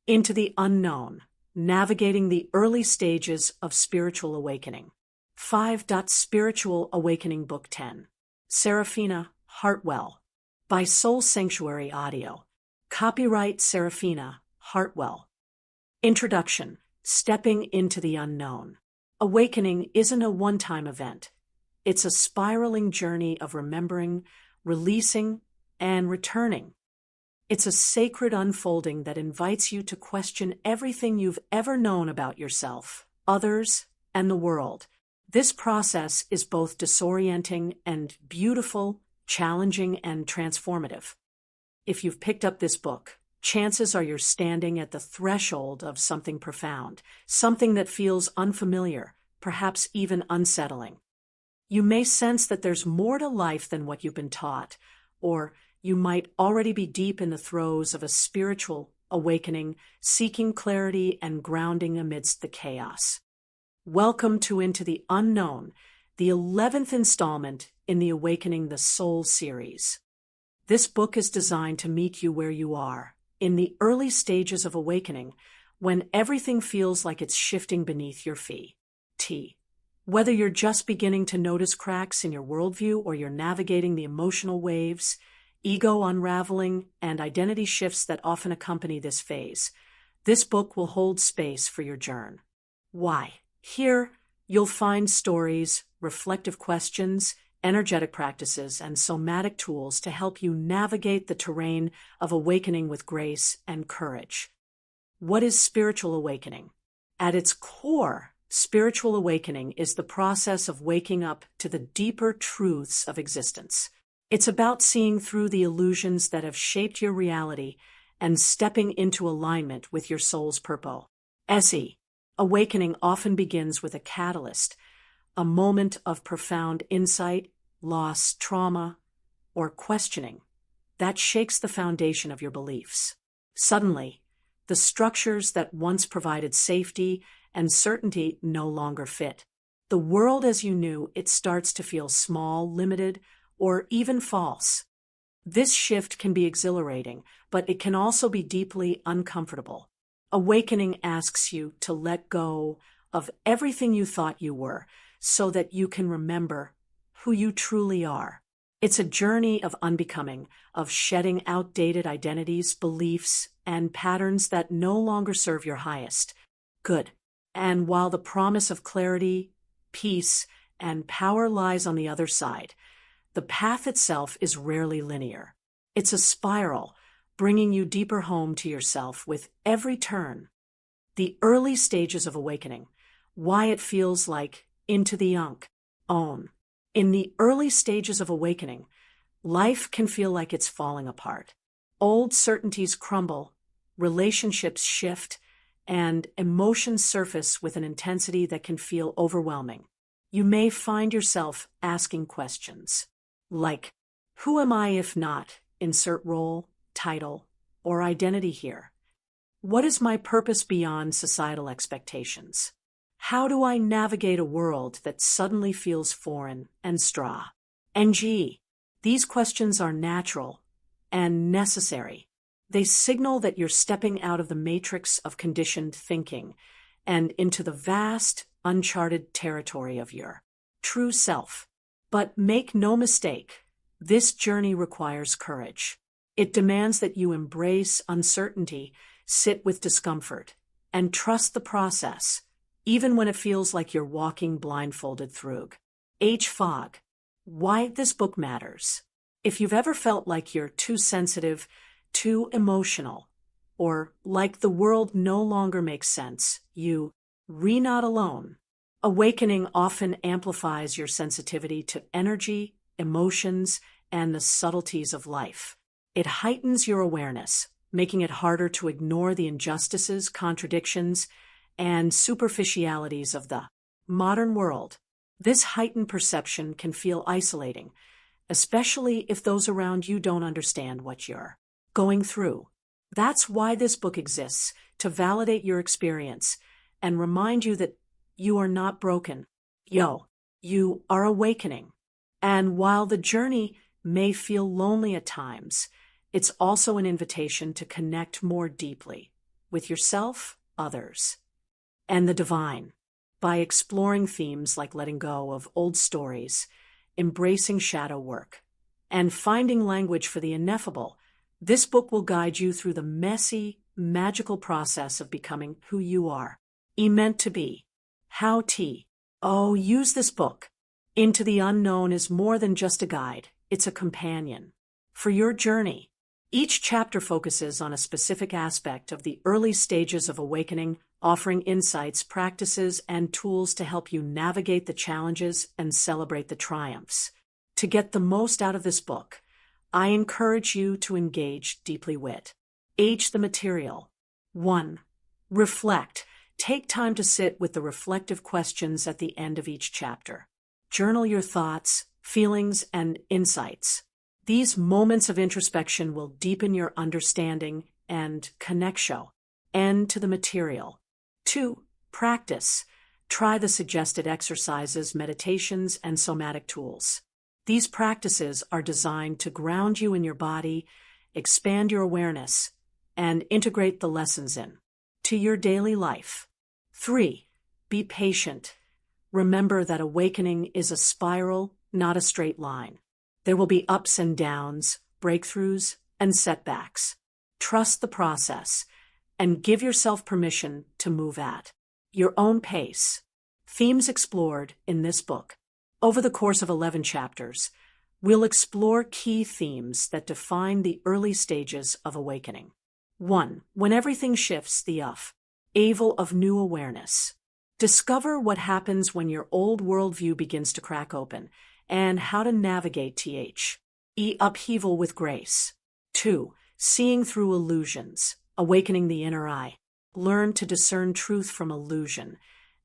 Into the Unknown, Navigating the Early Stages of Spiritual Awakening. 5. Spiritual Awakening Book 10. Seraphina Hartwell. By Soul Sanctuary Audio. Copyright Seraphina Hartwell. Introduction. Stepping into the Unknown. Awakening isn't a one-time event. It's a spiraling journey of remembering, releasing, and returning. It's a sacred unfolding that invites you to question everything you've ever known about yourself, others, and the world. This process is both disorienting and beautiful, challenging and transformative. If you've picked up this book, chances are you're standing at the threshold of something profound, something that feels unfamiliar, perhaps even unsettling. You may sense that there's more to life than what you've been taught, or you might already be deep in the throes of a spiritual awakening, seeking clarity and grounding amidst the chaos. Welcome to Into the Unknown, the 11th installment in the Awakening the Soul series. This book is designed to meet you where you are, in the early stages of awakening, when everything feels like it's shifting beneath your feet. Whether you're just beginning to notice cracks in your worldview or you're navigating the emotional waves, ego unraveling, and identity shifts that often accompany this phase, this book will hold space for your journey. Why? Here, you'll find stories, reflective questions, energetic practices, and somatic tools to help you navigate the terrain of awakening with grace and courage. What is spiritual awakening? At its core, spiritual awakening is the process of waking up to the deeper truths of existence. It's about seeing through the illusions that have shaped your reality and stepping into alignment with your soul's purpose. Awakening often begins with a catalyst, a moment of profound insight, loss, trauma, or questioning that shakes the foundation of your beliefs. Suddenly, the structures that once provided safety and certainty no longer fit. The world as you knew it starts to feel small, limited, or even false. This shift can be exhilarating, but it can also be deeply uncomfortable. Awakening asks you to let go of everything you thought you were, so that you can remember who you truly are. It's a journey of unbecoming, of shedding outdated identities, beliefs, and patterns that no longer serve your highest good. And while the promise of clarity, peace, and power lies on the other side, the path itself is rarely linear. It's a spiral, bringing you deeper home to yourself with every turn. The early stages of awakening, why it feels like into the unknown. In the early stages of awakening, life can feel like it's falling apart. Old certainties crumble, relationships shift, and emotions surface with an intensity that can feel overwhelming. You may find yourself asking questions like, who am I if not, insert role, title, or identity here? What is my purpose beyond societal expectations? How do I navigate a world that suddenly feels foreign and strange? These questions are natural and necessary. They signal that you're stepping out of the matrix of conditioned thinking and into the vast, uncharted territory of your true self. But make no mistake, this journey requires courage. It demands that you embrace uncertainty, sit with discomfort, and trust the process, even when it feels like you're walking blindfolded through fog. Why this book matters. If you've ever felt like you're too sensitive, too emotional, or like the world no longer makes sense, you're not alone. Awakening often amplifies your sensitivity to energy, emotions, and the subtleties of life. It heightens your awareness, making it harder to ignore the injustices, contradictions, and superficialities of the modern world. This heightened perception can feel isolating, especially if those around you don't understand what you're going through. That's why this book exists, to validate your experience and remind you that you are not broken. You are awakening. And while the journey may feel lonely at times, it's also an invitation to connect more deeply with yourself, others, and the divine. By exploring themes like letting go of old stories, embracing shadow work, and finding language for the ineffable, this book will guide you through the messy, magical process of becoming who you are, meant to be. How to. Oh, use this book. Into the Unknown is more than just a guide, it's a companion for your journey. Each chapter focuses on a specific aspect of the early stages of awakening, offering insights, practices, and tools to help you navigate the challenges and celebrate the triumphs. To get the most out of this book, I encourage you to engage deeply with the material. 1. Reflect. Take time to sit with the reflective questions at the end of each chapter. Journal your thoughts, feelings, and insights. These moments of introspection will deepen your understanding and connection to the material. 2. Practice. Try the suggested exercises, meditations, and somatic tools. These practices are designed to ground you in your body, expand your awareness, and integrate the lessons into your daily life. 3. Be patient. Remember that awakening is a spiral, not a straight line. There will be ups and downs, breakthroughs, and setbacks. Trust the process and give yourself permission to move at your own pace. Themes explored in this book. Over the course of 11 chapters, we'll explore key themes that define the early stages of awakening. 1. When everything shifts, the upheaval of new awareness. Discover what happens when your old worldview begins to crack open, and how to navigate the upheaval with grace. 2. Seeing through illusions, awakening the inner eye. Learn to discern truth from illusion,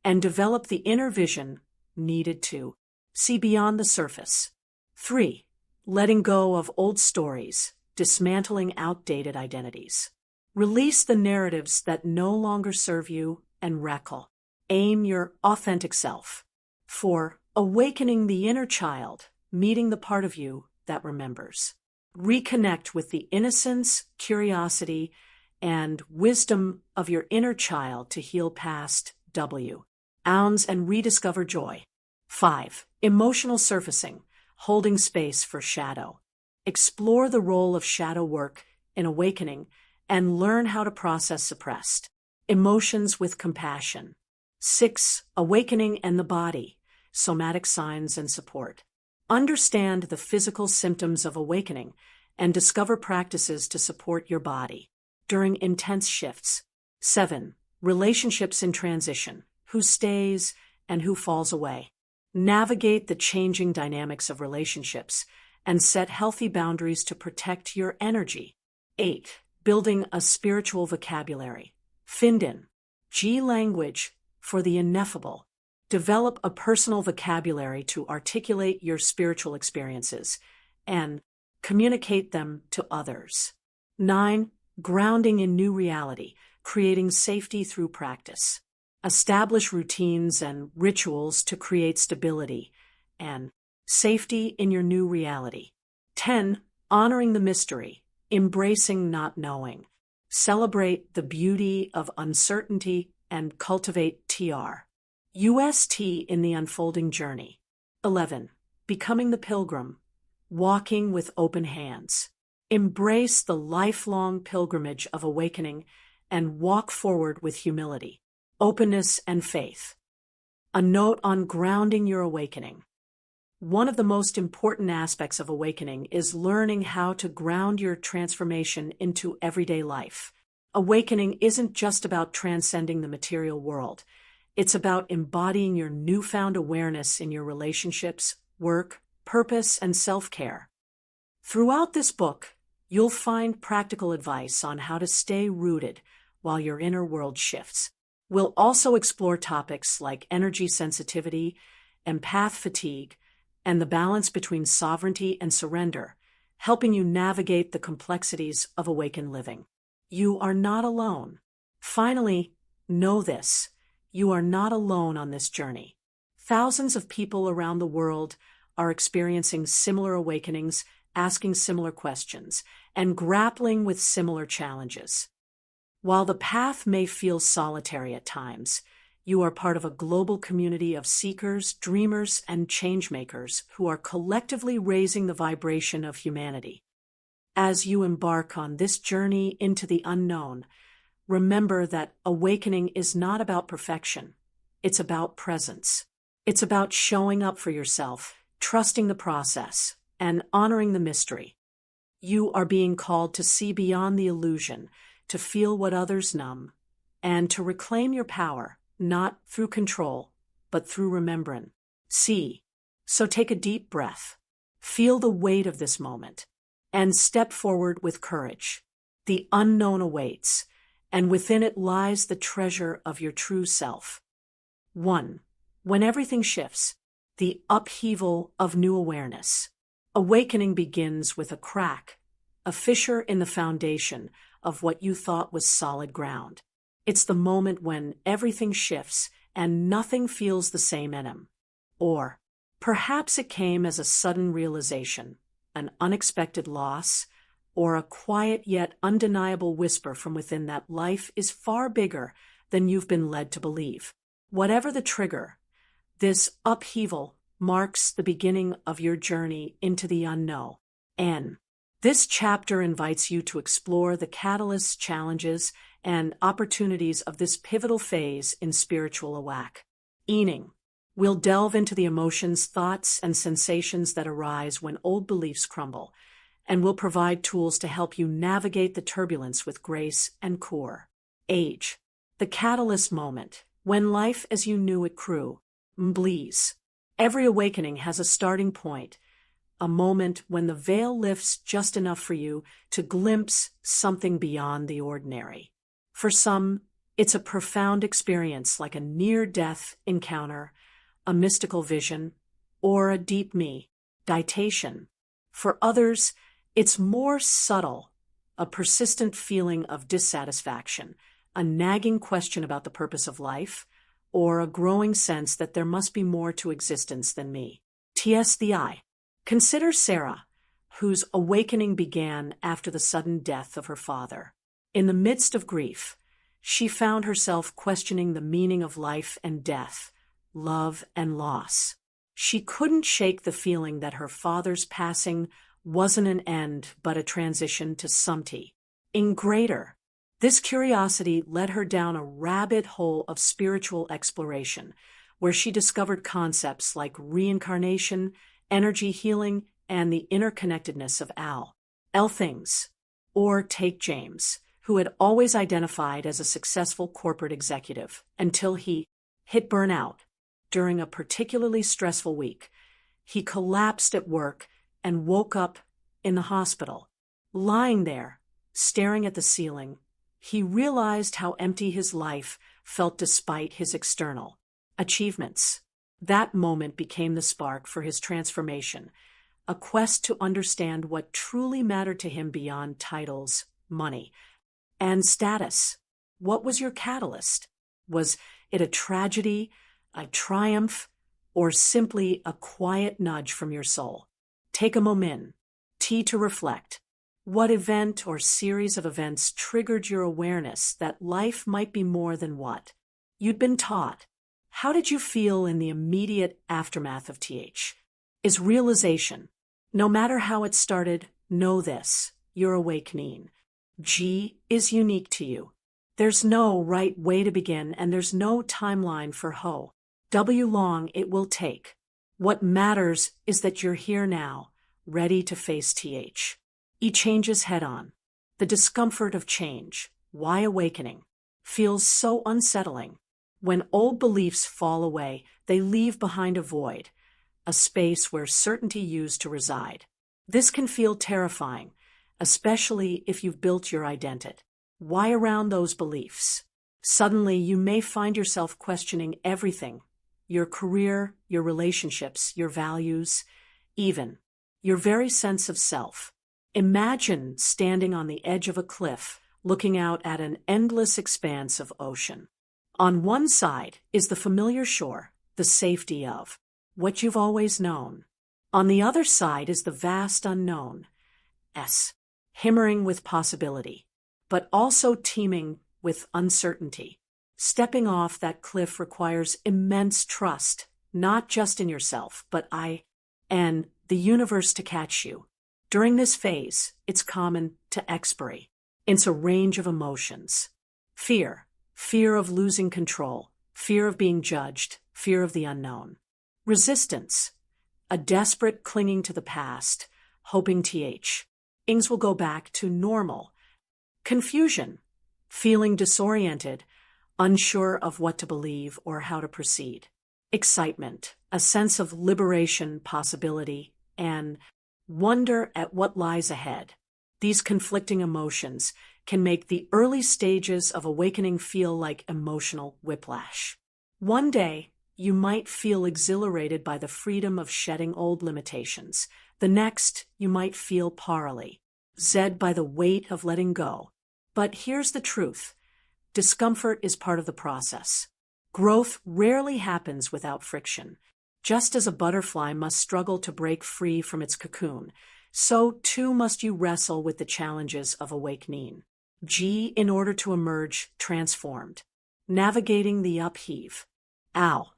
and develop the inner vision needed to see beyond the surface. 3. Letting go of old stories, dismantling outdated identities. Release the narratives that no longer serve you and reclaim your authentic self. 4. Awakening the inner child, meeting the part of you that remembers. Reconnect with the innocence, curiosity, and wisdom of your inner child to heal past wounds and rediscover joy. 5. Emotional surfacing, holding space for shadow. Explore the role of shadow work in awakening and learn how to process suppressed emotions with compassion. 6. Awakening and the body, somatic signs and support. Understand the physical symptoms of awakening and discover practices to support your body during intense shifts. 7. Relationships in transition, who stays and who falls away. Navigate the changing dynamics of relationships and set healthy boundaries to protect your energy. 8. Building a spiritual vocabulary. Finden, G language for the ineffable. Develop a personal vocabulary to articulate your spiritual experiences and communicate them to others. 9. Grounding in new reality, creating safety through practice. Establish routines and rituals to create stability and safety in your new reality. 10. Honoring the mystery, embracing not knowing. Celebrate the beauty of uncertainty and cultivate UST in the unfolding journey. 11. Becoming the pilgrim, walking with open hands. Embrace the lifelong pilgrimage of awakening and walk forward with humility, openness, and faith. A note on grounding your awakening. One of the most important aspects of awakening is learning how to ground your transformation into everyday life. Awakening isn't just about transcending the material world. It's about embodying your newfound awareness in your relationships, work, purpose, and self-care. Throughout this book, you'll find practical advice on how to stay rooted while your inner world shifts. We'll also explore topics like energy sensitivity, empath fatigue, and the balance between sovereignty and surrender, helping you navigate the complexities of awakened living. You are not alone. Finally, know this: you are not alone on this journey. Thousands of people around the world are experiencing similar awakenings, asking similar questions, and grappling with similar challenges. While the path may feel solitary at times, you are part of a global community of seekers, dreamers, and changemakers who are collectively raising the vibration of humanity. As you embark on this journey into the unknown, remember that awakening is not about perfection. It's about presence. It's about showing up for yourself, trusting the process, and honoring the mystery. You are being called to see beyond the illusion, to feel what others numb, and to reclaim your power, not through control, but through remembrance. So take a deep breath, feel the weight of this moment, and step forward with courage. The unknown awaits, and within it lies the treasure of your true self. 1. When everything shifts, the upheaval of new awareness. Awakening begins with a crack, a fissure in the foundation of what you thought was solid ground. It's the moment when everything shifts and nothing feels the same anymore. Or perhaps it came as a sudden realization, an unexpected loss, or a quiet yet undeniable whisper from within that life is far bigger than you've been led to believe. Whatever the trigger, this upheaval marks the beginning of your journey into the unknown. This chapter invites you to explore the catalysts, challenges, and opportunities of this pivotal phase in spiritual awakening. We'll delve into the emotions, thoughts, and sensations that arise when old beliefs crumble, and we'll provide tools to help you navigate the turbulence with grace and courage. The catalyst moment, when life as you knew it grew. Please. Every awakening has a starting point, a moment when the veil lifts just enough for you to glimpse something beyond the ordinary. For some, it's a profound experience like a near-death encounter, a mystical vision, or a deep meditation. For others, it's more subtle, a persistent feeling of dissatisfaction, a nagging question about the purpose of life, or a growing sense that there must be more to existence than me. TSDI. Consider Sarah, whose awakening began after the sudden death of her father. In the midst of grief, she found herself questioning the meaning of life and death, love and loss. She couldn't shake the feeling that her father's passing wasn't an end but a transition to something greater. This curiosity led her down a rabbit hole of spiritual exploration, where she discovered concepts like reincarnation, energy healing, and the interconnectedness of all things. Or take James, who had always identified as a successful corporate executive, until he hit burnout. During a particularly stressful week, he collapsed at work and woke up in the hospital. Lying there, staring at the ceiling, he realized how empty his life felt despite his external achievements. That moment became the spark for his transformation, a quest to understand what truly mattered to him beyond titles, money, and status. What was your catalyst? Was it a tragedy, a triumph, or simply a quiet nudge from your soul? Take a moment to reflect. What event or series of events triggered your awareness that life might be more than what you'd been taught? How did you feel in the immediate aftermath of is realization? No matter how it started, know this: your awakening is unique to you. There's no right way to begin, and there's no timeline for how long it will take. What matters is that you're here now, ready to face changes head-on. The discomfort of change, why awakening, feels so unsettling. When old beliefs fall away, they leave behind a void, a space where certainty used to reside. This can feel terrifying, especially if you've built your identity. Why around those beliefs? Suddenly, you may find yourself questioning everything: your career, your relationships, your values, even your very sense of self. Imagine standing on the edge of a cliff, looking out at an endless expanse of ocean. On one side is the familiar shore, the safety of what you've always known. On the other side is the vast unknown, shimmering with possibility, but also teeming with uncertainty. Stepping off that cliff requires immense trust, not just in yourself, but and the universe to catch you. During this phase, it's common to experience a range of emotions. Fear of losing control, fear of being judged, fear of the unknown. Resistance, a desperate clinging to the past, hoping things will go back to normal. Confusion, feeling disoriented, unsure of what to believe or how to proceed. Excitement, a sense of liberation, possibility, and wonder at what lies ahead. These conflicting emotions can make the early stages of awakening feel like emotional whiplash. One day, you might feel exhilarated by the freedom of shedding old limitations. The next, you might feel paralyzed by the weight of letting go. But here's the truth. Discomfort is part of the process. Growth rarely happens without friction. Just as a butterfly must struggle to break free from its cocoon, so too must you wrestle with the challenges of awakening. In order to emerge transformed. Navigating the upheaval.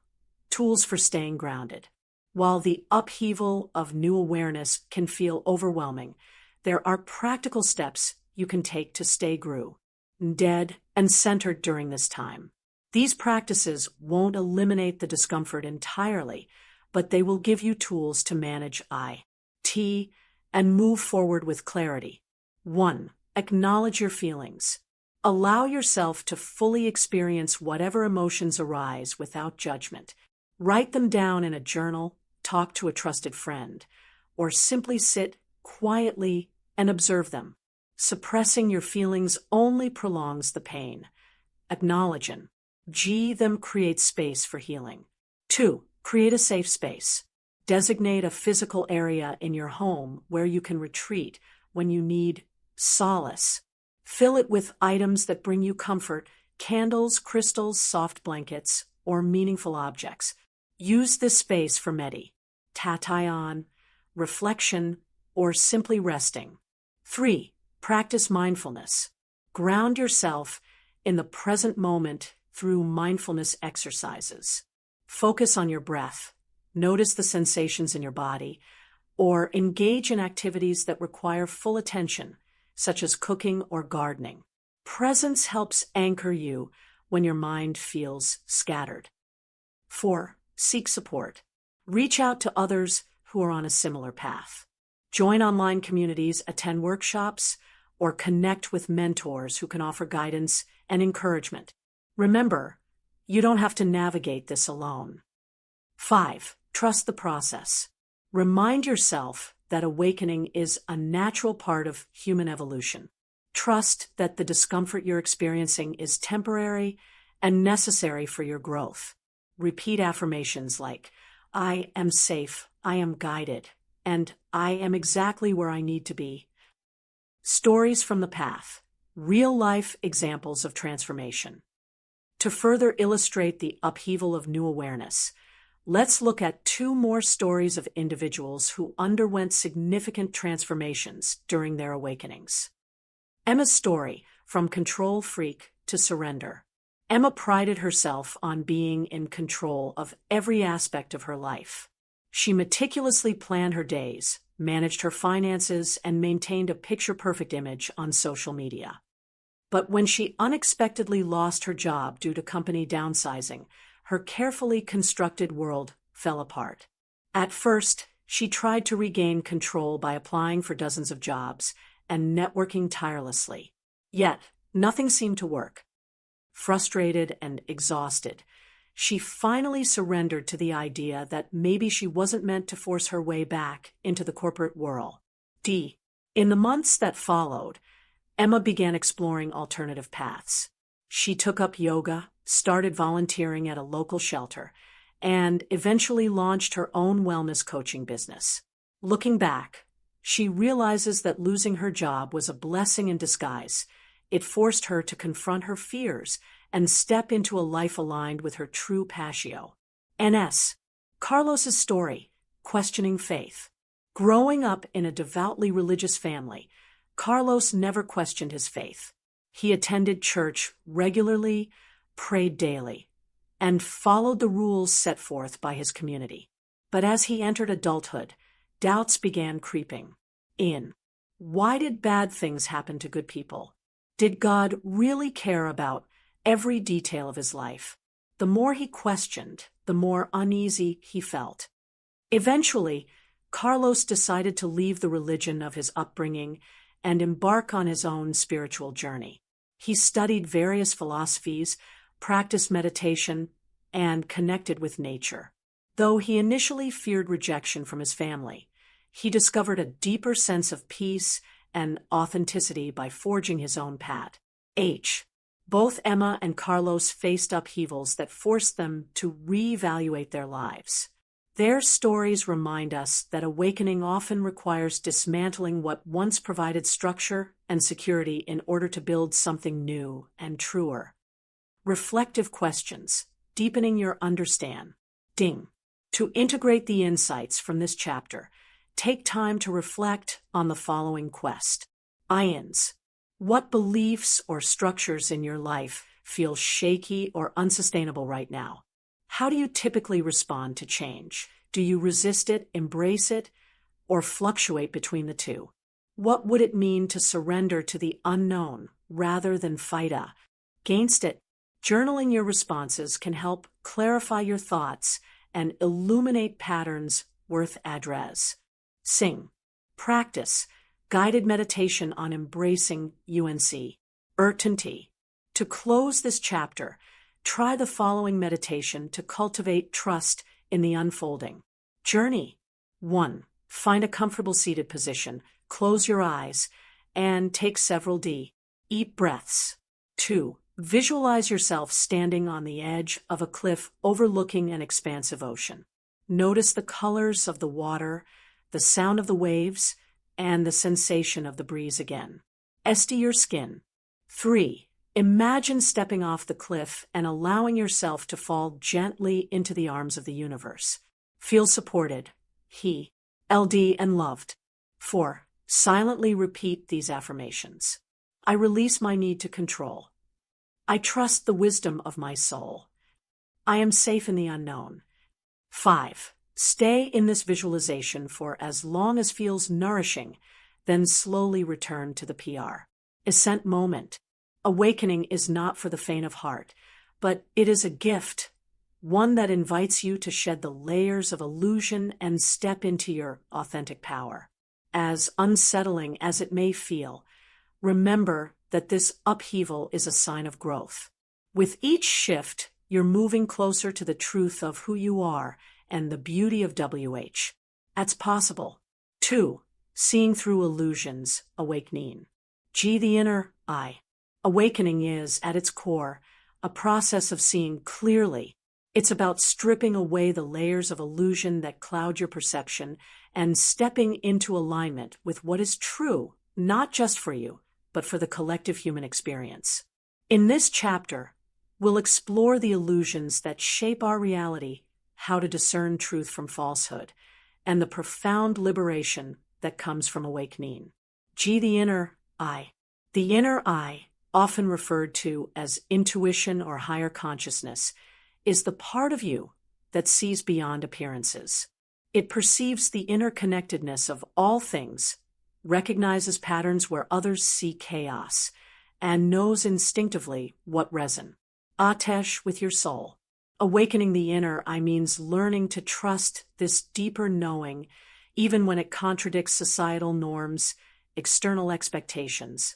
Tools for staying grounded. While the upheaval of new awareness can feel overwhelming, there are practical steps you can take to stay grounded and centered during this time. These practices won't eliminate the discomfort entirely, but they will give you tools to manage and move forward with clarity. 1. Acknowledge your feelings. Allow yourself to fully experience whatever emotions arise without judgment. Write them down in a journal, talk to a trusted friend, or simply sit quietly and observe them. Suppressing your feelings only prolongs the pain. Acknowledge them creates space for healing. 2. Create a safe space. Designate a physical area in your home where you can retreat when you need solace. Fill it with items that bring you comfort, candles, crystals, soft blankets, or meaningful objects. Use this space for meditation, reflection, or simply resting. 3. Practice mindfulness. Ground yourself in the present moment through mindfulness exercises. Focus on your breath, notice the sensations in your body, or engage in activities that require full attention, such as cooking or gardening. Presence helps anchor you when your mind feels scattered. 4. Seek support. Reach out to others who are on a similar path. Join online communities, attend workshops, or connect with mentors who can offer guidance and encouragement. Remember, you don't have to navigate this alone. 5. Trust the process. Remind yourself that awakening is a natural part of human evolution. Trust that the discomfort you're experiencing is temporary and necessary for your growth. Repeat affirmations like, I am safe, I am guided, and I am exactly where I need to be. Stories from the path. Real-life examples of transformation. To further illustrate the upheaval of new awareness, let's look at 2 more stories of individuals who underwent significant transformations during their awakenings. Emma's story, from control freak to surrender. Emma prided herself on being in control of every aspect of her life. She meticulously planned her days, managed her finances, and maintained a picture-perfect image on social media. But when she unexpectedly lost her job due to company downsizing, her carefully constructed world fell apart. At first, she tried to regain control by applying for dozens of jobs and networking tirelessly. Yet, nothing seemed to work. Frustrated and exhausted, she finally surrendered to the idea that maybe she wasn't meant to force her way back into the corporate world. In the months that followed, Emma began exploring alternative paths. She took up yoga, started volunteering at a local shelter, and eventually launched her own wellness coaching business. Looking back, she realizes that losing her job was a blessing in disguise. It forced her to confront her fears and step into a life aligned with her true passion. N.S. Carlos's story, questioning faith. Growing up in a devoutly religious family, Carlos never questioned his faith. He attended church regularly, prayed daily, and followed the rules set forth by his community. But as he entered adulthood, doubts began creeping in. Why did bad things happen to good people? Did God really care about every detail of his life? The more he questioned, the more uneasy he felt. Eventually, Carlos decided to leave the religion of his upbringing and embark on his own spiritual journey. He studied various philosophies, practiced meditation, and connected with nature. Though he initially feared rejection from his family, he discovered a deeper sense of peace and authenticity by forging his own path. Both Emma and Carlos faced upheavals that forced them to reevaluate their lives. Their stories remind us that awakening often requires dismantling what once provided structure and security in order to build something new and truer. Reflective questions, deepening your understanding. To integrate the insights from this chapter, take time to reflect on the following quest. What beliefs or structures in your life feel shaky or unsustainable right now? How do you typically respond to change? Do you resist it, embrace it, or fluctuate between the two? What would it mean to surrender to the unknown rather than fight against it? Journaling your responses can help clarify your thoughts and illuminate patterns worth addressing. Practice guided meditation on embracing uncertainty. To close this chapter, try the following meditation to cultivate trust in the unfolding journey. 1. Find a comfortable seated position, close your eyes, and take several deep breaths. 2. Visualize yourself standing on the edge of a cliff overlooking an expansive ocean. Notice the colors of the water, the sound of the waves, and the sensation of the breeze again. Steady your skin. 3. Imagine stepping off the cliff and allowing yourself to fall gently into the arms of the universe. Feel supported, held, and loved. 4. Silently repeat these affirmations. I release my need to control. I trust the wisdom of my soul. I am safe in the unknown. 5. Stay in this visualization for as long as feels nourishing, then slowly return to the ascent moment. Awakening is not for the faint of heart, but it is a gift, one that invites you to shed the layers of illusion and step into your authentic power. As unsettling as it may feel, remember that this upheaval is a sign of growth. With each shift, you're moving closer to the truth of who you are and the beauty of that's possible. 2. Seeing through illusions, awakening. The inner eye. Awakening is, at its core, a process of seeing clearly. It's about stripping away the layers of illusion that cloud your perception and stepping into alignment with what is true, not just for you, but for the collective human experience. In this chapter, we'll explore the illusions that shape our reality, how to discern truth from falsehood, and the profound liberation that comes from awakening. The inner eye. The inner eye, often referred to as intuition or higher consciousness, is the part of you that sees beyond appearances. It perceives the interconnectedness of all things, recognizes patterns where others see chaos, and knows instinctively what resonates with your soul. Awakening the inner eye means learning to trust this deeper knowing, even when it contradicts societal norms, external expectations,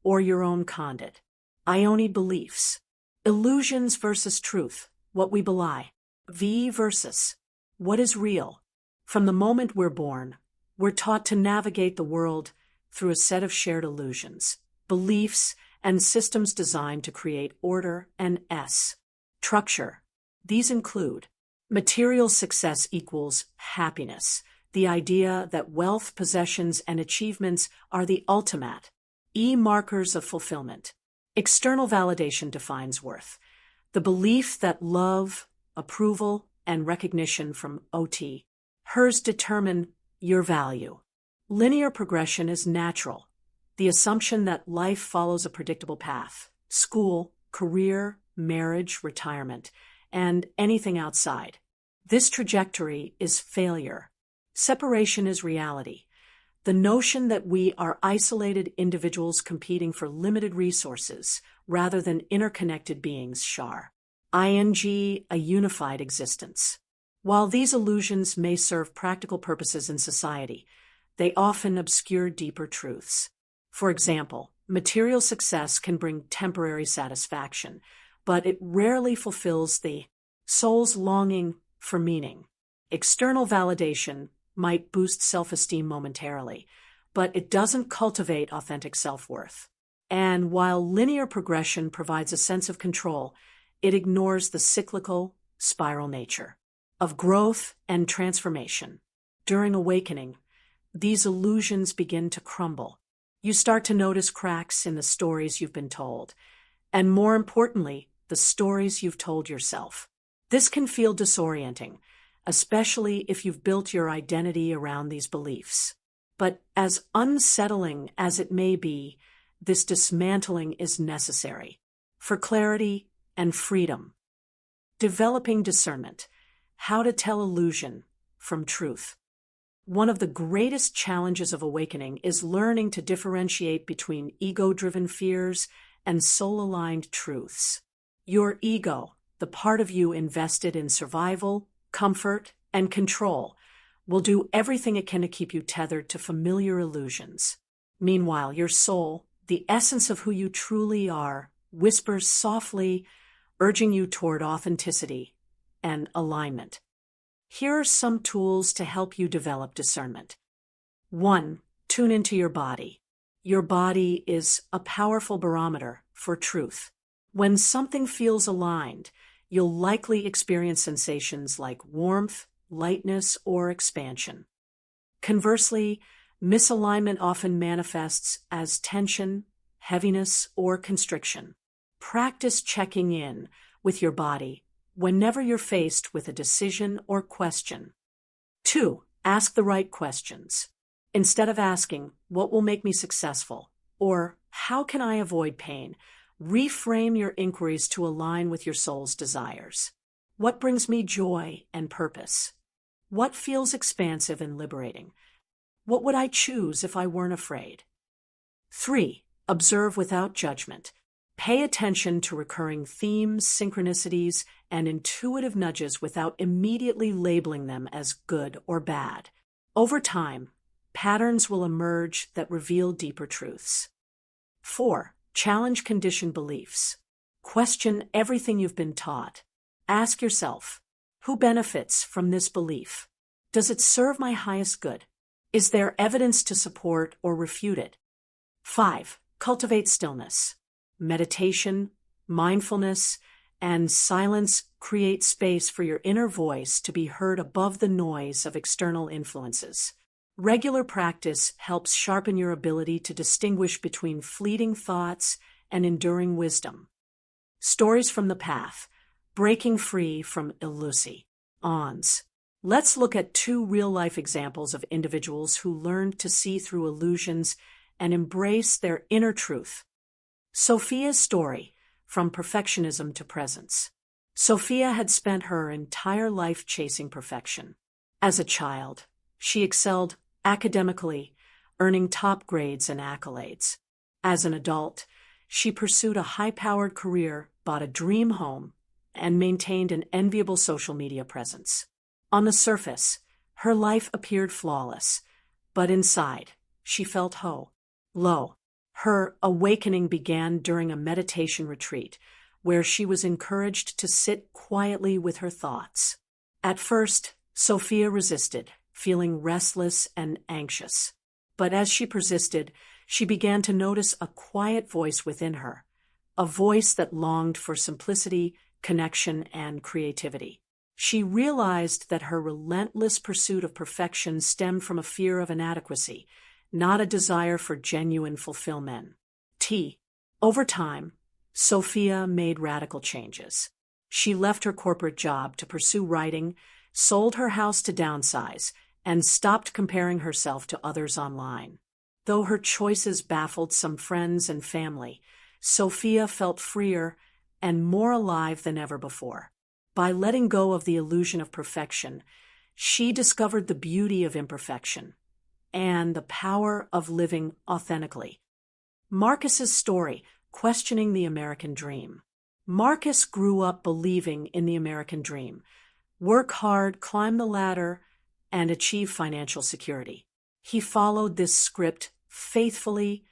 or your own conduct. Beliefs. Illusions versus truth, what we believe versus what is real. From the moment we're born, we're taught to navigate the world through a set of shared illusions, beliefs, and systems designed to create order and structure. These include material success equals happiness, the idea that wealth, possessions, and achievements are the ultimate markers of fulfillment. External validation defines worth, the belief that love, approval, and recognition from hers determine your value. Linear progression is natural. the assumption that life follows a predictable path: school, career, marriage, retirement, and anything outside. This trajectory is failure. Separation is reality. The notion that we are isolated individuals competing for limited resources rather than interconnected beings, a unified existence. While these illusions may serve practical purposes in society, they often obscure deeper truths. For example, material success can bring temporary satisfaction, but it rarely fulfills the soul's longing for meaning. External validation might boost self-esteem momentarily, but it doesn't cultivate authentic self-worth. And while linear progression provides a sense of control, it ignores the cyclical, spiral nature of growth and transformation. During awakening, these illusions begin to crumble. You start to notice cracks in the stories you've been told, and more importantly, the stories you've told yourself. This can feel disorienting, especially if you've built your identity around these beliefs. But as unsettling as it may be, this dismantling is necessary for clarity and freedom. Developing discernment: how to tell illusion from truth. One of the greatest challenges of awakening is learning to differentiate between ego-driven fears and soul-aligned truths. Your ego, the part of you invested in survival, comfort, and control, will do everything it can to keep you tethered to familiar illusions. Meanwhile, your soul, the essence of who you truly are, whispers softly, urging you toward authenticity and alignment. Here are some tools to help you develop discernment. 1. Tune into your body. Your body is a powerful barometer for truth. When something feels aligned, you'll likely experience sensations like warmth, lightness, or expansion. Conversely, misalignment often manifests as tension, heaviness, or constriction. Practice checking in with your body whenever you're faced with a decision or question. 2. Ask the right questions. Instead of asking, "What will make me successful?" or "How can I avoid pain?" reframe your inquiries to align with your soul's desires. What brings me joy and purpose? What feels expansive and liberating? What would I choose if I weren't afraid? 3. Observe without judgment. Pay attention to recurring themes, synchronicities, and intuitive nudges without immediately labeling them as good or bad. Over time, patterns will emerge that reveal deeper truths. 4. Challenge conditioned beliefs. Question everything you've been taught. Ask yourself, who benefits from this belief? Does it serve my highest good? Is there evidence to support or refute it? 5. Cultivate stillness. Meditation, mindfulness, and silence create space for your inner voice to be heard above the noise of external influences. Regular practice helps sharpen your ability to distinguish between fleeting thoughts and enduring wisdom. Stories from the path: breaking free from illusions. Let's look at 2 real-life examples of individuals who learned to see through illusions and embrace their inner truth. Sophia's story: from perfectionism to presence. Sophia had spent her entire life chasing perfection. As a child, she excelled academically, earning top grades and accolades. As an adult, she pursued a high-powered career, bought a dream home, and maintained an enviable social media presence. On the surface, her life appeared flawless, but inside, she felt low. Her awakening began during a meditation retreat, where she was encouraged to sit quietly with her thoughts. At first, Sophia resisted, feeling restless and anxious. But as she persisted, she began to notice a quiet voice within her, a voice that longed for simplicity, connection, and creativity. She realized that her relentless pursuit of perfection stemmed from a fear of inadequacy, not a desire for genuine fulfillment. Over time, Sophia made radical changes. She left her corporate job to pursue writing, sold her house to downsize, and stopped comparing herself to others online. Though her choices baffled some friends and family, Sophia felt freer and more alive than ever before. By letting go of the illusion of perfection, she discovered the beauty of imperfection and the power of living authentically. Marcus's story, questioning the American dream. Marcus grew up believing in the American dream: work hard, climb the ladder, and achieve financial security. He followed this script faithfully,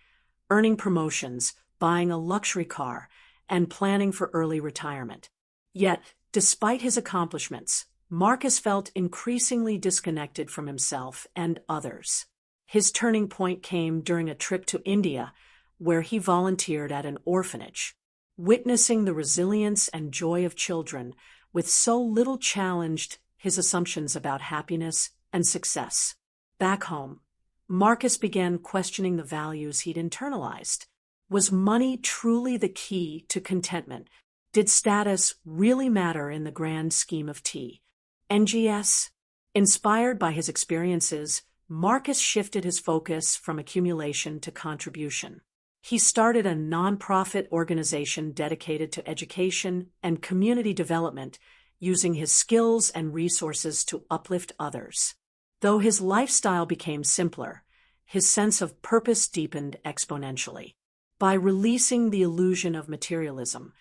earning promotions, buying a luxury car, and planning for early retirement. Yet, despite his accomplishments, Marcus felt increasingly disconnected from himself and others. His turning point came during a trip to India, where he volunteered at an orphanage. Witnessing the resilience and joy of children with so little challenged his assumptions about happiness and success. Back home, Marcus began questioning the values he'd internalized. Was money truly the key to contentment? Did status really matter in the grand scheme of NGS? Inspired by his experiences, Marcus shifted his focus from accumulation to contribution. He started a nonprofit organization dedicated to education and community development, using his skills and resources to uplift others. Though his lifestyle became simpler, his sense of purpose deepened exponentially. By releasing the illusion of materialism,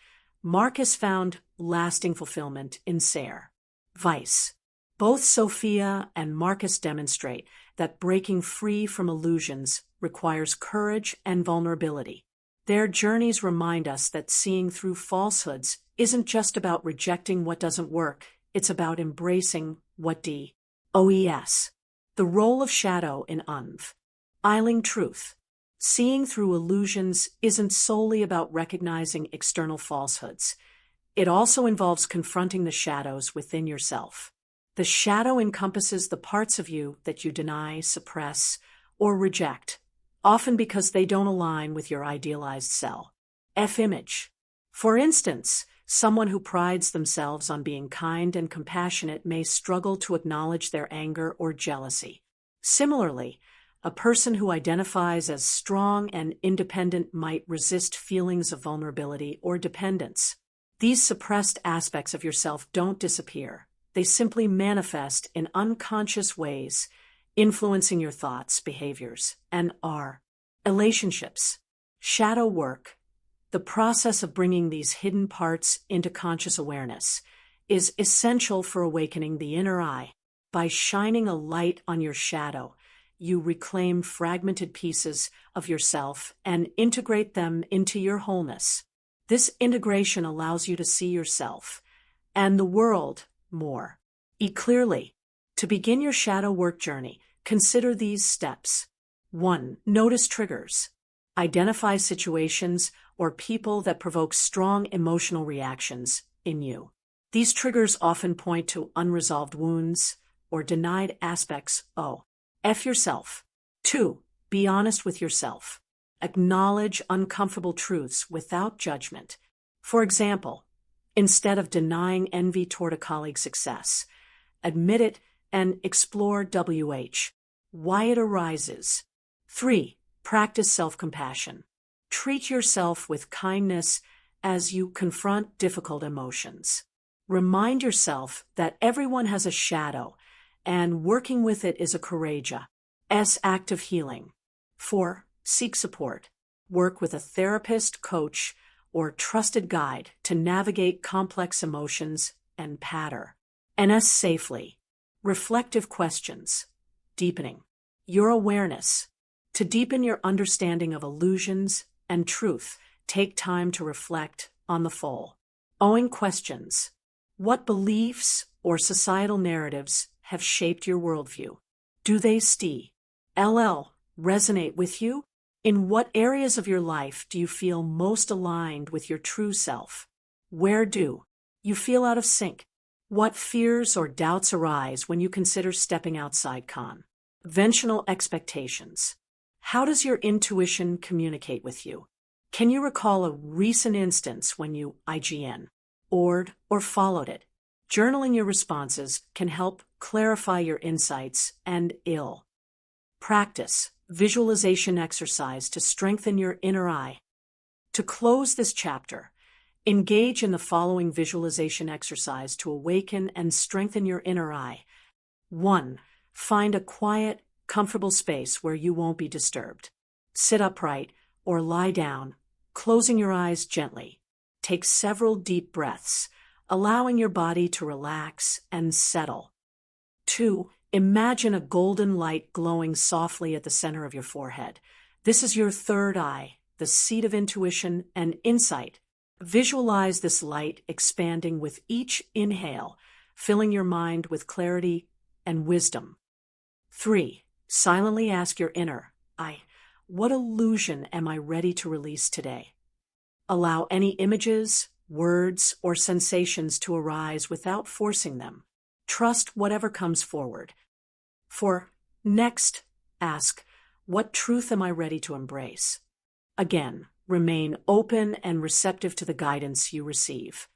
Marcus found lasting fulfillment in Vice. Both Sophia and Marcus demonstrate that breaking free from illusions requires courage and vulnerability. Their journeys remind us that seeing through falsehoods isn't just about rejecting what doesn't work, it's about embracing what does. The role of shadow in unveiling truth. Seeing through illusions isn't solely about recognizing external falsehoods. It also involves confronting the shadows within yourself. The shadow encompasses the parts of you that you deny, suppress, or reject, often because they don't align with your idealized self-image. For instance, someone who prides themselves on being kind and compassionate may struggle to acknowledge their anger or jealousy. Similarly, a person who identifies as strong and independent might resist feelings of vulnerability or dependence. These suppressed aspects of yourself don't disappear. They simply manifest in unconscious ways, influencing your thoughts, behaviors, and relationships. Shadow work, the process of bringing these hidden parts into conscious awareness, is essential for awakening the inner eye. By shining a light on your shadow, you reclaim fragmented pieces of yourself and integrate them into your wholeness. This integration allows you to see yourself and the world more clearly. To begin your shadow work journey, consider these steps. 1. Notice triggers. Identify situations or people that provoke strong emotional reactions in you. These triggers often point to unresolved wounds or denied aspects of yourself. 2. Be honest with yourself. Acknowledge uncomfortable truths without judgment. For example, instead of denying envy toward a colleague's success, admit it and explore why it arises. 3. Practice self-compassion. Treat yourself with kindness as you confront difficult emotions. Remind yourself that everyone has a shadow, and working with it is a courageous act of healing. 4. Seek support. Work with a therapist, coach, or trusted guide to navigate complex emotions and patterns safely. Reflective questions. Deepening your awareness. To deepen your understanding of illusions and truth, take time to reflect on the following questions. What beliefs or societal narratives have shaped your worldview? Do they resonate with you? In what areas of your life do you feel most aligned with your true self? Where do you feel out of sync? What fears or doubts arise when you consider stepping outside conventional expectations? How does your intuition communicate with you? Can you recall a recent instance when you or followed it? Journaling your responses can help clarify your insights and practice visualization exercise to strengthen your inner eye. To close this chapter, engage in the following visualization exercise to awaken and strengthen your inner eye. 1. Find a quiet, comfortable space where you won't be disturbed. Sit upright or lie down, closing your eyes gently. Take several deep breaths, allowing your body to relax and settle. 2. Imagine a golden light glowing softly at the center of your forehead. This is your third eye, the seat of intuition and insight. Visualize this light expanding with each inhale, filling your mind with clarity and wisdom. 3. Silently ask your inner eye, what illusion am I ready to release today? Allow any images, words, or sensations to arise without forcing them. Trust whatever comes forward. 4. Next, ask, what truth am I ready to embrace? Again, remain open and receptive to the guidance you receive.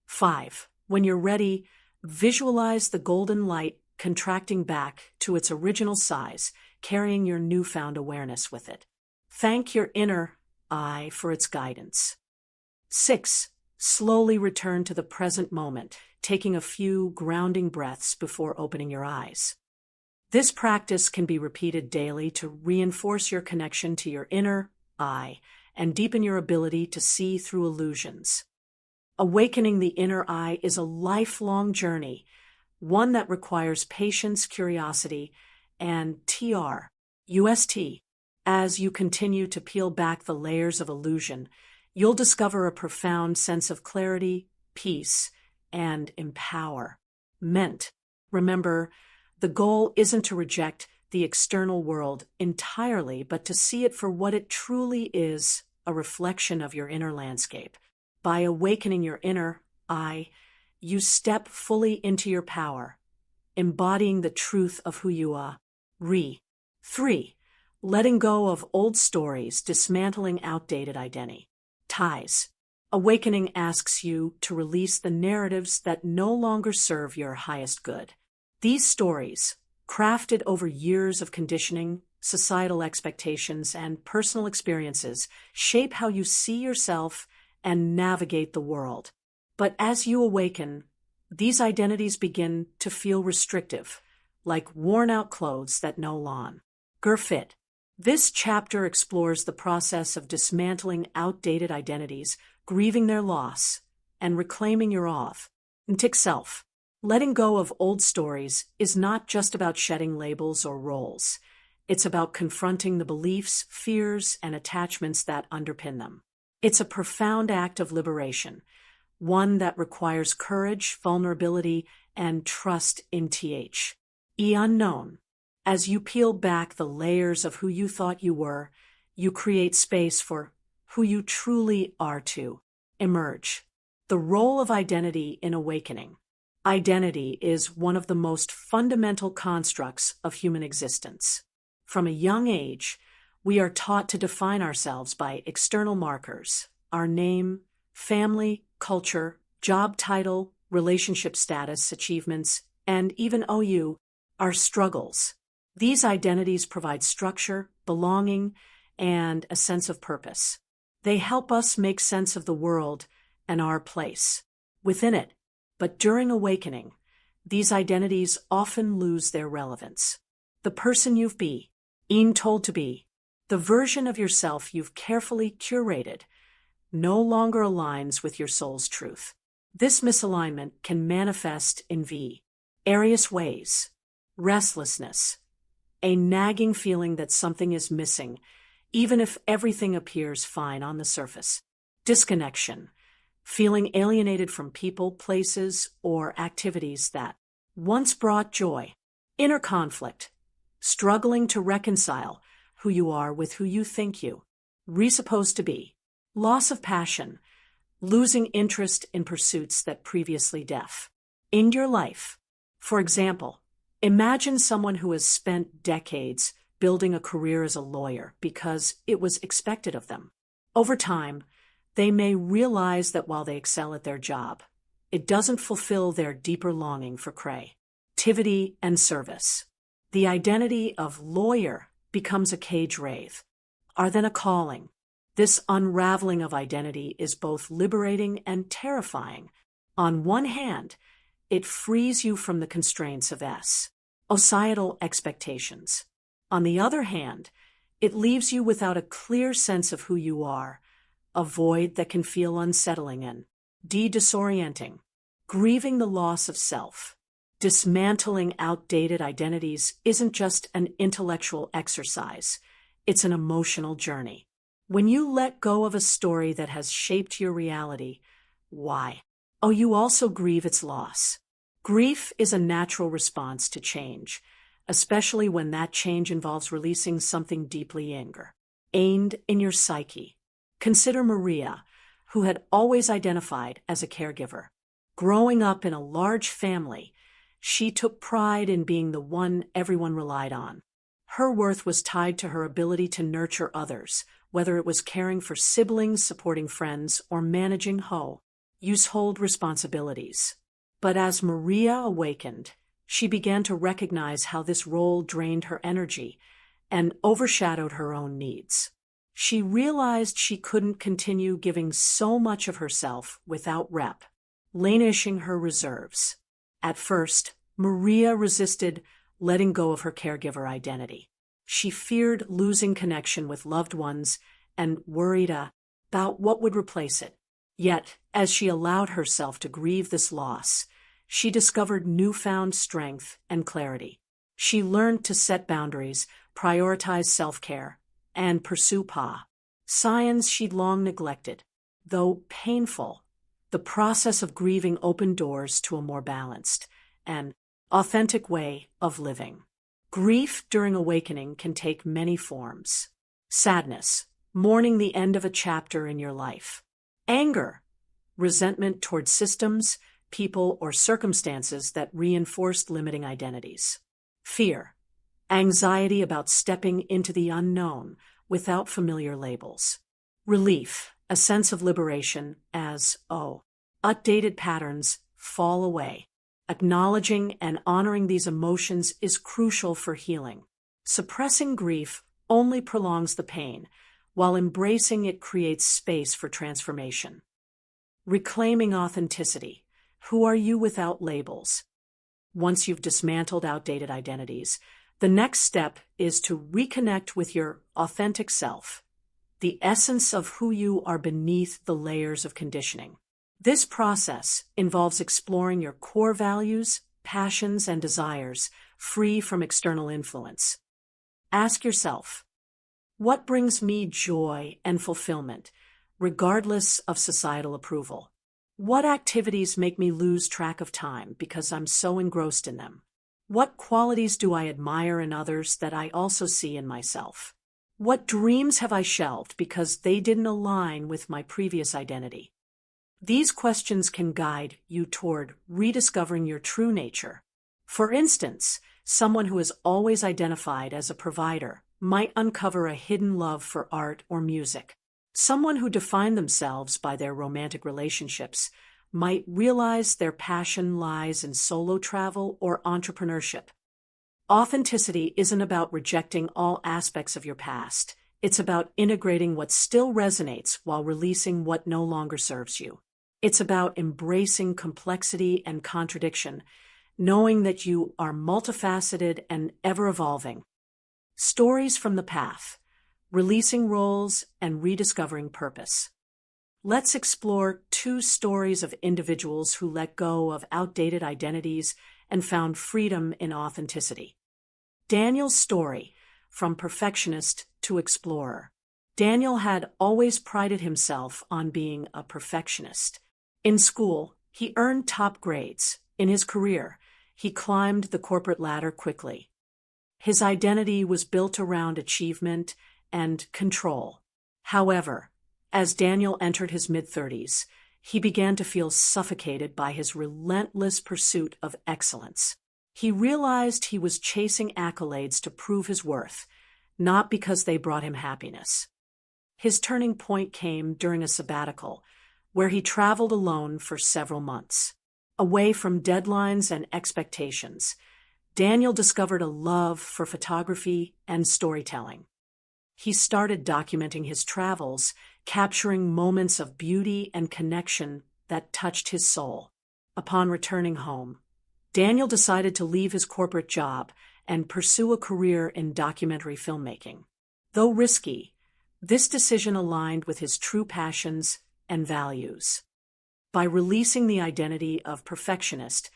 5. When you're ready, visualize the golden light contracting back to its original size, carrying your newfound awareness with it. Thank your inner eye for its guidance. 6. Slowly return to the present moment, taking a few grounding breaths before opening your eyes. This practice can be repeated daily to reinforce your connection to your inner eye and deepen your ability to see through illusions. Awakening the inner eye is a lifelong journey, one that requires patience, curiosity, and trust. As you continue to peel back the layers of illusion, you'll discover a profound sense of clarity, peace, and empowerment. Remember, the goal isn't to reject the external world entirely, but to see it for what it truly is, a reflection of your inner landscape. By awakening your inner eye, you step fully into your power, embodying the truth of who you are. 3. Letting go of old stories, dismantling outdated identities. Awakening asks you to release the narratives that no longer serve your highest good. These stories, crafted over years of conditioning, societal expectations, and personal experiences, shape how you see yourself and navigate the world. But as you awaken, these identities begin to feel restrictive, like worn-out clothes that no longer fit. This chapter explores the process of dismantling outdated identities, grieving their loss, and reclaiming your authentic self. Letting go of old stories is not just about shedding labels or roles. It's about confronting the beliefs, fears, and attachments that underpin them. It's a profound act of liberation, one that requires courage, vulnerability, and trust in the unknown. As you peel back the layers of who you thought you were, you create space for who you truly are to emerge. The role of identity in awakening. Identity is one of the most fundamental constructs of human existence. From a young age, we are taught to define ourselves by external markers, our name, family, culture, job title, relationship status, achievements, and even our struggles. These identities provide structure, belonging, and a sense of purpose. They help us make sense of the world and our place within it. But during awakening, these identities often lose their relevance. The person you've been told to be, the version of yourself you've carefully curated, no longer aligns with your soul's truth. This misalignment can manifest in various ways: restlessness, a nagging feeling that something is missing, even if everything appears fine on the surface; disconnection, feeling alienated from people, places, or activities that once brought joy; inner conflict, struggling to reconcile who you are with who you think you supposed to be; loss of passion, losing interest in pursuits that previously defined your life. For example, imagine someone who has spent decades building a career as a lawyer because it was expected of them. Over time, they may realize that while they excel at their job, it doesn't fulfill their deeper longing for creativity and service. The identity of lawyer becomes a cage wraith, are then a calling. This unraveling of identity is both liberating and terrifying. On one hand, it frees you from the constraints of societal expectations. On the other hand, it leaves you without a clear sense of who you are, a void that can feel unsettling and disorienting. Grieving the loss of self. Dismantling outdated identities isn't just an intellectual exercise, it's an emotional journey. When you let go of a story that has shaped your reality, why? Oh, you also grieve its loss. Grief is a natural response to change, especially when that change involves releasing something deeply ingrained in your psyche. Consider Maria, who had always identified as a caregiver. Growing up in a large family, she took pride in being the one everyone relied on. Her worth was tied to her ability to nurture others, whether it was caring for siblings, supporting friends, or managing household responsibilities. But as Maria awakened, she began to recognize how this role drained her energy and overshadowed her own needs. She realized she couldn't continue giving so much of herself without replenishing her reserves. At first, Maria resisted letting go of her caregiver identity. She feared losing connection with loved ones and worried about what would replace it. Yet, as she allowed herself to grieve this loss, she discovered newfound strength and clarity. She learned to set boundaries, prioritize self-care, and pursue passions she'd long neglected. Though painful, the process of grieving opened doors to a more balanced and authentic way of living. Grief during awakening can take many forms. Sadness, mourning the end of a chapter in your life. Anger, resentment toward systems, people, or circumstances that reinforced limiting identities. Fear, anxiety about stepping into the unknown without familiar labels. Relief, a sense of liberation as, outdated patterns fall away. Acknowledging and honoring these emotions is crucial for healing. Suppressing grief only prolongs the pain, while embracing it creates space for transformation. Reclaiming authenticity. Who are you without labels? Once you've dismantled outdated identities, the next step is to reconnect with your authentic self, the essence of who you are beneath the layers of conditioning. This process involves exploring your core values, passions, and desires, free from external influence. Ask yourself, what brings me joy and fulfillment, regardless of societal approval? What activities make me lose track of time because I'm so engrossed in them? What qualities do I admire in others that I also see in myself? What dreams have I shelved because they didn't align with my previous identity? These questions can guide you toward rediscovering your true nature. For instance, someone who has always identified as a provider might uncover a hidden love for art or music. Someone who defined themselves by their romantic relationships might realize their passion lies in solo travel or entrepreneurship. Authenticity isn't about rejecting all aspects of your past. It's about integrating what still resonates while releasing what no longer serves you. It's about embracing complexity and contradiction, knowing that you are multifaceted and ever-evolving. Stories from the path, releasing roles and rediscovering purpose. Let's explore 2 stories of individuals who let go of outdated identities and found freedom in authenticity. Daniel's story, from perfectionist to explorer. Daniel had always prided himself on being a perfectionist. In school, he earned top grades. In his career, he climbed the corporate ladder quickly. His identity was built around achievement and control. However, as Daniel entered his mid-30s, he began to feel suffocated by his relentless pursuit of excellence. He realized he was chasing accolades to prove his worth, not because they brought him happiness. His turning point came during a sabbatical, where he traveled alone for several months. Away from deadlines and expectations, Daniel discovered a love for photography and storytelling. He started documenting his travels, capturing moments of beauty and connection that touched his soul. Upon returning home, Daniel decided to leave his corporate job and pursue a career in documentary filmmaking. Though risky, this decision aligned with his true passions and values. By releasing the identity of perfectionist,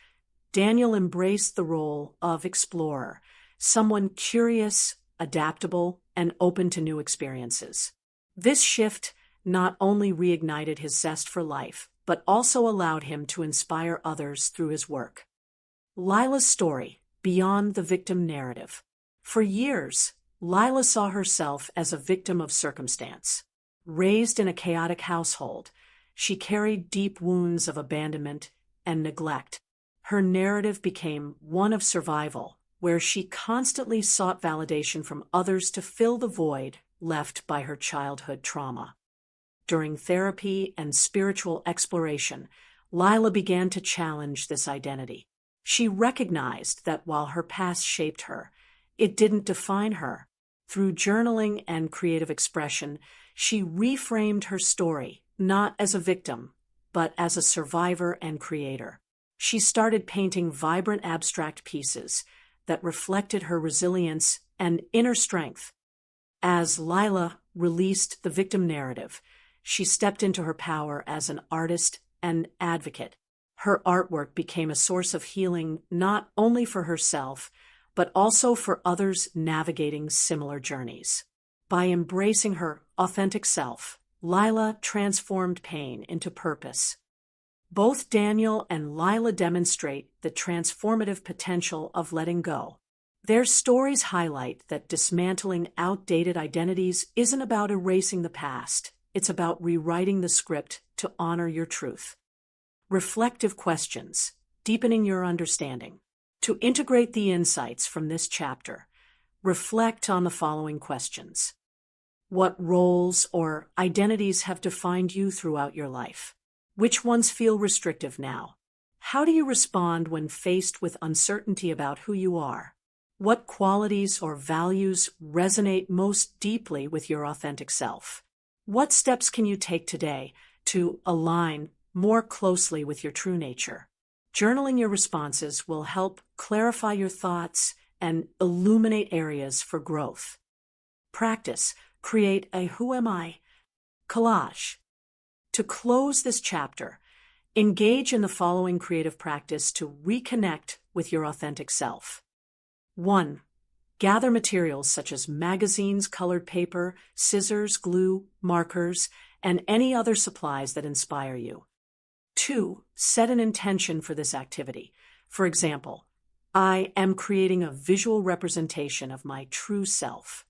Daniel embraced the role of explorer, someone curious, adaptable, and open to new experiences. This shift not only reignited his zest for life, but also allowed him to inspire others through his work. Lila's story, beyond the victim narrative. For years, Lila saw herself as a victim of circumstance. Raised in a chaotic household, she carried deep wounds of abandonment and neglect. Her narrative became one of survival, where she constantly sought validation from others to fill the void left by her childhood trauma. During therapy and spiritual exploration, Lila began to challenge this identity. She recognized that while her past shaped her, it didn't define her. Through journaling and creative expression, she reframed her story, not as a victim, but as a survivor and creator. She started painting vibrant abstract pieces that reflected her resilience and inner strength. As Lila released the victim narrative, she stepped into her power as an artist and advocate. Her artwork became a source of healing not only for herself, but also for others navigating similar journeys. By embracing her authentic self, Lila transformed pain into purpose. Both Daniel and Lila demonstrate the transformative potential of letting go. Their stories highlight that dismantling outdated identities isn't about erasing the past, it's about rewriting the script to honor your truth. Reflective questions, deepening your understanding. To integrate the insights from this chapter, reflect on the following questions. What roles or identities have defined you throughout your life? Which ones feel restrictive now? How do you respond when faced with uncertainty about who you are? What qualities or values resonate most deeply with your authentic self? What steps can you take today to align more closely with your true nature? Journaling your responses will help clarify your thoughts and illuminate areas for growth. Practice. Create a Who Am I collage. To close this chapter, engage in the following creative practice to reconnect with your authentic self. 1. Gather materials such as magazines, colored paper, scissors, glue, markers, and any other supplies that inspire you. 2. Set an intention for this activity. For example, I am creating a visual representation of my true self.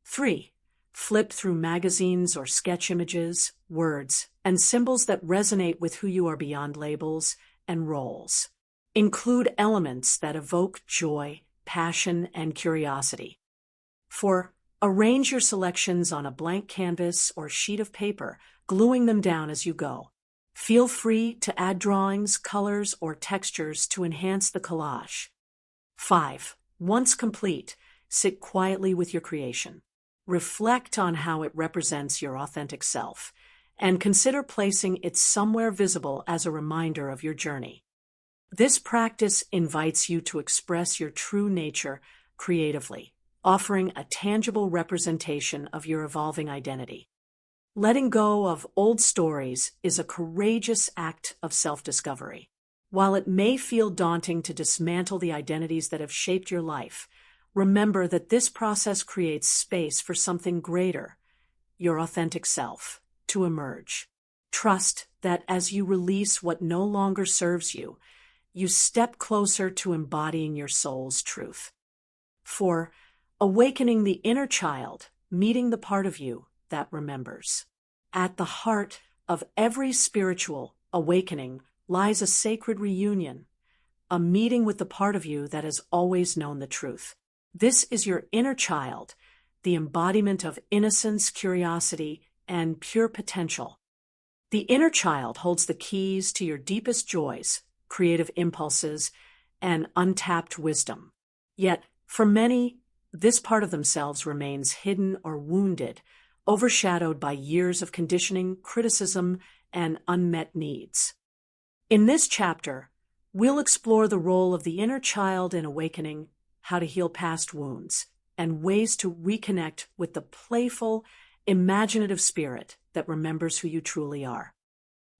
3. Flip through magazines or sketch images, words, and symbols that resonate with who you are beyond labels and roles. Include elements that evoke joy, passion, and curiosity. 4. Arrange your selections on a blank canvas or sheet of paper, gluing them down as you go. Feel free to add drawings, colors, or textures to enhance the collage. 5. Once complete, sit quietly with your creation. Reflect on how it represents your authentic self, and consider placing it somewhere visible as a reminder of your journey. This practice invites you to express your true nature creatively, offering a tangible representation of your evolving identity. Letting go of old stories is a courageous act of self-discovery. While it may feel daunting to dismantle the identities that have shaped your life, remember that this process creates space for something greater, your authentic self, to emerge. Trust that as you release what no longer serves you, you step closer to embodying your soul's truth. 4. Awakening the inner child, meeting the part of you that remembers. At the heart of every spiritual awakening lies a sacred reunion, a meeting with the part of you that has always known the truth. This is your inner child, the embodiment of innocence, curiosity, and pure potential. The inner child holds the keys to your deepest joys, creative impulses, and untapped wisdom. Yet, for many, this part of themselves remains hidden or wounded, overshadowed by years of conditioning, criticism, and unmet needs. In this chapter, we'll explore the role of the inner child in awakening, how to heal past wounds, and ways to reconnect with the playful, imaginative spirit that remembers who you truly are.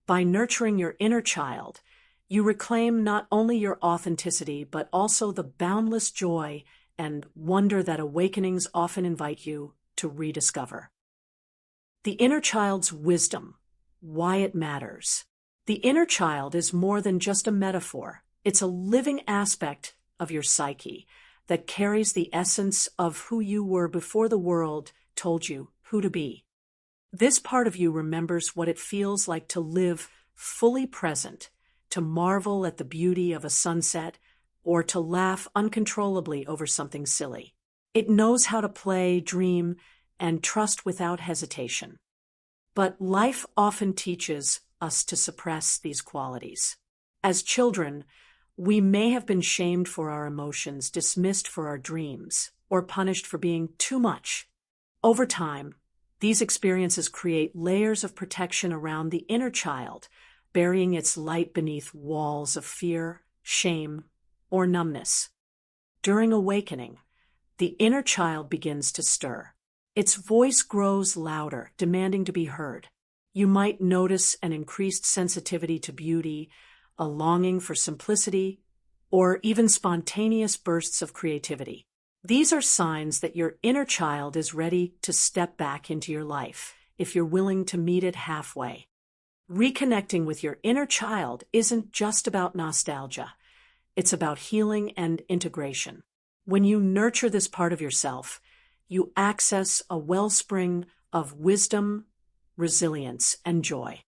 By nurturing your inner child, you reclaim not only your authenticity, but also the boundless joy and wonder that awakenings often invite you to rediscover. The inner child's wisdom, why it matters. The inner child is more than just a metaphor. It's a living aspect of your psyche that carries the essence of who you were before the world told you who to be. This part of you remembers what it feels like to live fully present, to marvel at the beauty of a sunset, or to laugh uncontrollably over something silly. It knows how to play, dream, and trust without hesitation. But life often teaches us to suppress these qualities. As children, we may have been shamed for our emotions, dismissed for our dreams, or punished for being too much. Over time, these experiences create layers of protection around the inner child, burying its light beneath walls of fear, shame, or numbness. During awakening, the inner child begins to stir. Its voice grows louder, demanding to be heard. You might notice an increased sensitivity to beauty, a longing for simplicity, or even spontaneous bursts of creativity. These are signs that your inner child is ready to step back into your life, if you're willing to meet it halfway. Reconnecting with your inner child isn't just about nostalgia. It's about healing and integration. When you nurture this part of yourself, you access a wellspring of wisdom, resilience, and joy.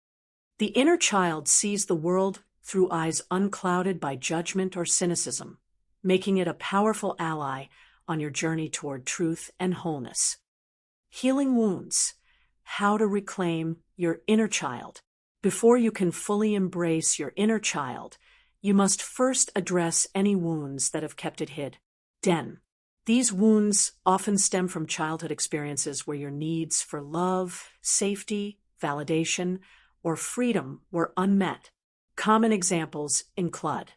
The inner child sees the world through eyes unclouded by judgment or cynicism, making it a powerful ally on your journey toward truth and wholeness. Healing wounds, how to reclaim your inner child. Before you can fully embrace your inner child, you must first address any wounds that have kept it hid. These wounds often stem from childhood experiences where your needs for love, safety, validation, or freedom were unmet. Common examples include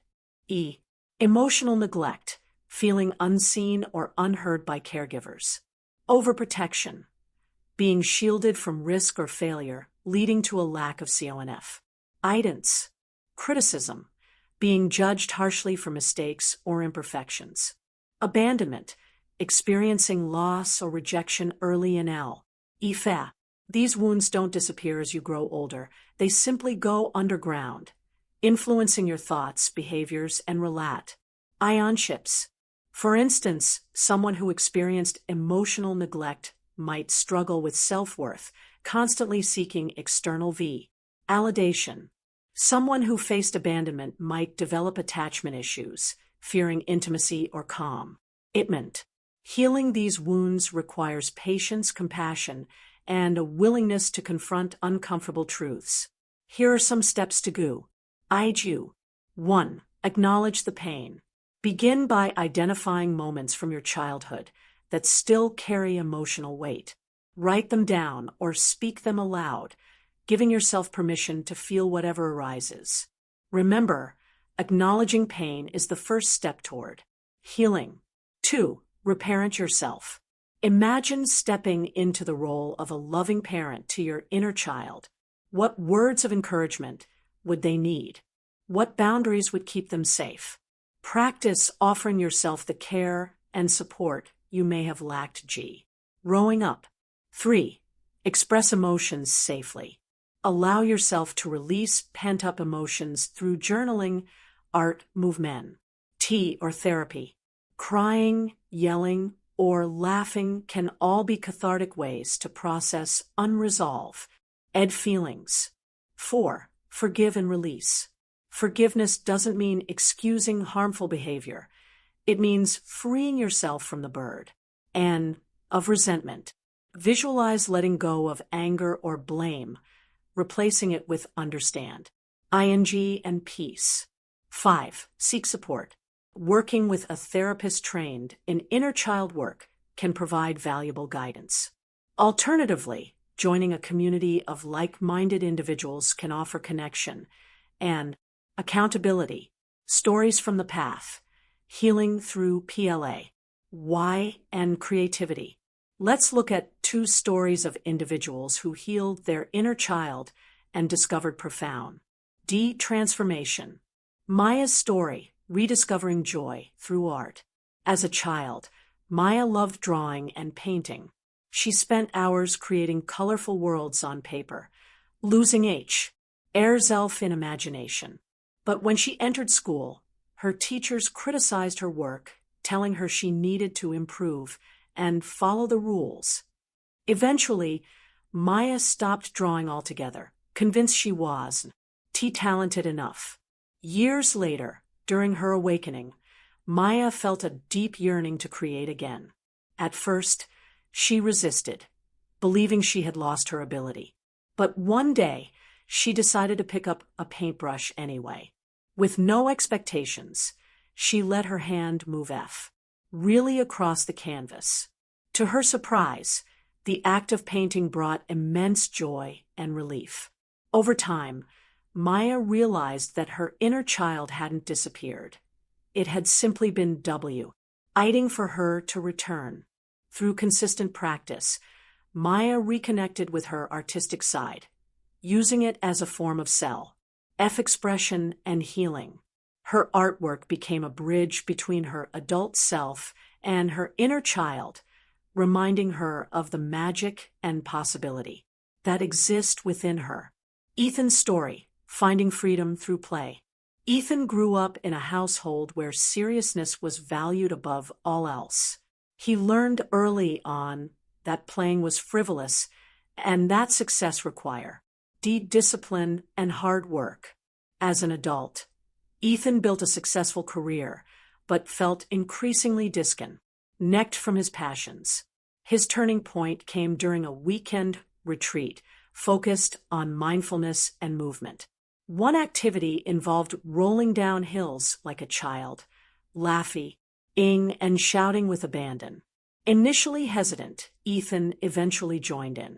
emotional neglect, feeling unseen or unheard by caregivers. Overprotection, being shielded from risk or failure, leading to a lack of CONF. Avoidance, criticism, being judged harshly for mistakes or imperfections. Abandonment, experiencing loss or rejection early in life. These wounds don't disappear as you grow older. They simply go underground, influencing your thoughts, behaviors, and relationships. For instance, someone who experienced emotional neglect might struggle with self-worth, constantly seeking external validation. Someone who faced abandonment might develop attachment issues, fearing intimacy or commitment. Healing these wounds requires patience, compassion, and a willingness to confront uncomfortable truths. Here are some steps to go. 1. Acknowledge the pain. Begin by identifying moments from your childhood that still carry emotional weight. Write them down or speak them aloud, giving yourself permission to feel whatever arises. Remember, acknowledging pain is the first step toward healing. 2. Reparent yourself. Imagine stepping into the role of a loving parent to your inner child. What words of encouragement would they need? What boundaries would keep them safe? Practice offering yourself the care and support you may have lacked. Growing up. 3. Express emotions safely. Allow yourself to release pent-up emotions through journaling, art, movement, or therapy. Crying, yelling, or laughing can all be cathartic ways to process unresolved feelings. 4. Forgive and release. Forgiveness doesn't mean excusing harmful behavior. It means freeing yourself from the burden of resentment. Visualize letting go of anger or blame, replacing it with understand, and peace. 5. Seek support. Working with a therapist trained in inner child work can provide valuable guidance. Alternatively, joining a community of like-minded individuals can offer connection and accountability. Stories from the path, healing through PLA, why, and creativity. Let's look at two stories of individuals who healed their inner child and discovered profound transformation. Maya's story, rediscovering joy through art. As a child, Maya loved drawing and painting. She spent hours creating colorful worlds on paper, losing herself in imagination. But when she entered school, her teachers criticized her work, telling her she needed to improve and follow the rules. Eventually, Maya stopped drawing altogether, convinced she was talented enough. Years later, during her awakening, Maya felt a deep yearning to create again. At first, she resisted, believing she had lost her ability. But one day, she decided to pick up a paintbrush anyway. With no expectations, she let her hand move really across the canvas. To her surprise, the act of painting brought immense joy and relief. Over time, Maya realized that her inner child hadn't disappeared. It had simply been waiting for her to return. Through consistent practice, Maya reconnected with her artistic side, using it as a form of self-expression and healing. Her artwork became a bridge between her adult self and her inner child, reminding her of the magic and possibility that exist within her. Ethan's story, finding freedom through play. Ethan grew up in a household where seriousness was valued above all else. He learned early on that playing was frivolous and that success required discipline and hard work. As an adult, Ethan built a successful career, but felt increasingly disconnected from his passions. His turning point came during a weekend retreat focused on mindfulness and movement. One activity involved rolling down hills like a child, laughing and shouting with abandon. Initially hesitant, Ethan eventually joined in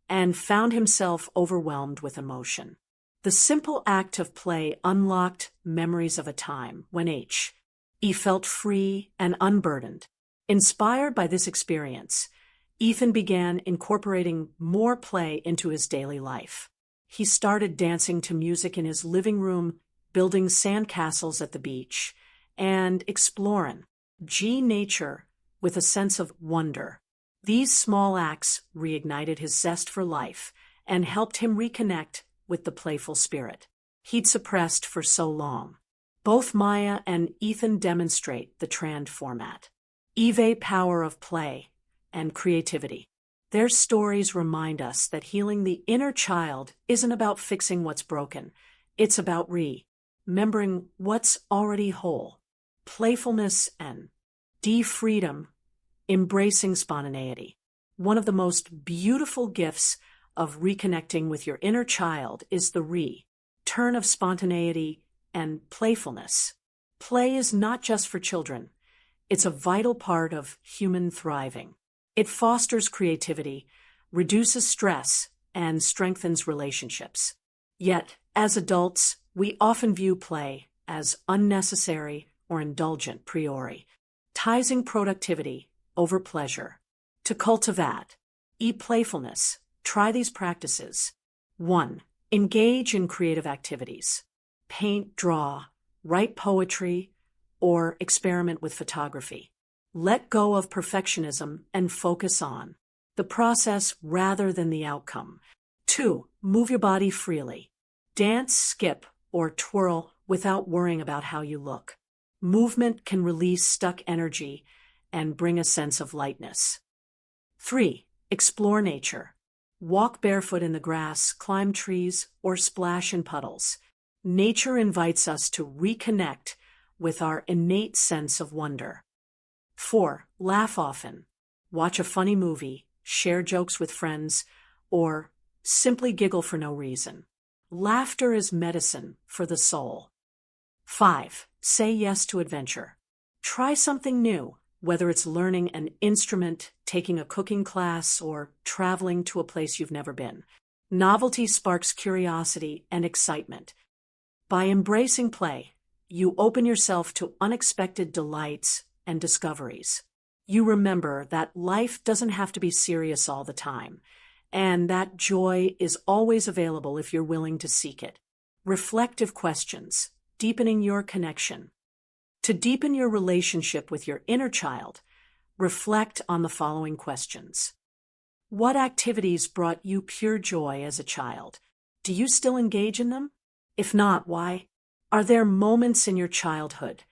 and found himself overwhelmed with emotion. The simple act of play unlocked memories of a time when he felt free and unburdened. Inspired by this experience, Ethan began incorporating more play into his daily life. He started dancing to music in his living room, building sandcastles at the beach, and exploring nature with a sense of wonder. These small acts reignited his zest for life and helped him reconnect with the playful spirit he'd suppressed for so long. Both Maya and Ethan demonstrate the trend format, power of play and creativity. Their stories remind us that healing the inner child isn't about fixing what's broken. It's about remembering what's already whole. Playfulness and freedom, embracing spontaneity. One of the most beautiful gifts of reconnecting with your inner child is the return of spontaneity and playfulness. Play is not just for children. It's a vital part of human thriving. It fosters creativity, reduces stress, and strengthens relationships. Yet, as adults, we often view play as unnecessary or indulgent priori, prioritizing productivity over pleasure. To cultivate playfulness, try these practices. 1. Engage in creative activities. Paint, draw, write poetry, or experiment with photography. Let go of perfectionism and focus on the process rather than the outcome. 2. Move your body freely. Dance, skip, or twirl without worrying about how you look. Movement can release stuck energy and bring a sense of lightness. 3. Explore nature. Walk barefoot in the grass, climb trees, or splash in puddles. Nature invites us to reconnect with our innate sense of wonder. 4. Laugh often. Watch a funny movie, share jokes with friends, or simply giggle for no reason. Laughter is medicine for the soul. 5. Say yes to adventure. Try something new, whether it's learning an instrument, taking a cooking class, or traveling to a place you've never been. Novelty sparks curiosity and excitement. By embracing play, you open yourself to unexpected delights and discoveries. You remember that life doesn't have to be serious all the time, and that joy is always available if you're willing to seek it. Reflective questions, deepening your connection. To deepen your relationship with your inner child, reflect on the following questions. What activities brought you pure joy as a child? Do you still engage in them? If not, why? Are there moments in your childhood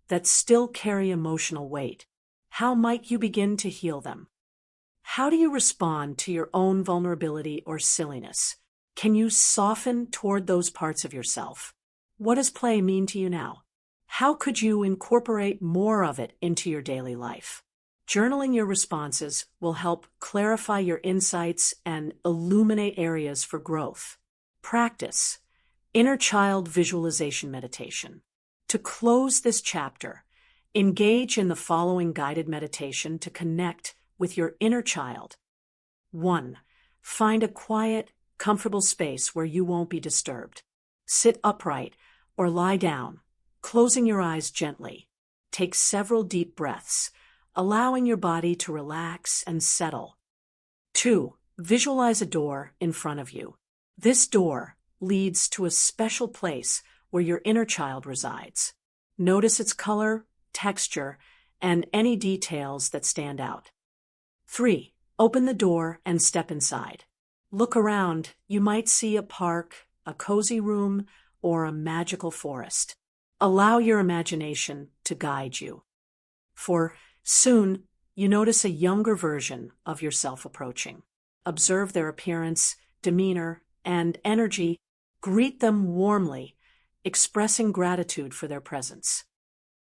that still carry emotional weight? How might you begin to heal them? How do you respond to your own vulnerability or silliness? Can you soften toward those parts of yourself? What does play mean to you now? How could you incorporate more of it into your daily life? Journaling your responses will help clarify your insights and illuminate areas for growth. Practice inner child visualization meditation. To close this chapter, engage in the following guided meditation to connect with your inner child. 1. Find a quiet, comfortable space where you won't be disturbed. Sit upright or lie down, closing your eyes gently. Take several deep breaths, allowing your body to relax and settle. 2. Visualize a door in front of you. This door leads to a special place where your inner child resides. Notice its color, texture, and any details that stand out. 3. Open the door and step inside. Look around. You might see a park, a cozy room, or a magical forest. Allow your imagination to guide you. For soon, you notice a younger version of yourself approaching. Observe their appearance, demeanor, and energy. Greet them warmly, expressing gratitude for their presence.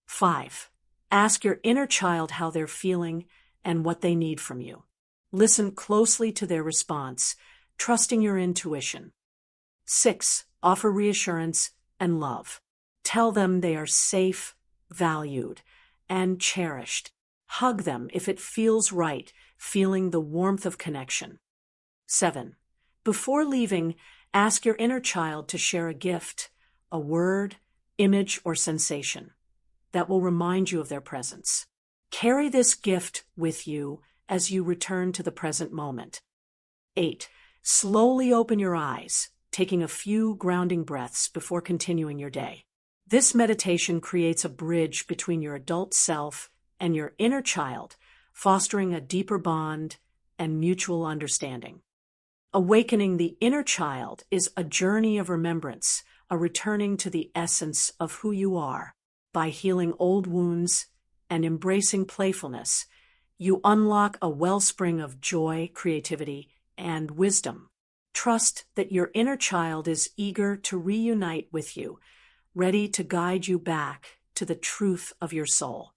5. Ask your inner child how they're feeling and what they need from you. Listen closely to their response, trusting your intuition. 6. Offer reassurance and love. Tell them they are safe, valued, and cherished. Hug them if it feels right, feeling the warmth of connection. 7. Before leaving, ask your inner child to share a gift, a word, image, or sensation that will remind you of their presence. Carry this gift with you as you return to the present moment. 8. Slowly open your eyes, taking a few grounding breaths before continuing your day. This meditation creates a bridge between your adult self and your inner child, fostering a deeper bond and mutual understanding. Awakening the inner child is a journey of remembrance, a returning to the essence of who you are. By healing old wounds and embracing playfulness, you unlock a wellspring of joy, creativity, and wisdom. Trust that your inner child is eager to reunite with you, ready to guide you back to the truth of your soul.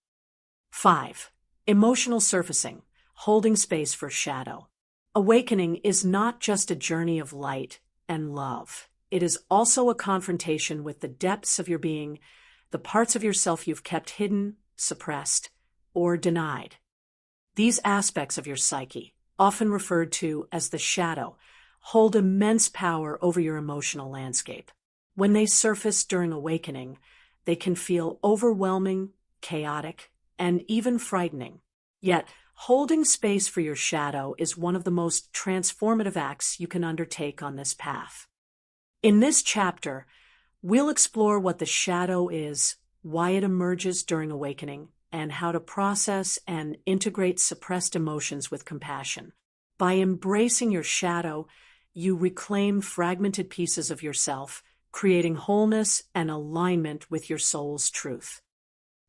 5. Emotional surfacing, holding space for shadow. Awakening is not just a journey of light and love. It is also a confrontation with the depths of your being, the parts of yourself you've kept hidden, suppressed, or denied. These aspects of your psyche, often referred to as the shadow, hold immense power over your emotional landscape. When they surface during awakening, they can feel overwhelming, chaotic, and even frightening. Yet, holding space for your shadow is one of the most transformative acts you can undertake on this path. In this chapter, we'll explore what the shadow is, why it emerges during awakening, and how to process and integrate suppressed emotions with compassion. By embracing your shadow, you reclaim fragmented pieces of yourself, creating wholeness and alignment with your soul's truth.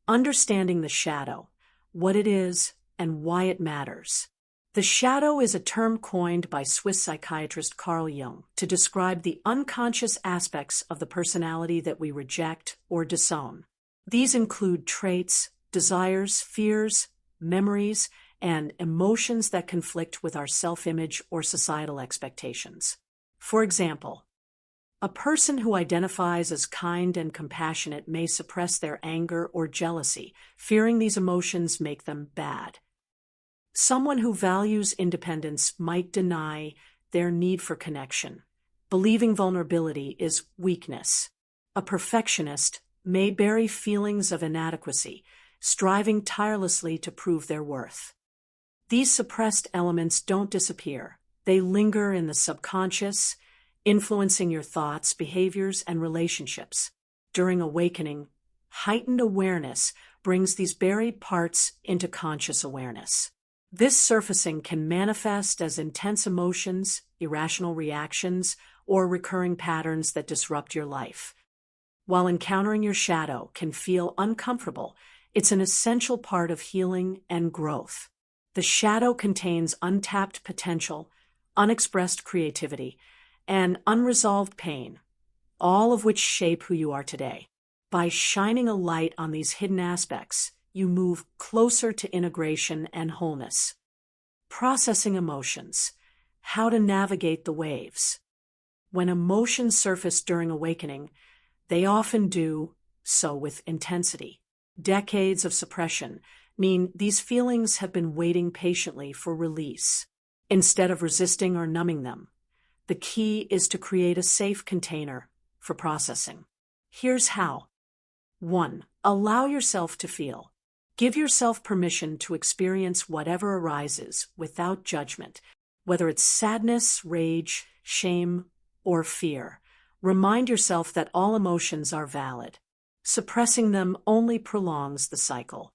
Understanding the shadow, what it is, and why it matters. The shadow is a term coined by Swiss psychiatrist Carl Jung to describe the unconscious aspects of the personality that we reject or disown. These include traits, desires, fears, memories, and emotions that conflict with our self-image or societal expectations. For example, A person who identifies as kind and compassionate may suppress their anger or jealousy, fearing these emotions make them bad. Someone who values independence might deny their need for connection, believing vulnerability is weakness. A perfectionist may bury feelings of inadequacy, striving tirelessly to prove their worth. These suppressed elements don't disappear. They linger in the subconscious, influencing your thoughts, behaviors, and relationships. During awakening, heightened awareness brings these buried parts into conscious awareness. This surfacing can manifest as intense emotions, irrational reactions, or recurring patterns that disrupt your life. While encountering your shadow can feel uncomfortable, it's an essential part of healing and growth. The shadow contains untapped potential, unexpressed creativity, and unresolved pain, all of which shape who you are today. By shining a light on these hidden aspects, you move closer to integration and wholeness. Processing emotions. How to navigate the waves. When emotions surface during awakening, they often do so with intensity. Decades of suppression mean these feelings have been waiting patiently for release. Instead of resisting or numbing them, the key is to create a safe container for processing. Here's how. 1. Allow yourself to feel. Give yourself permission to experience whatever arises without judgment, whether it's sadness, rage, shame, or fear. Remind yourself that all emotions are valid. Suppressing them only prolongs the cycle.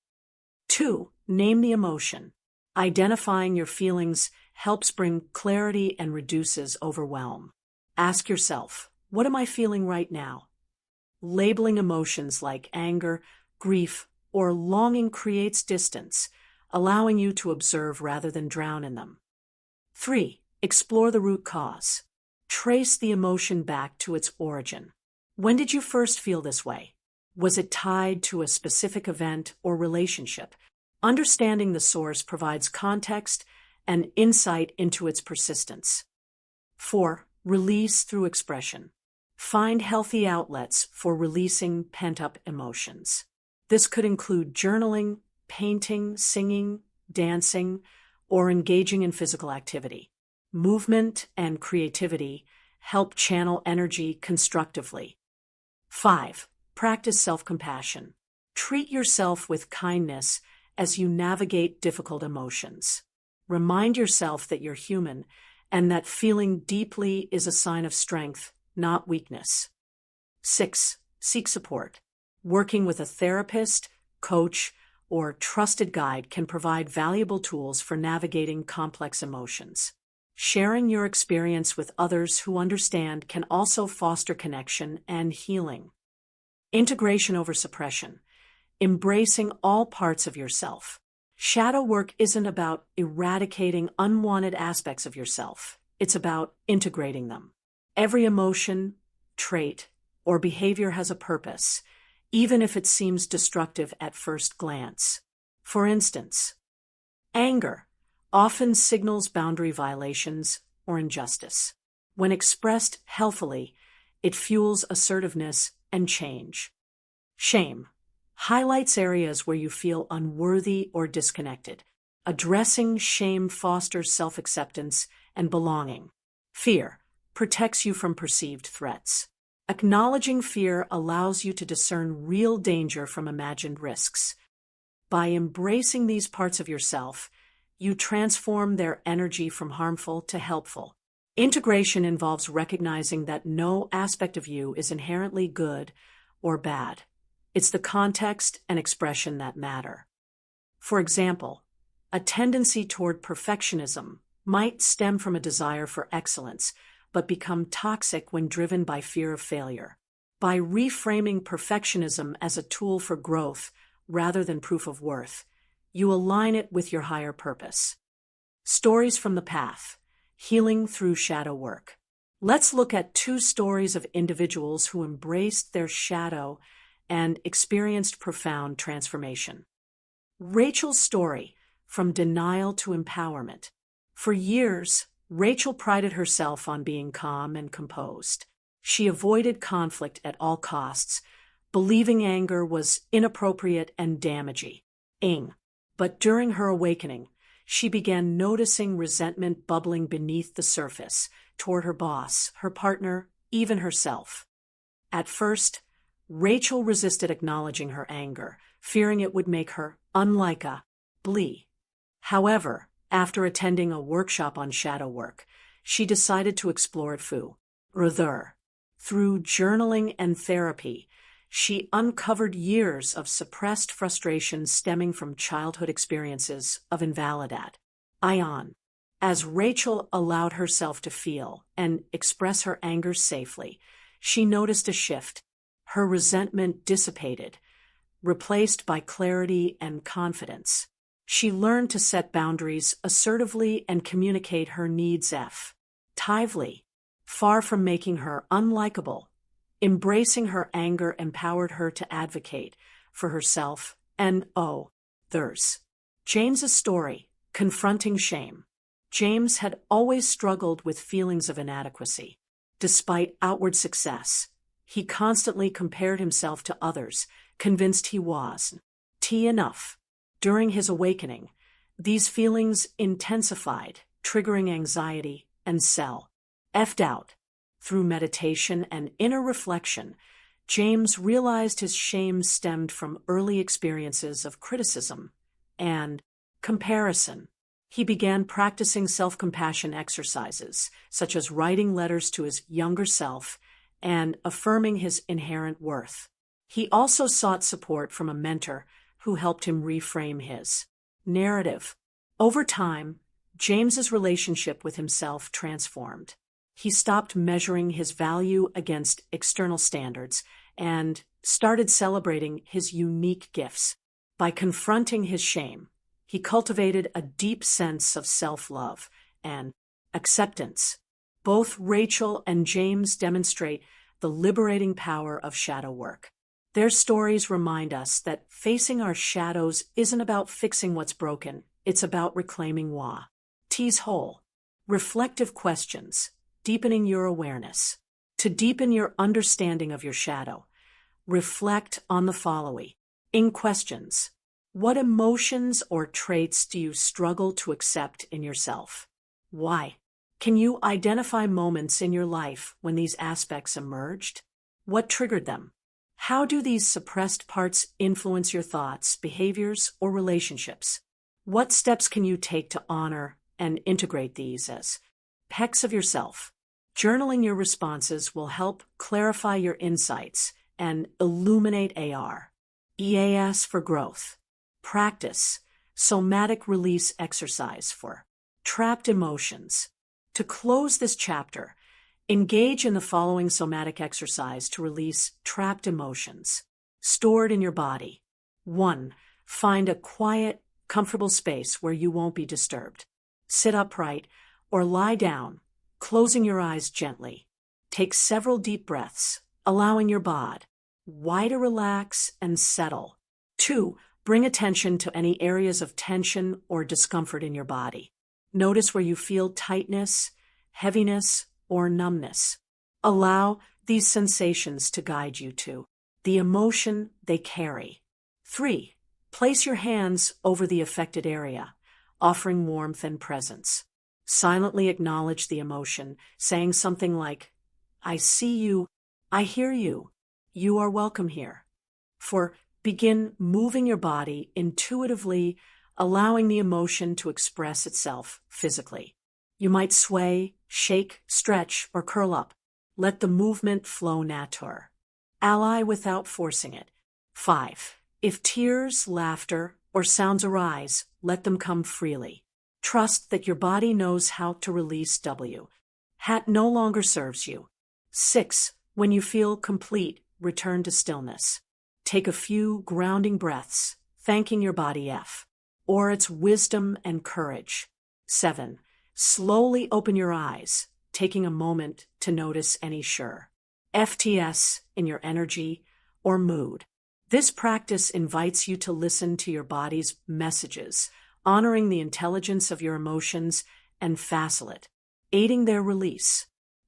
2. Name the emotion. Identifying your feelings helps bring clarity and reduces overwhelm. Ask yourself, what am I feeling right now? Labeling emotions like anger, grief, or longing creates distance, allowing you to observe rather than drown in them. 3. Explore the root cause. Trace the emotion back to its origin. When did you first feel this way? Was it tied to a specific event or relationship? Understanding the source provides context and insight into its persistence. 4. Release through expression. Find healthy outlets for releasing pent-up emotions. This could include journaling, painting, singing, dancing, or engaging in physical activity. Movement and creativity help channel energy constructively. 5. Practice self-compassion. Treat yourself with kindness as you navigate difficult emotions. Remind yourself that you're human and that feeling deeply is a sign of strength, not weakness. 6. Seek support. Working with a therapist, coach, or trusted guide can provide valuable tools for navigating complex emotions. Sharing your experience with others who understand can also foster connection and healing. Integration over suppression. Embracing all parts of yourself. Shadow work isn't about eradicating unwanted aspects of yourself. It's about integrating them. Every emotion, trait, or behavior has a purpose, even if it seems destructive at first glance. For instance, anger often signals boundary violations or injustice. When expressed healthily, it fuels assertiveness and change. Shame highlights areas where you feel unworthy or disconnected. Addressing shame fosters self-acceptance and belonging. Fear protects you from perceived threats. Acknowledging fear allows you to discern real danger from imagined risks. By embracing these parts of yourself, you transform their energy from harmful to helpful. Integration involves recognizing that no aspect of you is inherently good or bad. It's the context and expression that matter. For example, a tendency toward perfectionism might stem from a desire for excellence, but become toxic when driven by fear of failure. By reframing perfectionism as a tool for growth rather than proof of worth, you align it with your higher purpose. Stories from the path. Healing through shadow work. Let's look at 2 stories of individuals who embraced their shadow and experienced profound transformation. Rachel's story, from denial to empowerment. For years, Rachel prided herself on being calm and composed. She avoided conflict at all costs, believing anger was inappropriate and damaging. But during her awakening, she began noticing resentment bubbling beneath the surface toward her boss, her partner, even herself. At first, Rachel resisted acknowledging her anger, fearing it would make her unlike a Blee. However, after attending a workshop on shadow work, she decided to explore it further. Through journaling and therapy, she uncovered years of suppressed frustration stemming from childhood experiences of invalidation. As Rachel allowed herself to feel and express her anger safely, she noticed a shift. Her resentment dissipated, replaced by clarity and confidence. She learned to set boundaries assertively and communicate her needs effectively. Far from making her unlikable, embracing her anger empowered her to advocate for herself and others. James's story, confronting shame. James had always struggled with feelings of inadequacy. Despite outward success, he constantly compared himself to others, convinced he wasn't enough. During his awakening, these feelings intensified, triggering anxiety and self-doubt. Through meditation and inner reflection, James realized his shame stemmed from early experiences of criticism and comparison. He began practicing self-compassion exercises, such as writing letters to his younger self and affirming his inherent worth. He also sought support from a mentor who helped him reframe his narrative. Over time, James's relationship with himself transformed. He stopped measuring his value against external standards and started celebrating his unique gifts. By confronting his shame, he cultivated a deep sense of self-love and acceptance. Both Rachel and James demonstrate the liberating power of shadow work. Their stories remind us that facing our shadows isn't about fixing what's broken, it's about reclaiming what's whole. Reflective questions, deepening your awareness. To deepen your understanding of your shadow, reflect on the following questions. What emotions or traits do you struggle to accept in yourself? Why? Can you identify moments in your life when these aspects emerged? What triggered them? How do these suppressed parts influence your thoughts, behaviors, or relationships? What steps can you take to honor and integrate these as aspects of yourself? Journaling your responses will help clarify your insights and illuminate EAS for growth. Practice somatic release exercise for trapped emotions. To close this chapter, engage in the following somatic exercise to release trapped emotions stored in your body. 1. Find a quiet, comfortable space where you won't be disturbed. Sit upright or lie down, closing your eyes gently. Take several deep breaths, allowing your body to relax and settle. 2. Bring attention to any areas of tension or discomfort in your body. Notice where you feel tightness, heaviness, or numbness. Allow these sensations to guide you to the emotion they carry. 3. Place your hands over the affected area, offering warmth and presence. Silently acknowledge the emotion, saying something like, "I see you, I hear you, you are welcome here." 4. Begin moving your body intuitively, allowing the emotion to express itself physically. You might sway, shake, stretch, or curl up. Let the movement flow naturally. Ally without forcing it. 5. If tears, laughter, or sounds arise, let them come freely. Trust that your body knows how to release hat no longer serves you. 6. When you feel complete, return to stillness. Take a few grounding breaths, thanking your body or its wisdom and courage. 7. Slowly open your eyes, taking a moment to notice any FTS in your energy or mood. This practice invites you to listen to your body's messages, honoring the intelligence of your emotions and facilitate aiding their release.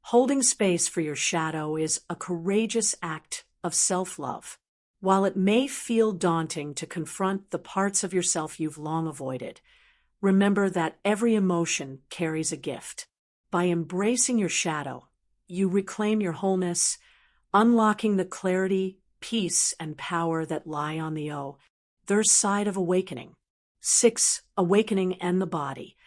Holding space for your shadow is a courageous act of self-love. While it may feel daunting to confront the parts of yourself you've long avoided, remember that every emotion carries a gift. By embracing your shadow, you reclaim your wholeness, unlocking the clarity, peace, and power that lie on the other side of awakening. 6. Awakening and the body.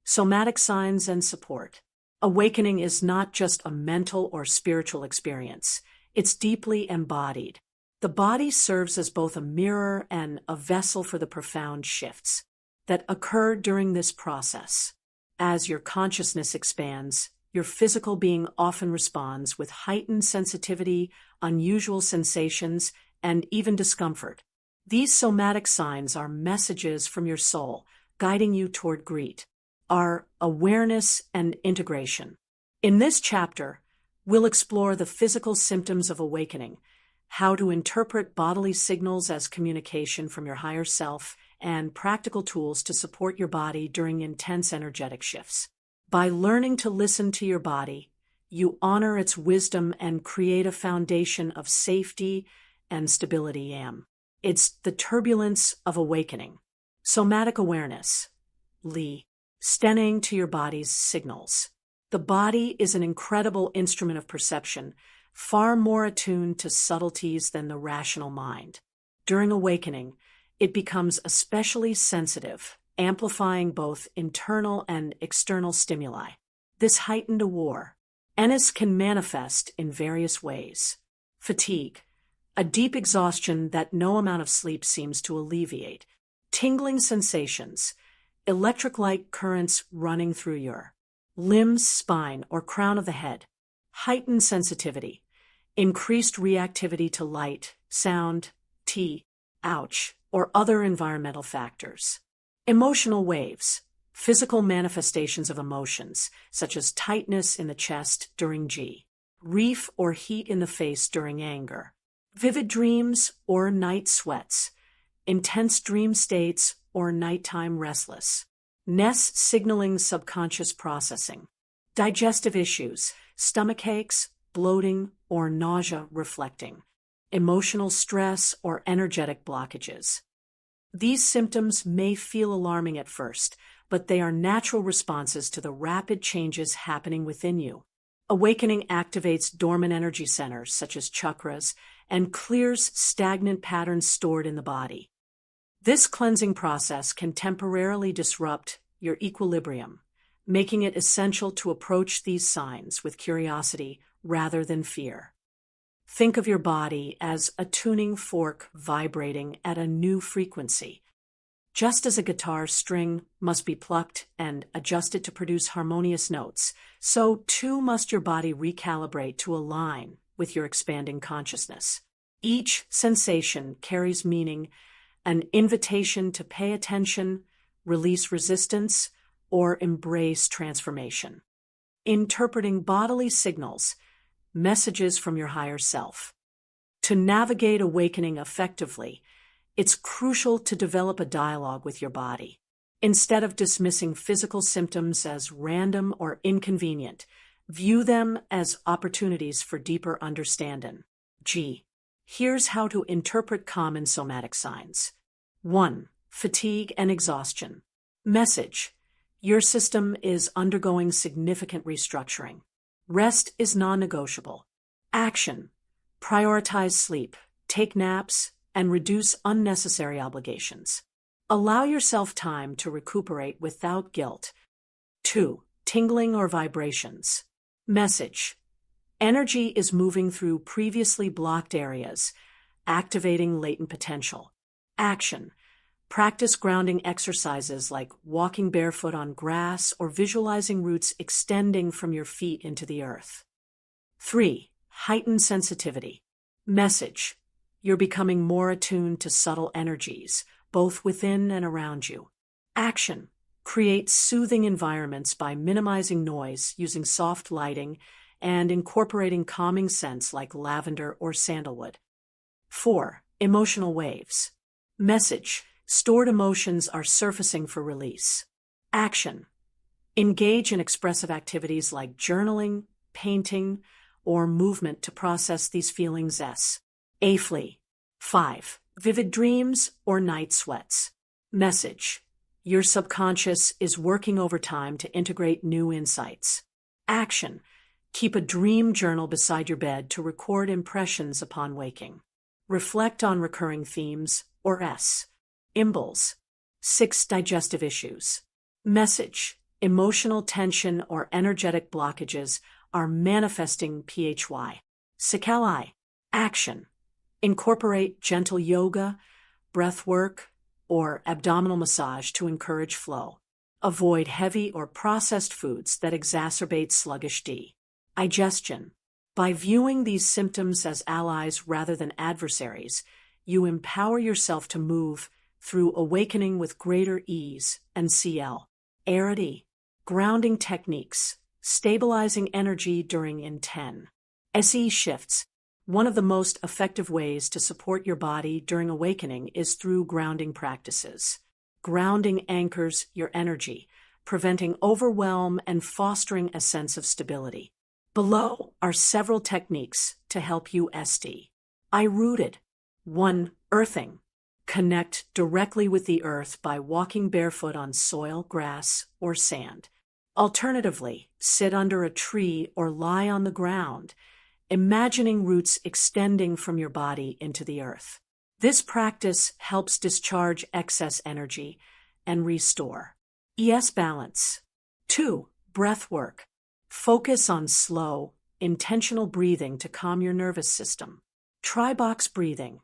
Somatic signs and support. Awakening is not just a mental or spiritual experience. It's deeply embodied. The body serves as both a mirror and a vessel for the profound shifts that occur during this process. As your consciousness expands, your physical being often responds with heightened sensitivity, unusual sensations, and even discomfort. These somatic signs are messages from your soul, guiding you toward our awareness and integration. In this chapter, we'll explore the physical symptoms of awakening, how to interpret bodily signals as communication from your higher self, and practical tools to support your body during intense energetic shifts. By learning to listen to your body, you honor its wisdom and create a foundation of safety and stability. It's the turbulence of awakening. Somatic awareness. Listening to your body's signals. The body is an incredible instrument of perception, far more attuned to subtleties than the rational mind. During awakening, it becomes especially sensitive, amplifying both internal and external stimuli. This heightened awareness can manifest in various ways. Fatigue, a deep exhaustion that no amount of sleep seems to alleviate. Tingling sensations, electric-like currents running through your limbs, spine, or crown of the head. Heightened sensitivity, increased reactivity to light, sound, or other environmental factors. Emotional waves, physical manifestations of emotions, such as tightness in the chest during grief or heat in the face during anger. Vivid dreams or night sweats, intense dream states or nighttime restlessness signaling subconscious processing. Digestive issues, stomach aches, bloating, or nausea reflecting emotional stress or energetic blockages. These symptoms may feel alarming at first, but they are natural responses to the rapid changes happening within you. Awakening activates dormant energy centers, such as chakras, and clears stagnant patterns stored in the body. This cleansing process can temporarily disrupt your equilibrium, making it essential to approach these signs with curiosity rather than fear. Think of your body as a tuning fork vibrating at a new frequency. Just as a guitar string must be plucked and adjusted to produce harmonious notes, so too must your body recalibrate to align with your expanding consciousness. Each sensation carries meaning, an invitation to pay attention, release resistance, or embrace transformation. Interpreting bodily signals, messages from your higher self. To navigate awakening effectively, it's crucial to develop a dialogue with your body. Instead of dismissing physical symptoms as random or inconvenient, view them as opportunities for deeper understanding. Here's how to interpret common somatic signs. 1. Fatigue and exhaustion. Message: your system is undergoing significant restructuring. Rest is non-negotiable. Action: prioritize sleep, take naps, and reduce unnecessary obligations. Allow yourself time to recuperate without guilt. 2. Tingling or vibrations. Message: energy is moving through previously blocked areas, activating latent potential. Action: practice grounding exercises like walking barefoot on grass or visualizing roots extending from your feet into the earth. 3. Heightened sensitivity. Message: you're becoming more attuned to subtle energies, both within and around you. Action: create soothing environments by minimizing noise, using soft lighting, and incorporating calming scents like lavender or sandalwood. 4. Emotional waves. Message: stored emotions are surfacing for release. Action: engage in expressive activities like journaling, painting or movement to process these feelings. Eighthly, 5. Vivid dreams or night sweats. Message: your subconscious is working overtime to integrate new insights. Action: keep a dream journal beside your bed to record impressions upon waking. Reflect on recurring themes or impulse. 6. Digestive issues. Message: emotional tension or energetic blockages are manifesting. Sakali. Action: incorporate gentle yoga, breath work, or abdominal massage to encourage flow. Avoid heavy or processed foods that exacerbate sluggish digestion. By viewing these symptoms as allies rather than adversaries, you empower yourself to move through awakening with greater ease and clarity. Grounding techniques, stabilizing energy during intense shifts. One of the most effective ways to support your body during awakening is through grounding practices. Grounding anchors your energy, preventing overwhelm and fostering a sense of stability. Below are several techniques to help you stay rooted. 1. Earthing. Connect directly with the earth by walking barefoot on soil, grass, or sand. Alternatively, sit under a tree or lie on the ground, imagining roots extending from your body into the earth. This practice helps discharge excess energy and restore balance. 2. Breath work. Focus on slow, intentional breathing to calm your nervous system. Try box breathing.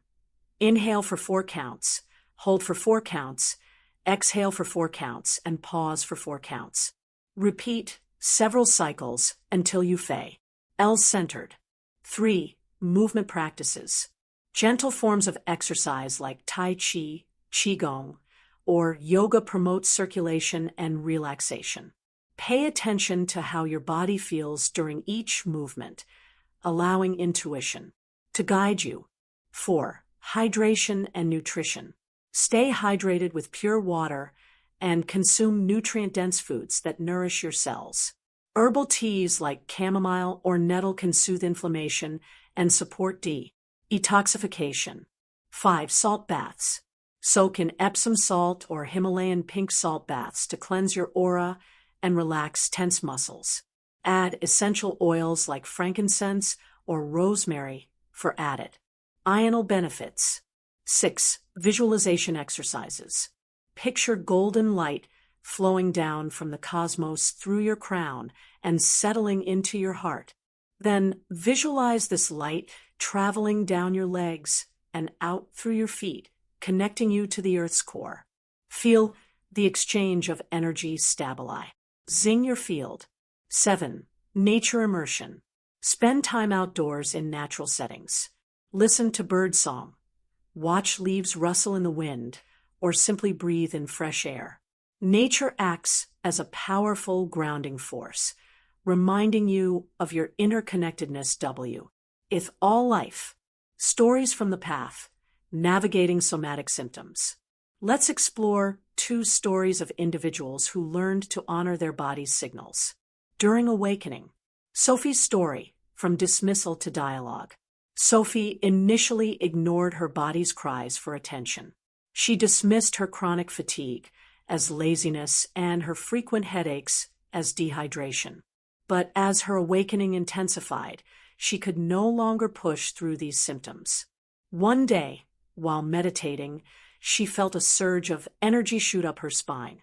Inhale for 4 counts, hold for 4 counts, exhale for 4 counts, and pause for 4 counts. Repeat several cycles until you feel centered. 3. Movement practices. Gentle forms of exercise like Tai Chi, Qigong, or yoga promote circulation and relaxation. Pay attention to how your body feels during each movement, allowing intuition to guide you. 4. Hydration and nutrition. Stay hydrated with pure water and consume nutrient-dense foods that nourish your cells. Herbal teas like chamomile or nettle can soothe inflammation and support detoxification. 5. Salt baths. Soak in Epsom salt or Himalayan pink salt baths to cleanse your aura and relax tense muscles. Add essential oils like frankincense or rosemary for added ional benefits. 6. Visualization exercises. Picture golden light flowing down from the cosmos through your crown and settling into your heart. Then visualize this light traveling down your legs and out through your feet, connecting you to the Earth's core. Feel the exchange of energy stabilizing your field. 7. Nature immersion. Spend time outdoors in natural settings. Listen to birdsong, watch leaves rustle in the wind, or simply breathe in fresh air. Nature acts as a powerful grounding force, reminding you of your interconnectedness with all life. Stories from the path, navigating somatic symptoms. Let's explore 2 stories of individuals who learned to honor their body's signals during awakening. Sophie's story, from dismissal to dialogue. Sophie initially ignored her body's cries for attention. She dismissed her chronic fatigue as laziness and her frequent headaches as dehydration. But as her awakening intensified, she could no longer push through these symptoms. One day, while meditating, she felt a surge of energy shoot up her spine,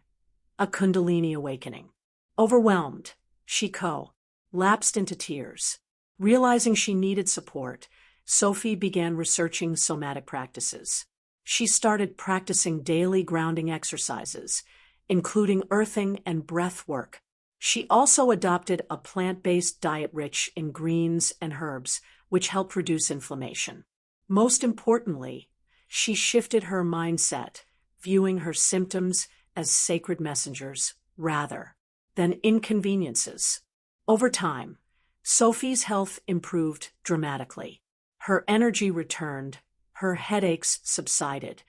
a Kundalini awakening. Overwhelmed, she collapsed into tears. Realizing she needed support, Sophie began researching somatic practices. She started practicing daily grounding exercises, including earthing and breath work. She also adopted a plant-based diet rich in greens and herbs, which helped reduce inflammation. Most importantly, she shifted her mindset, viewing her symptoms as sacred messengers rather than inconveniences. Over time, Sophie's health improved dramatically. Her energy returned, her headaches subsided,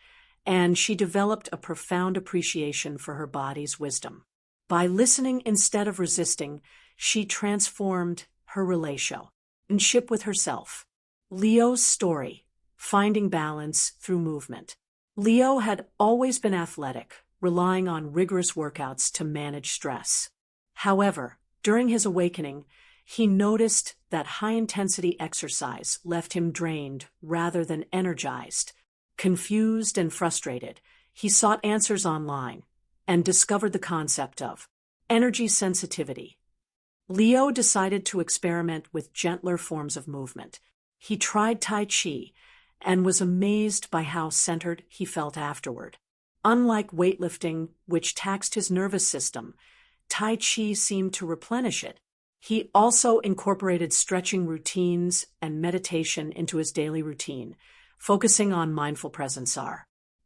and she developed a profound appreciation for her body's wisdom. By listening instead of resisting, she transformed her relationship with herself. Leo's story, finding balance through movement. Leo had always been athletic, relying on rigorous workouts to manage stress. However, during his awakening, he noticed that high-intensity exercise left him drained rather than energized. Confused and frustrated, he sought answers online and discovered the concept of energy sensitivity. Leo decided to experiment with gentler forms of movement. He tried Tai Chi and was amazed by how centered he felt afterward. Unlike weightlifting, which taxed his nervous system, Tai Chi seemed to replenish it. He also incorporated stretching routines and meditation into his daily routine, focusing on mindful presence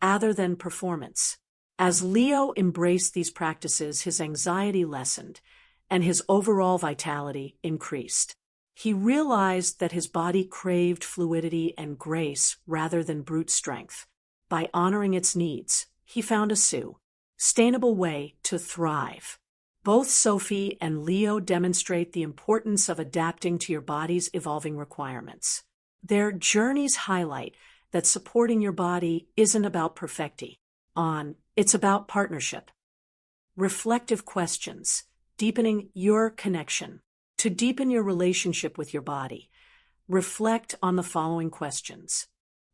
rather than performance. As Leo embraced these practices, his anxiety lessened and his overall vitality increased. He realized that his body craved fluidity and grace rather than brute strength. By honoring its needs, he found a sustainable way to thrive. Both Sophie and Leo demonstrate the importance of adapting to your body's evolving requirements. Their journeys highlight that supporting your body isn't about perfecting. It's about partnership. Reflective questions, deepening your connection. To deepen your relationship with your body, reflect on the following questions.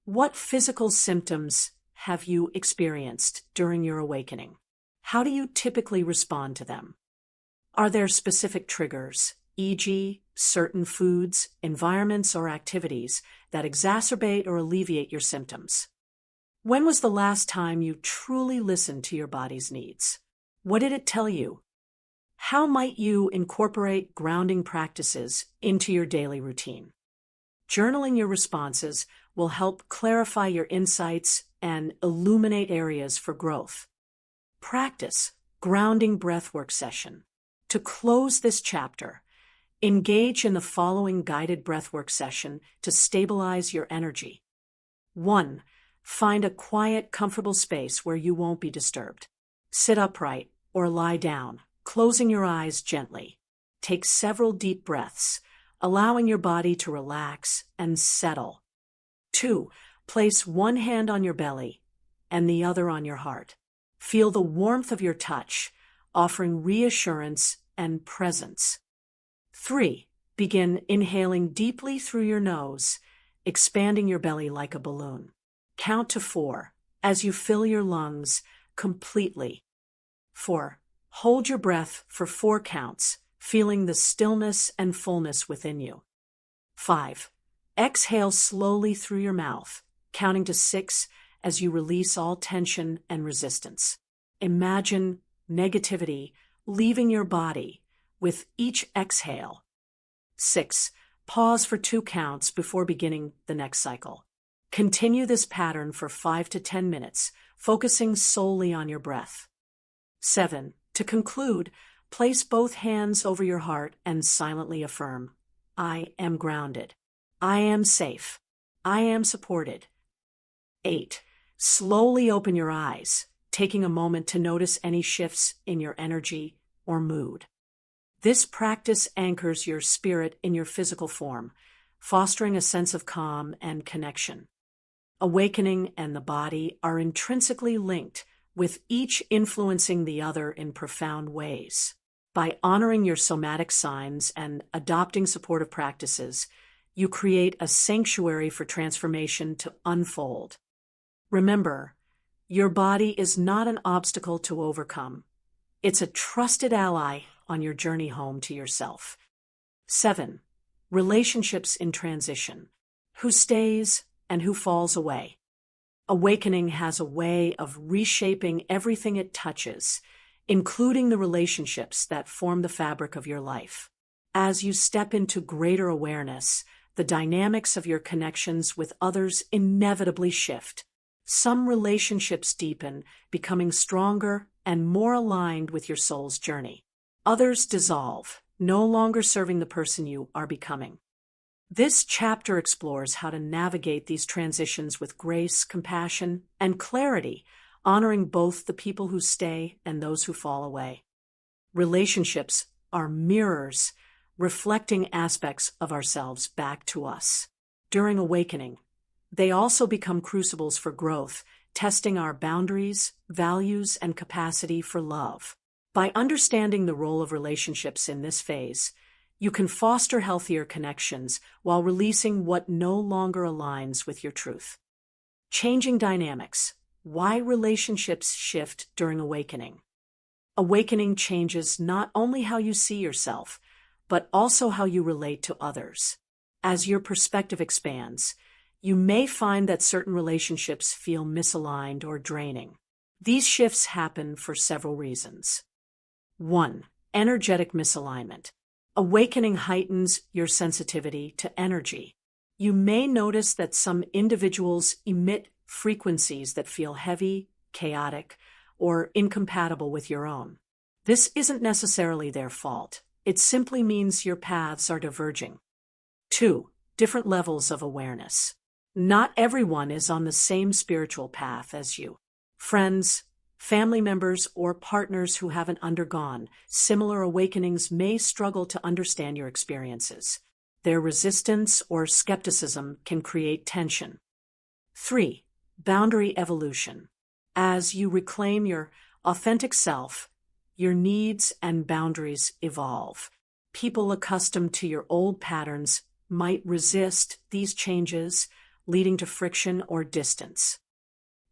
What physical symptoms have you experienced during your awakening? How do you typically respond to them? Are there specific triggers, e.g., certain foods, environments, or activities that exacerbate or alleviate your symptoms? When was the last time you truly listened to your body's needs? What did it tell you? How might you incorporate grounding practices into your daily routine? Journaling your responses will help clarify your insights and illuminate areas for growth. Practice grounding breathwork session. To close this chapter, engage in the following guided breathwork session to stabilize your energy. 1. Find a quiet, comfortable space where you won't be disturbed. Sit upright or lie down, closing your eyes gently. Take several deep breaths, allowing your body to relax and settle. 2. Place one hand on your belly and the other on your heart. Feel the warmth of your touch, offering reassurance and presence. 3. Begin inhaling deeply through your nose, expanding your belly like a balloon. Count to 4 as you fill your lungs completely. 4. Hold your breath for 4 counts, feeling the stillness and fullness within you. 5. Exhale slowly through your mouth, counting to 6 as you release all tension and resistance. Imagine negativity leaving your body with each exhale. 6. Pause for 2 counts before beginning the next cycle. Continue this pattern for 5 to 10 minutes, focusing solely on your breath. 7. To conclude, place both hands over your heart and silently affirm, I am grounded. I am safe. I am supported. 8. Slowly open your eyes, taking a moment to notice any shifts in your energy or mood. This practice anchors your spirit in your physical form, fostering a sense of calm and connection. Awakening and the body are intrinsically linked, with each influencing the other in profound ways. By honoring your somatic signs and adopting supportive practices, you create a sanctuary for transformation to unfold. Remember, your body is not an obstacle to overcome. It's a trusted ally on your journey home to yourself. 7. Relationships in transition. Who stays and who falls away? Awakening has a way of reshaping everything it touches, including the relationships that form the fabric of your life. As you step into greater awareness, the dynamics of your connections with others inevitably shift. Some relationships deepen, becoming stronger and more aligned with your soul's journey. Others dissolve, no longer serving the person you are becoming. This chapter explores how to navigate these transitions with grace, compassion, and clarity, honoring both the people who stay and those who fall away. Relationships are mirrors reflecting aspects of ourselves back to us. During awakening, they also become crucibles for growth, testing our boundaries, values, and capacity for love. By understanding the role of relationships in this phase, you can foster healthier connections while releasing what no longer aligns with your truth. Changing dynamics. Why relationships shift during awakening. Awakening changes not only how you see yourself, but also how you relate to others. As your perspective expands, you may find that certain relationships feel misaligned or draining. These shifts happen for several reasons. 1. Energetic misalignment. Awakening heightens your sensitivity to energy. You may notice that some individuals emit frequencies that feel heavy, chaotic, or incompatible with your own. This isn't necessarily their fault. It simply means your paths are diverging. 2. Different levels of awareness. Not everyone is on the same spiritual path as you. Friends, family members, or partners who haven't undergone similar awakenings may struggle to understand your experiences. Their resistance or skepticism can create tension. 3. Boundary evolution. As you reclaim your authentic self, your needs and boundaries evolve. People accustomed to your old patterns might resist these changes, leading to friction or distance.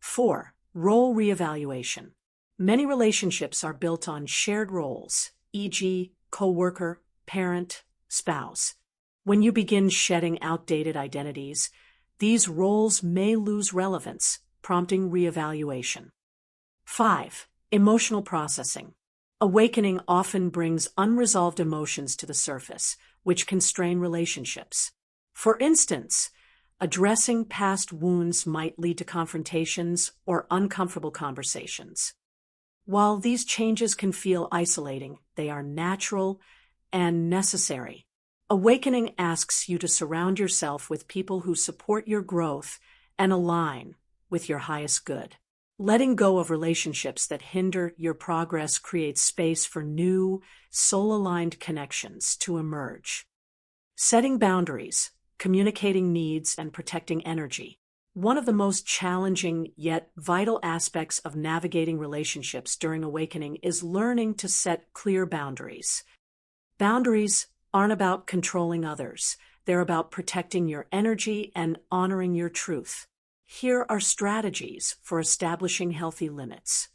4. Role reevaluation. Many relationships are built on shared roles, e.g., co-worker, parent, spouse. When you begin shedding outdated identities, these roles may lose relevance, prompting reevaluation. 5. Emotional processing. Awakening often brings unresolved emotions to the surface, which can strain relationships. For instance, addressing past wounds might lead to confrontations or uncomfortable conversations. While these changes can feel isolating, they are natural and necessary. Awakening asks you to surround yourself with people who support your growth and align with your highest good. Letting go of relationships that hinder your progress creates space for new, soul-aligned connections to emerge. Setting boundaries, communicating needs, and protecting energy. One of the most challenging yet vital aspects of navigating relationships during awakening is learning to set clear boundaries. Boundaries aren't about controlling others. They're about protecting your energy and honoring your truth. Here are strategies for establishing healthy limits.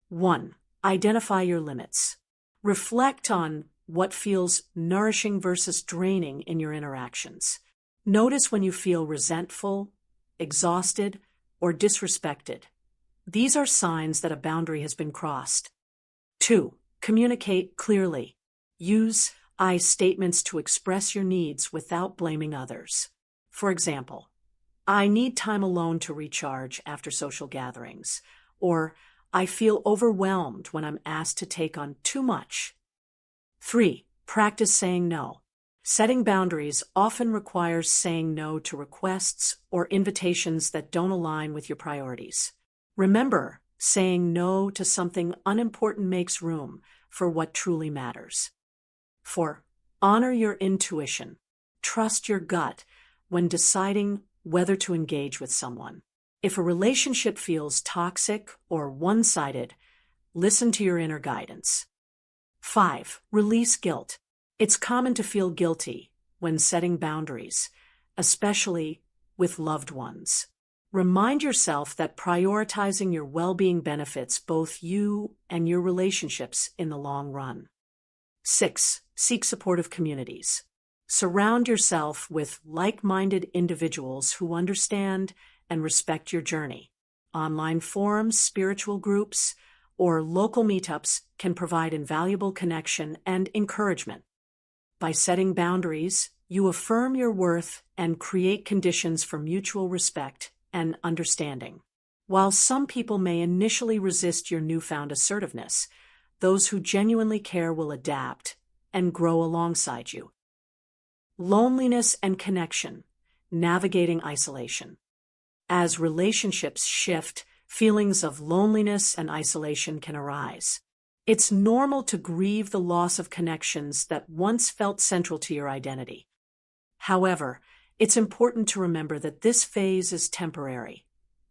1. Identify your limits. Reflect on what feels nourishing versus draining in your interactions. Notice when you feel resentful, exhausted, or disrespected. These are signs that a boundary has been crossed. 2. Communicate clearly. Use I statements to express your needs without blaming others. For example, I need time alone to recharge after social gatherings, or I feel overwhelmed when I'm asked to take on too much. 3. Practice saying no. Setting boundaries often requires saying no to requests or invitations that don't align with your priorities. Remember, saying no to something unimportant makes room for what truly matters. 4. Honor your intuition. Trust your gut when deciding whether to engage with someone. If a relationship feels toxic or one-sided, listen to your inner guidance. 5. Release guilt. It's common to feel guilty when setting boundaries, especially with loved ones. Remind yourself that prioritizing your well-being benefits both you and your relationships in the long run. 6. Seek supportive communities. Surround yourself with like-minded individuals who understand and respect your journey. Online forums, spiritual groups, or local meetups can provide invaluable connection and encouragement. By setting boundaries, you affirm your worth and create conditions for mutual respect and understanding. While some people may initially resist your newfound assertiveness, those who genuinely care will adapt and grow alongside you. Loneliness and connection. Navigating isolation. As relationships shift, feelings of loneliness and isolation can arise. It's normal to grieve the loss of connections that once felt central to your identity. However, it's important to remember that this phase is temporary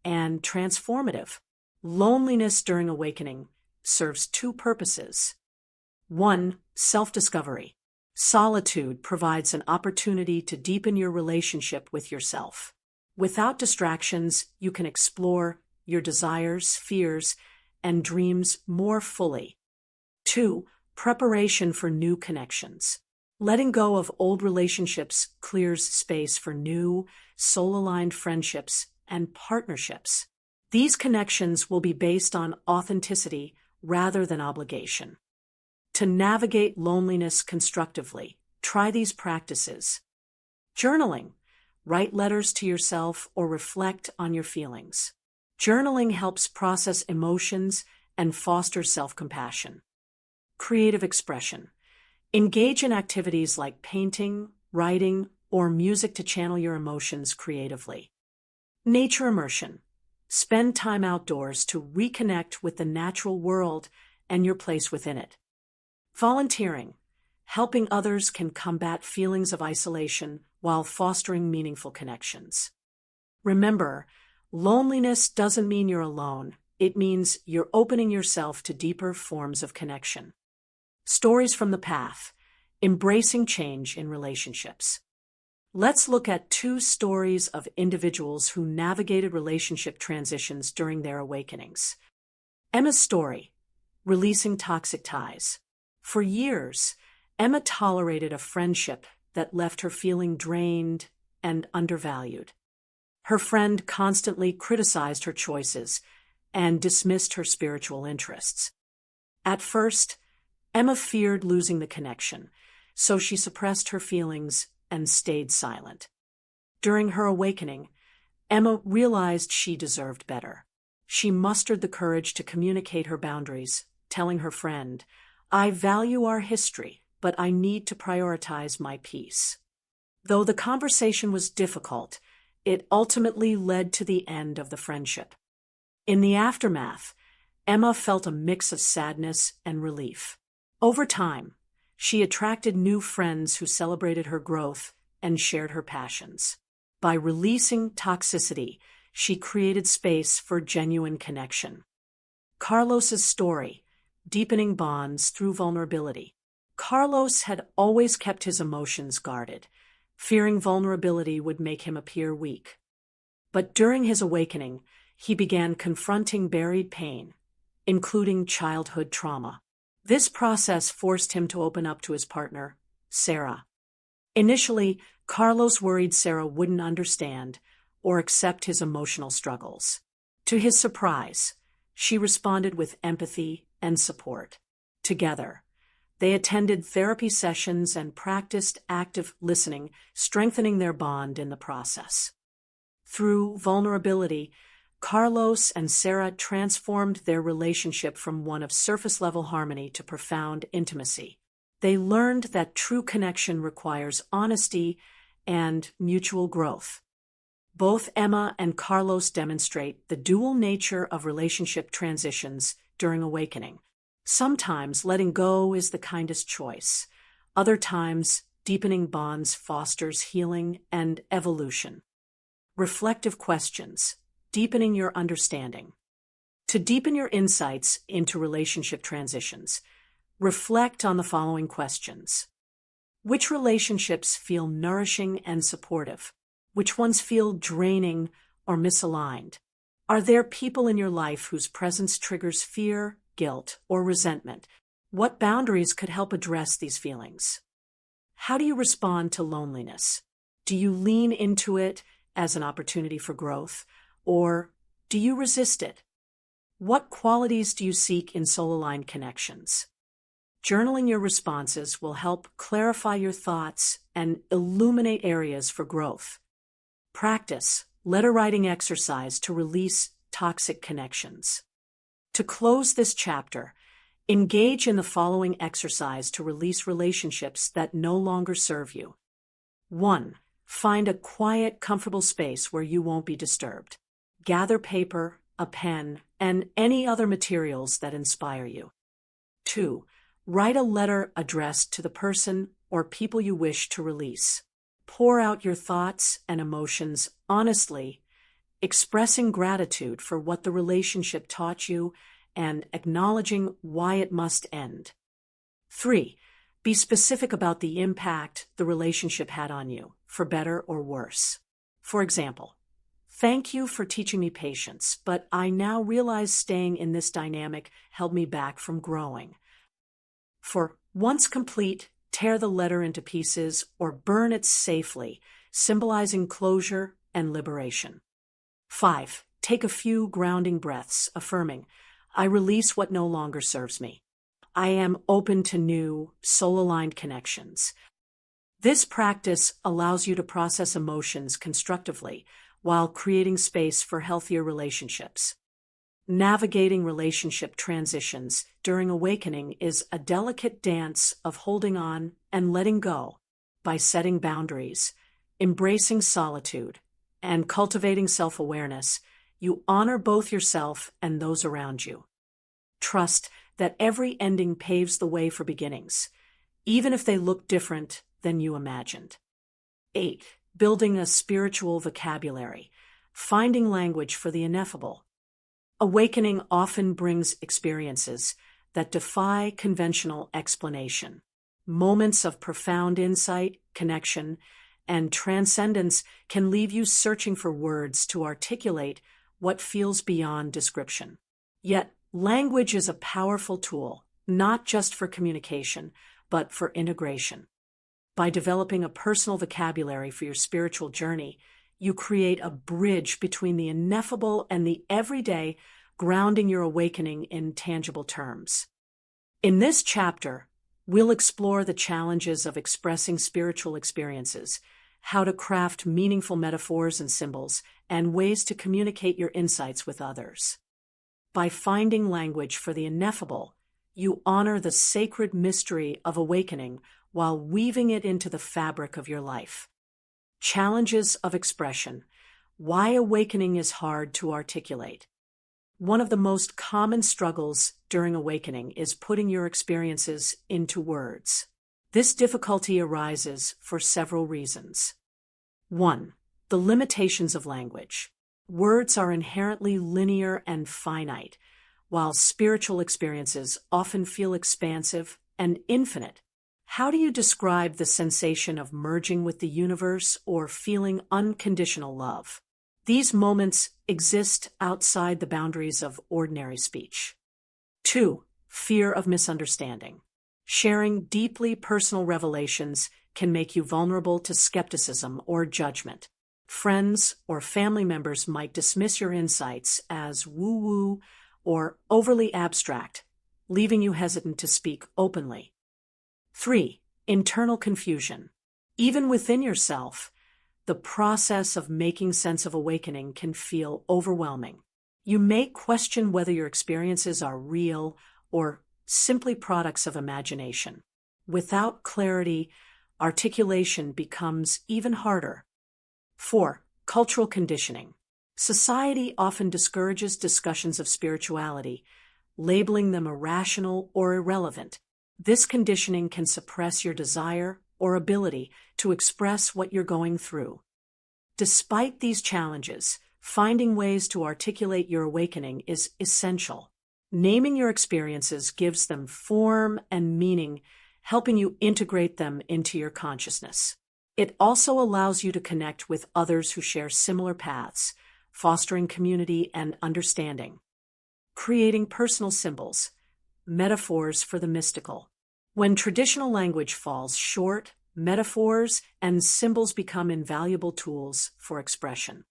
and transformative. Loneliness during awakening serves two purposes. One, self-discovery. Solitude provides an opportunity to deepen your relationship with yourself. Without distractions, you can explore your desires, fears, and dreams more fully. Two, preparation for new connections. Letting go of old relationships clears space for new, soul-aligned friendships and partnerships. These connections will be based on authenticity rather than obligation. To navigate loneliness constructively, try these practices. Journaling. Write letters to yourself or reflect on your feelings. Journaling helps process emotions and foster self-compassion. Creative expression. Engage in activities like painting, writing, or music to channel your emotions creatively. Nature immersion. Spend time outdoors to reconnect with the natural world and your place within it. Volunteering. Helping others can combat feelings of isolation while fostering meaningful connections. Remember, loneliness doesn't mean you're alone. It means you're opening yourself to deeper forms of connection. Stories from the path. Embracing change in relationships. Let's look at two stories of individuals who navigated relationship transitions during their awakenings. Emma's story, releasing toxic ties. For years, Emma tolerated a friendship that left her feeling drained and undervalued. Her friend constantly criticized her choices and dismissed her spiritual interests. At first, Emma feared losing the connection, so she suppressed her feelings and stayed silent. During her awakening, Emma realized she deserved better. She mustered the courage to communicate her boundaries, telling her friend, "I value our history, but I need to prioritize my peace." Though the conversation was difficult, it ultimately led to the end of the friendship. In the aftermath, Emma felt a mix of sadness and relief. Over time, she attracted new friends who celebrated her growth and shared her passions. By releasing toxicity, she created space for genuine connection. Carlos's story, deepening bonds through vulnerability. Carlos had always kept his emotions guarded, fearing vulnerability would make him appear weak. But during his awakening, he began confronting buried pain, including childhood trauma. This process forced him to open up to his partner, Sarah. Initially, Carlos worried Sarah wouldn't understand or accept his emotional struggles. To his surprise, she responded with empathy and support. Together, they attended therapy sessions and practiced active listening, strengthening their bond in the process. Through vulnerability, Carlos and Sarah transformed their relationship from one of surface-level harmony to profound intimacy. They learned that true connection requires honesty and mutual growth. Both Emma and Carlos demonstrate the dual nature of relationship transitions during awakening. Sometimes letting go is the kindest choice. Other times, deepening bonds fosters healing and evolution. Reflective questions. Deepening your understanding. To deepen your insights into relationship transitions, reflect on the following questions. Which relationships feel nourishing and supportive? Which ones feel draining or misaligned? Are there people in your life whose presence triggers fear, guilt, or resentment? What boundaries could help address these feelings? How do you respond to loneliness? Do you lean into it as an opportunity for growth, or do you resist it? What qualities do you seek in soul-aligned connections? Journaling your responses will help clarify your thoughts and illuminate areas for growth. Practice letter writing exercise to release toxic connections. To close this chapter, engage in the following exercise to release relationships that no longer serve you. 1. Find a quiet, comfortable space where you won't be disturbed. Gather paper, a pen, and any other materials that inspire you. 2. Write a letter addressed to the person or people you wish to release. Pour out your thoughts and emotions honestly, expressing gratitude for what the relationship taught you and acknowledging why it must end. 3. Be specific about the impact the relationship had on you, for better or worse. For example, thank you for teaching me patience, but I now realize staying in this dynamic held me back from growing. For once complete, tear the letter into pieces or burn it safely, symbolizing closure and liberation. 5. Take a few grounding breaths, affirming, I release what no longer serves me. I am open to new, soul-aligned connections. This practice allows you to process emotions constructively while creating space for healthier relationships. Navigating relationship transitions during awakening is a delicate dance of holding on and letting go. By setting boundaries, embracing solitude, and cultivating self-awareness, you honor both yourself and those around you. Trust that every ending paves the way for beginnings, even if they look different than you imagined. 8. Building a spiritual vocabulary, finding language for the ineffable. Awakening often brings experiences that defy conventional explanation. Moments of profound insight, connection, and transcendence can leave you searching for words to articulate what feels beyond description. Yet, language is a powerful tool, not just for communication, but for integration. By developing a personal vocabulary for your spiritual journey, you create a bridge between the ineffable and the everyday, grounding your awakening in tangible terms. In this chapter, we'll explore the challenges of expressing spiritual experiences, how to craft meaningful metaphors and symbols, and ways to communicate your insights with others. By finding language for the ineffable, you honor the sacred mystery of awakening while weaving it into the fabric of your life. Challenges of expression. Why awakening is hard to articulate. One of the most common struggles during awakening is putting your experiences into words. This difficulty arises for several reasons. 1. The limitations of language. Words are inherently linear and finite, while spiritual experiences often feel expansive and infinite. How do you describe the sensation of merging with the universe or feeling unconditional love? These moments exist outside the boundaries of ordinary speech. 2. Fear of misunderstanding. Sharing deeply personal revelations can make you vulnerable to skepticism or judgment. Friends or family members might dismiss your insights as woo-woo or overly abstract, leaving you hesitant to speak openly. 3. Internal confusion. Even within yourself, the process of making sense of awakening can feel overwhelming. You may question whether your experiences are real or simply products of imagination. Without clarity, articulation becomes even harder. 4. Cultural conditioning. Society often discourages discussions of spirituality, labeling them irrational or irrelevant. This conditioning can suppress your desire or ability to express what you're going through. Despite these challenges, finding ways to articulate your awakening is essential. Naming your experiences gives them form and meaning, helping you integrate them into your consciousness. It also allows you to connect with others who share similar paths, fostering community and understanding. Creating personal symbols, metaphors for the mystical. When traditional language falls short, metaphors and symbols become invaluable tools for expression.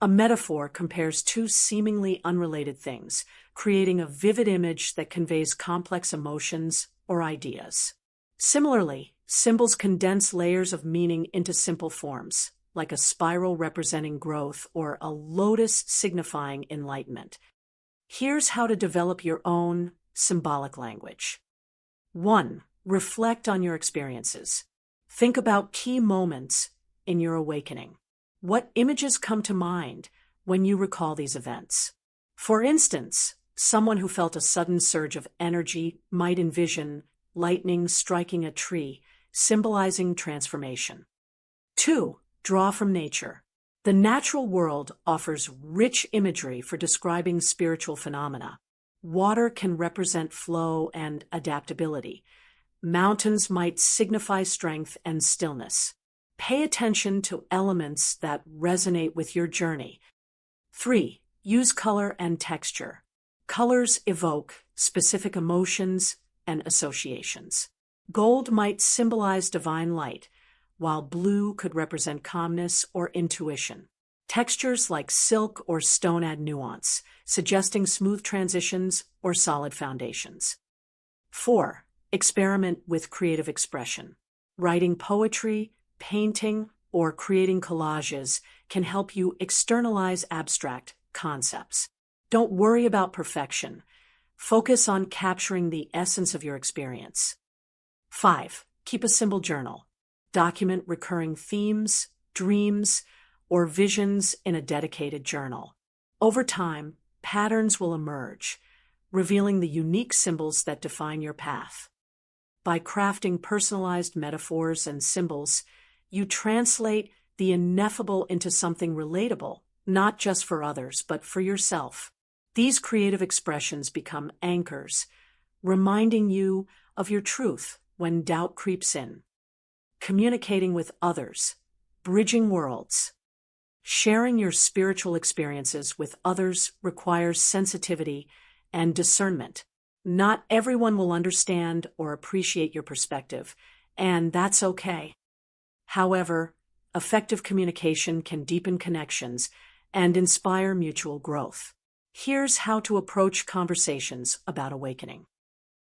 A metaphor compares two seemingly unrelated things, creating a vivid image that conveys complex emotions or ideas. Similarly, symbols condense layers of meaning into simple forms, like a spiral representing growth or a lotus signifying enlightenment. Here's how to develop your own symbolic language. 1. Reflect on your experiences. Think about key moments in your awakening. What images come to mind when you recall these events? For instance, Someone who felt a sudden surge of energy might envision lightning striking a tree, symbolizing transformation. 2. Draw from nature. The natural world offers rich imagery for describing spiritual phenomena. Water can represent flow and adaptability. Mountains might signify strength and stillness. Pay attention to elements that resonate with your journey. 3. Use color and texture. Colors evoke specific emotions and associations. Gold might symbolize divine light, while blue could represent calmness or intuition. Textures like silk or stone add nuance, suggesting smooth transitions or solid foundations. 4. Experiment with creative expression. Writing poetry, painting, or creating collages can help you externalize abstract concepts. Don't worry about perfection. Focus on capturing the essence of your experience. 5. Keep a symbol journal. Document recurring themes, dreams, or visions in a dedicated journal. Over time, patterns will emerge, revealing the unique symbols that define your path. By crafting personalized metaphors and symbols, you translate the ineffable into something relatable, not just for others, but for yourself. These creative expressions become anchors, reminding you of your truth when doubt creeps in. Communicating with others, bridging worlds. Sharing your spiritual experiences with others requires sensitivity and discernment. Not everyone will understand or appreciate your perspective, and that's okay. However, effective communication can deepen connections and inspire mutual growth. Here's how to approach conversations about awakening.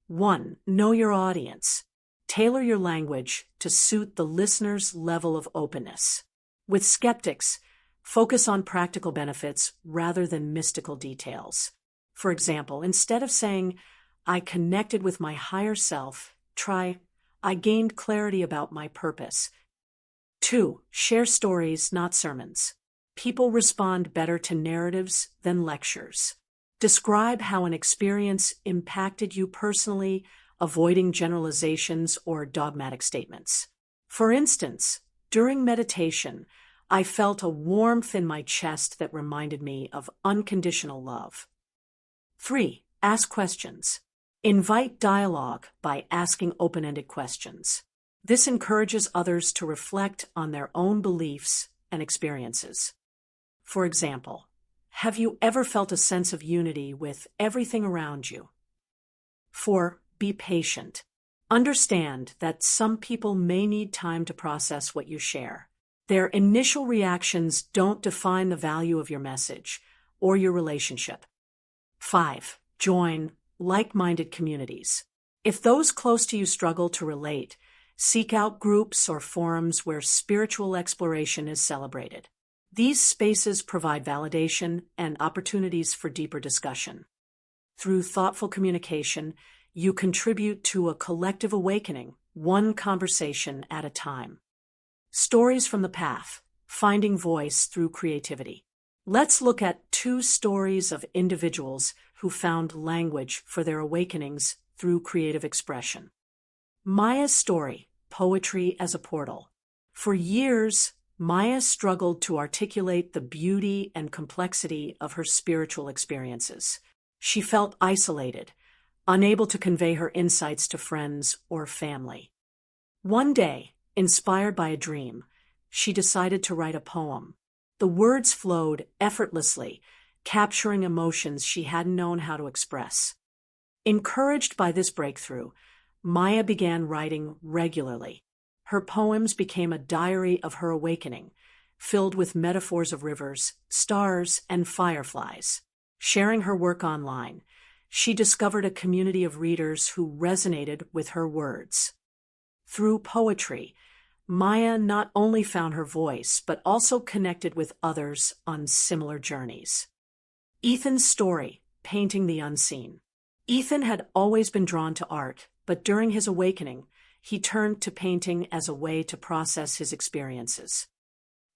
1. Know your audience. Tailor your language to suit the listener's level of openness. With skeptics, focus on practical benefits rather than mystical details. For example, instead of saying, "I connected with my higher self," try, "I gained clarity about my purpose." 2. Share stories, not sermons. People respond better to narratives than lectures. Describe how an experience impacted you personally, avoiding generalizations or dogmatic statements. For instance, during meditation, I felt a warmth in my chest that reminded me of unconditional love. 3. Ask questions. Invite dialogue by asking open-ended questions. This encourages others to reflect on their own beliefs and experiences. For example, have you ever felt a sense of unity with everything around you? 4. Be patient. Understand that some people may need time to process what you share. Their initial reactions don't define the value of your message or your relationship. 5. Join like-minded communities. If those close to you struggle to relate, seek out groups or forums where spiritual exploration is celebrated. These spaces provide validation and opportunities for deeper discussion. Through thoughtful communication, you contribute to a collective awakening, one conversation at a time. Stories from the path, finding voice through creativity. Let's look at 2 stories of individuals who found language for their awakenings through creative expression. Maya's story, Poetry as a Portal. For years, Maya struggled to articulate the beauty and complexity of her spiritual experiences. She felt isolated, unable to convey her insights to friends or family. One day, inspired by a dream, she decided to write a poem. The words flowed effortlessly, capturing emotions she hadn't known how to express. Encouraged by this breakthrough, Maya began writing regularly. Her poems became a diary of her awakening, filled with metaphors of rivers, stars, and fireflies. Sharing her work online, she discovered a community of readers who resonated with her words. Through poetry, Maya not only found her voice, but also connected with others on similar journeys. Ethan's story, Painting the Unseen. Ethan had always been drawn to art, but during his awakening, he turned to painting as a way to process his experiences.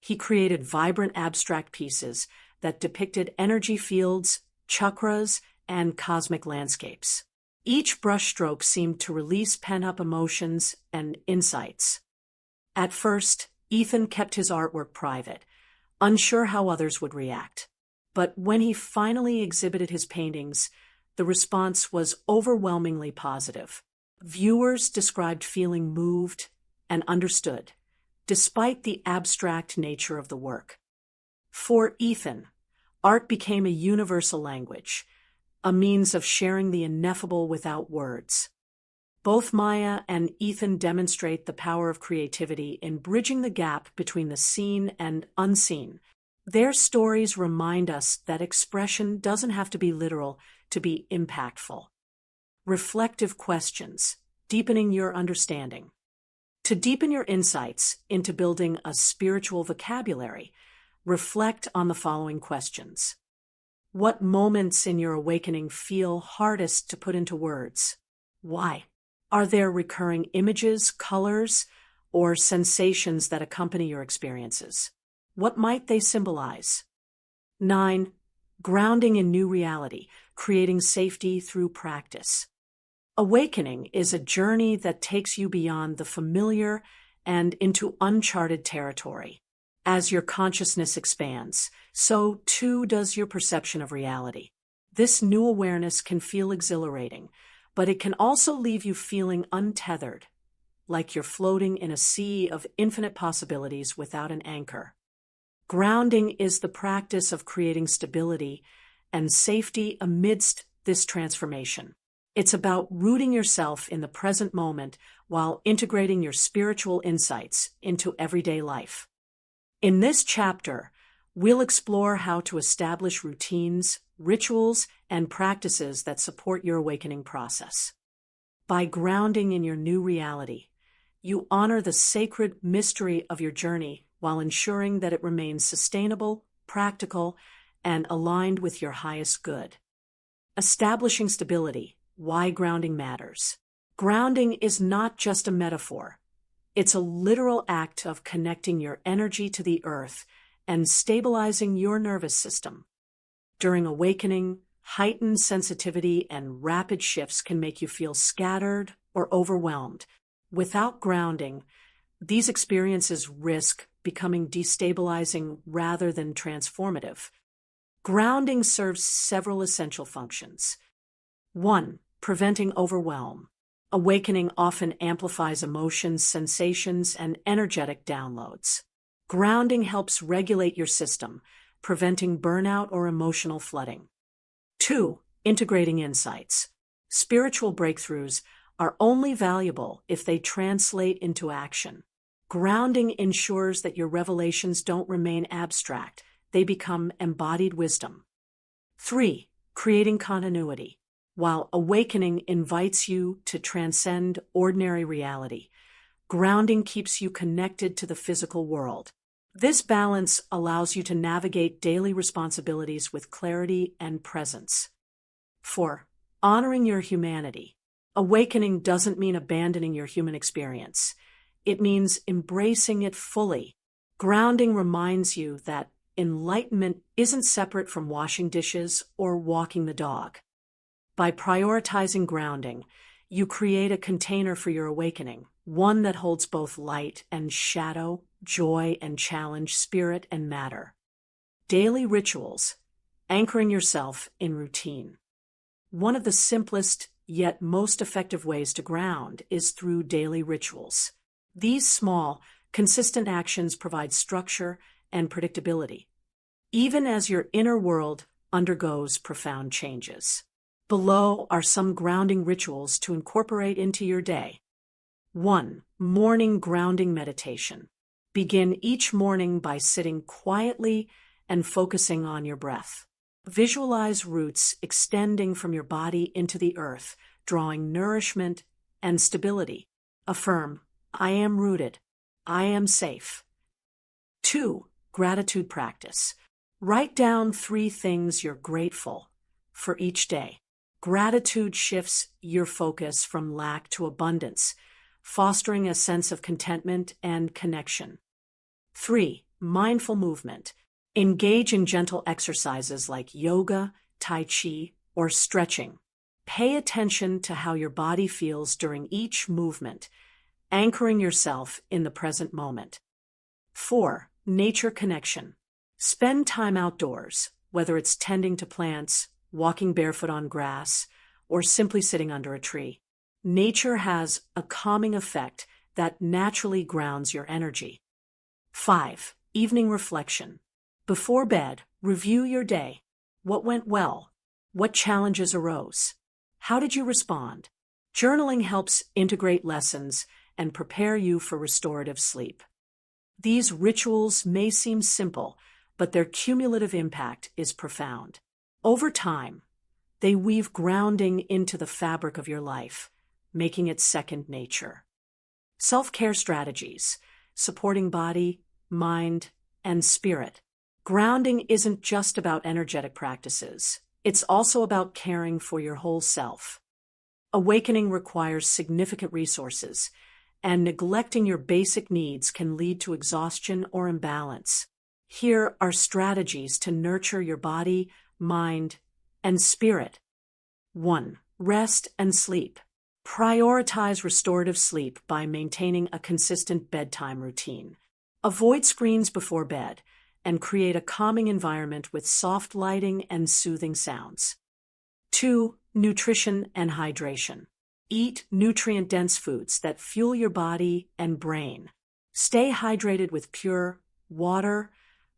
He created vibrant abstract pieces that depicted energy fields, chakras, and cosmic landscapes. Each brushstroke seemed to release pent-up emotions and insights. At first, Ethan kept his artwork private, unsure how others would react. But when he finally exhibited his paintings, the response was overwhelmingly positive. Viewers described feeling moved and understood, despite the abstract nature of the work. For Ethan, art became a universal language, a means of sharing the ineffable without words. Both Maya and Ethan demonstrate the power of creativity in bridging the gap between the seen and unseen. Their stories remind us that expression doesn't have to be literal to be impactful. Reflective questions, deepening your understanding. To deepen your insights into building a spiritual vocabulary, reflect on the following questions. What moments in your awakening feel hardest to put into words? Why? Are there recurring images, colors, or sensations that accompany your experiences? What might they symbolize? 9. Grounding in new reality, creating safety through practice. Awakening is a journey that takes you beyond the familiar and into uncharted territory. As your consciousness expands, so too does your perception of reality. This new awareness can feel exhilarating, but it can also leave you feeling untethered, like you're floating in a sea of infinite possibilities without an anchor. Grounding is the practice of creating stability and safety amidst this transformation. It's about rooting yourself in the present moment while integrating your spiritual insights into everyday life. In this chapter, we'll explore how to establish routines, rituals, and practices that support your awakening process. By grounding in your new reality, you honor the sacred mystery of your journey while ensuring that it remains sustainable, practical, and aligned with your highest good. Establishing stability, why grounding matters. Grounding is not just a metaphor. It's a literal act of connecting your energy to the earth and stabilizing your nervous system. During awakening, heightened sensitivity and rapid shifts can make you feel scattered or overwhelmed. Without grounding, these experiences risk becoming destabilizing rather than transformative. Grounding serves several essential functions. 1. Preventing overwhelm. Awakening often amplifies emotions, sensations, and energetic downloads. Grounding helps regulate your system, preventing burnout or emotional flooding. 2. Integrating insights. Spiritual breakthroughs are only valuable if they translate into action. Grounding ensures that your revelations don't remain abstract, they become embodied wisdom. 3. Creating continuity. While awakening invites you to transcend ordinary reality, grounding keeps you connected to the physical world. This balance allows you to navigate daily responsibilities with clarity and presence. 4. Honoring your humanity. Awakening doesn't mean abandoning your human experience. It means embracing it fully. Grounding reminds you that enlightenment isn't separate from washing dishes or walking the dog. By prioritizing grounding, you create a container for your awakening, one that holds both light and shadow, joy and challenge, spirit and matter. Daily rituals, anchoring yourself in routine. One of the simplest yet most effective ways to ground is through daily rituals. These small, consistent actions provide structure and predictability, even as your inner world undergoes profound changes. Below are some grounding rituals to incorporate into your day. 1. Morning grounding meditation. Begin each morning by sitting quietly and focusing on your breath. Visualize roots extending from your body into the earth, drawing nourishment and stability. Affirm, I am rooted. I am safe. 2. Gratitude practice. Write down 3 things you're grateful for each day. Gratitude shifts your focus from lack to abundance, fostering a sense of contentment and connection. 3. Mindful movement. Engage in gentle exercises like yoga, tai chi, or stretching. Pay attention to how your body feels during each movement, anchoring yourself in the present moment. 4. Nature connection. Spend time outdoors, whether it's tending to plants, walking barefoot on grass, or simply sitting under a tree. Nature has a calming effect that naturally grounds your energy. 5. Evening reflection. Before bed, review your day. What went well? What challenges arose? How did you respond? Journaling helps integrate lessons and prepare you for restorative sleep. These rituals may seem simple, but their cumulative impact is profound. Over time, they weave grounding into the fabric of your life, making it second nature. Self-care strategies, supporting body, mind, and spirit. Grounding isn't just about energetic practices. It's also about caring for your whole self. Awakening requires significant resources, and neglecting your basic needs can lead to exhaustion or imbalance. Here are strategies to nurture your body, mind, and spirit. 1. Rest and sleep. Prioritize restorative sleep by maintaining a consistent bedtime routine. Avoid screens before bed and create a calming environment with soft lighting and soothing sounds. 2. Nutrition and hydration. Eat nutrient-dense foods that fuel your body and brain. Stay hydrated with pure water,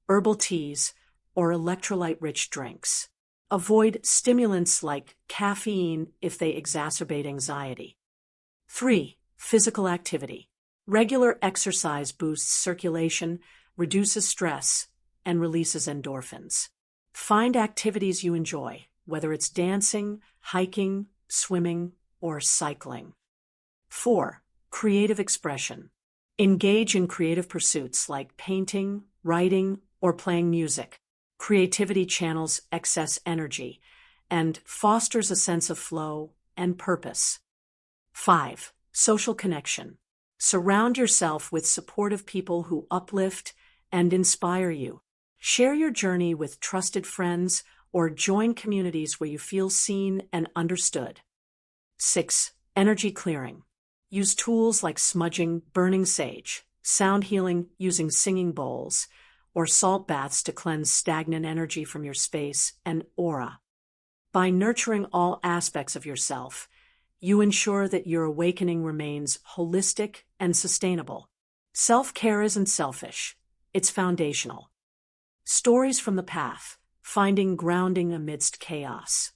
herbal teas, or electrolyte-rich drinks. Avoid stimulants like caffeine if they exacerbate anxiety. 3. Physical activity. Regular exercise boosts circulation, reduces stress, and releases endorphins. Find activities you enjoy, whether it's dancing, hiking, swimming, or cycling. 4. Creative expression. Engage in creative pursuits like painting, writing, or playing music. Creativity channels excess energy and fosters a sense of flow and purpose. 5. Social connection. Surround yourself with supportive people who uplift and inspire you. Share your journey with trusted friends or join communities where you feel seen and understood. 6. Energy clearing. Use tools like smudging, burning sage, sound healing using singing bowls, or salt baths to cleanse stagnant energy from your space and aura. By nurturing all aspects of yourself, you ensure that your awakening remains holistic and sustainable. Self-care isn't selfish, it's foundational. Stories from the path, finding grounding amidst chaos.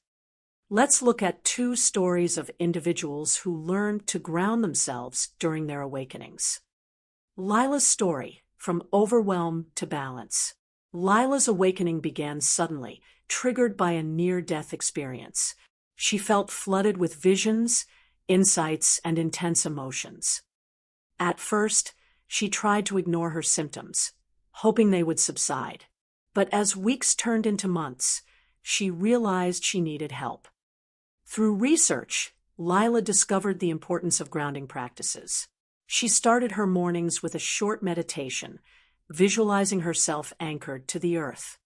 Let's look at 2 stories of individuals who learned to ground themselves during their awakenings. Lila's story, From Overwhelm to Balance. Lila's awakening began suddenly, triggered by a near-death experience. She felt flooded with visions, insights, and intense emotions. At first, she tried to ignore her symptoms, hoping they would subside. But as weeks turned into months, she realized she needed help. Through research, Lila discovered the importance of grounding practices. She started her mornings with a short meditation, visualizing herself anchored to the earth.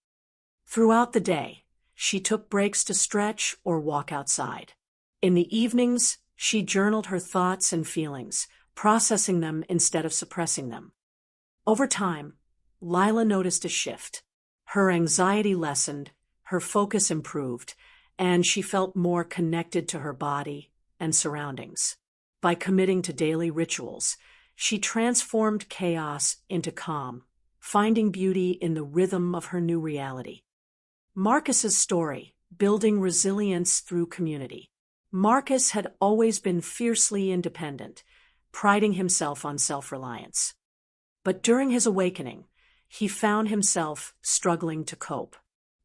Throughout the day, she took breaks to stretch or walk outside. In the evenings, she journaled her thoughts and feelings, processing them instead of suppressing them. Over time, Lila noticed a shift. Her anxiety lessened, her focus improved, and she felt more connected to her body and surroundings. By committing to daily rituals, she transformed chaos into calm, finding beauty in the rhythm of her new reality. Marcus's story, Building Resilience Through Community. Marcus had always been fiercely independent, priding himself on self-reliance. But during his awakening, he found himself struggling to cope.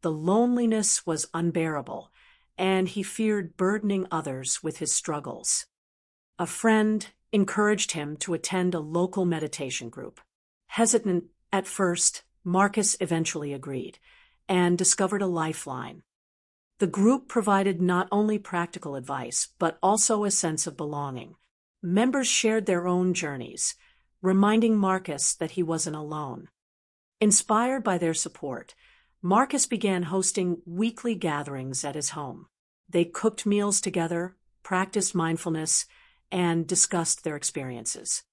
The loneliness was unbearable, and he feared burdening others with his struggles. A friend encouraged him to attend a local meditation group. Hesitant at first, Marcus eventually agreed and discovered a lifeline. The group provided not only practical advice, but also a sense of belonging. Members shared their own journeys, reminding Marcus that he wasn't alone. Inspired by their support, Marcus began hosting weekly gatherings at his home. They cooked meals together, practiced mindfulness, and discussed their experiences.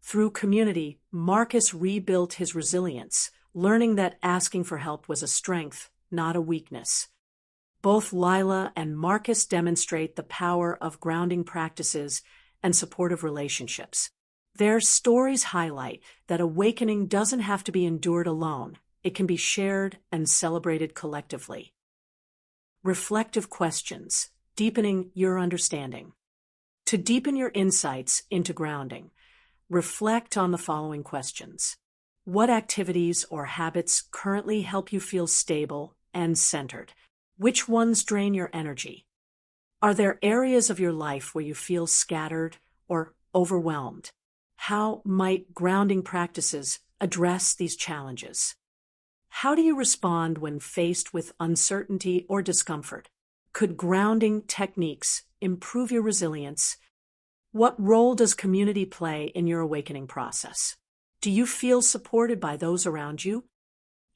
Through community, Marcus rebuilt his resilience, learning that asking for help was a strength, not a weakness. Both Lila and Marcus demonstrate the power of grounding practices and supportive relationships. Their stories highlight that awakening doesn't have to be endured alone. It can be shared and celebrated collectively. Reflective questions, deepening your understanding. To deepen your insights into grounding, reflect on the following questions. What activities or habits currently help you feel stable and centered? Which ones drain your energy? Are there areas of your life where you feel scattered or overwhelmed? How might grounding practices address these challenges? How do you respond when faced with uncertainty or discomfort? Could grounding techniques improve your resilience? What role does community play in your awakening process? Do you feel supported by those around you?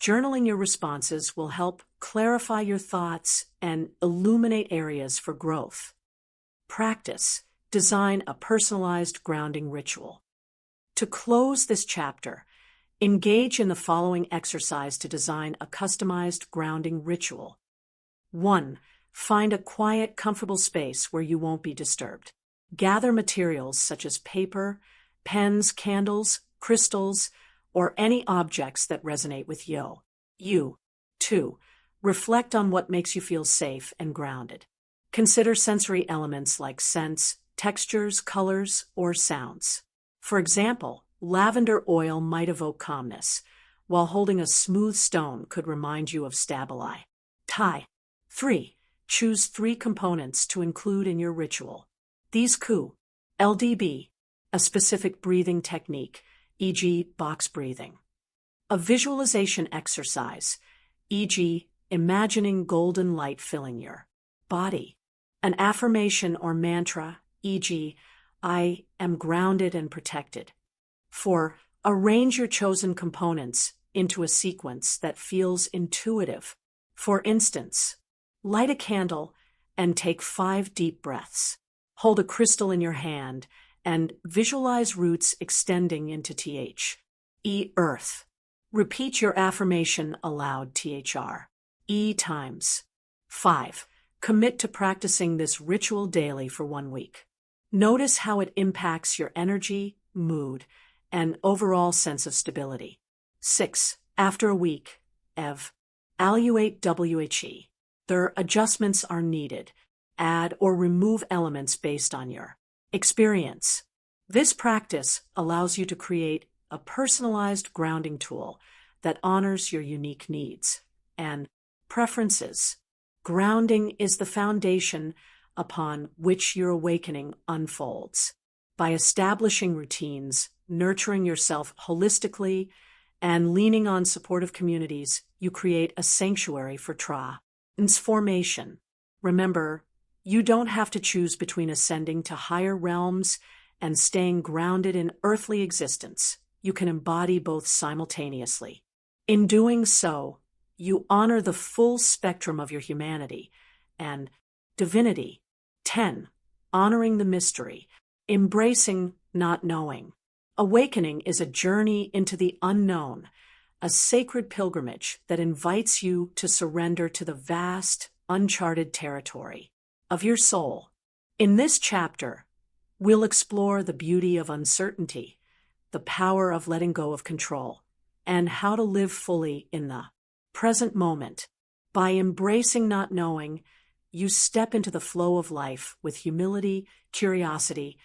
Journaling your responses will help clarify your thoughts and illuminate areas for growth. Practice. Design a personalized grounding ritual. To close this chapter, engage in the following exercise to design a customized grounding ritual. 1. Find a quiet, comfortable space where you won't be disturbed. Gather materials such as paper, pens, candles, crystals, or any objects that resonate with you. 2. Reflect on what makes you feel safe and grounded. Consider sensory elements like scents, textures, colors, or sounds. For example, lavender oil might evoke calmness, while holding a smooth stone could remind you of stabili. 3. Choose 3 components to include in your ritual. These could LDB, a specific breathing technique, e.g. box breathing. A visualization exercise, e.g. imagining golden light filling your body. An affirmation or mantra, e.g. I am grounded and protected. 4. Arrange your chosen components into a sequence that feels intuitive. For instance, light a candle and take 5 deep breaths. Hold a crystal in your hand and visualize roots extending into earth. Repeat your affirmation aloud, E times. 5. Commit to practicing this ritual daily for 1 week. Notice how it impacts your energy, mood, and overall sense of stability. 6. After a week, evaluate WHE. Their adjustments are needed. Add or remove elements based on your experience. This practice allows you to create a personalized grounding tool that honors your unique needs and preferences. Grounding is the foundation upon which your awakening unfolds. By establishing routines, nurturing yourself holistically, and leaning on supportive communities, you create a sanctuary for transformation. Remember, you don't have to choose between ascending to higher realms and staying grounded in earthly existence. You can embody both simultaneously. In doing so, you honor the full spectrum of your humanity and divinity. 10. Honoring the mystery, embracing not knowing. Awakening is a journey into the unknown, a sacred pilgrimage that invites you to surrender to the vast, uncharted territory of your soul. In this chapter, we'll explore the beauty of uncertainty, the power of letting go of control, and how to live fully in the present moment. By embracing not knowing, you step into the flow of life with humility, curiosity,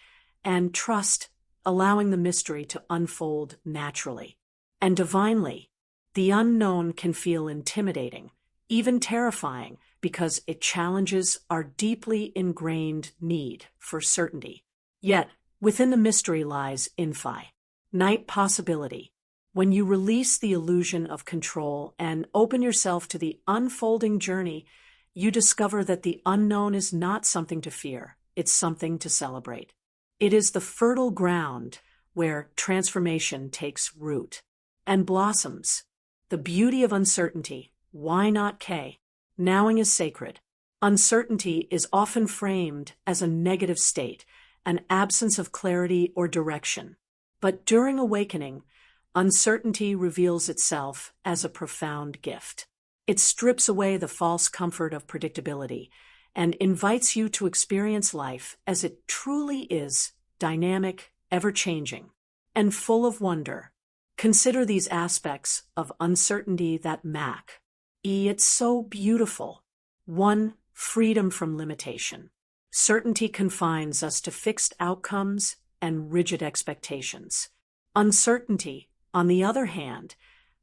and trust, allowing the mystery to unfold naturally and divinely. The unknown can feel intimidating, even terrifying, because it challenges our deeply ingrained need for certainty. Yet, within the mystery lies infinite possibility. When you release the illusion of control and open yourself to the unfolding journey, you discover that the unknown is not something to fear, it's something to celebrate. It is the fertile ground where transformation takes root and blossoms. The beauty of uncertainty, why not K? Nowing is sacred. Uncertainty is often framed as a negative state, an absence of clarity or direction. But during awakening, uncertainty reveals itself as a profound gift. It strips away the false comfort of predictability and invites you to experience life as it truly is, dynamic, ever-changing, and full of wonder. Consider these aspects of uncertainty that it's so beautiful. 1. Freedom from limitation. Certainty confines us to fixed outcomes and rigid expectations. Uncertainty, on the other hand,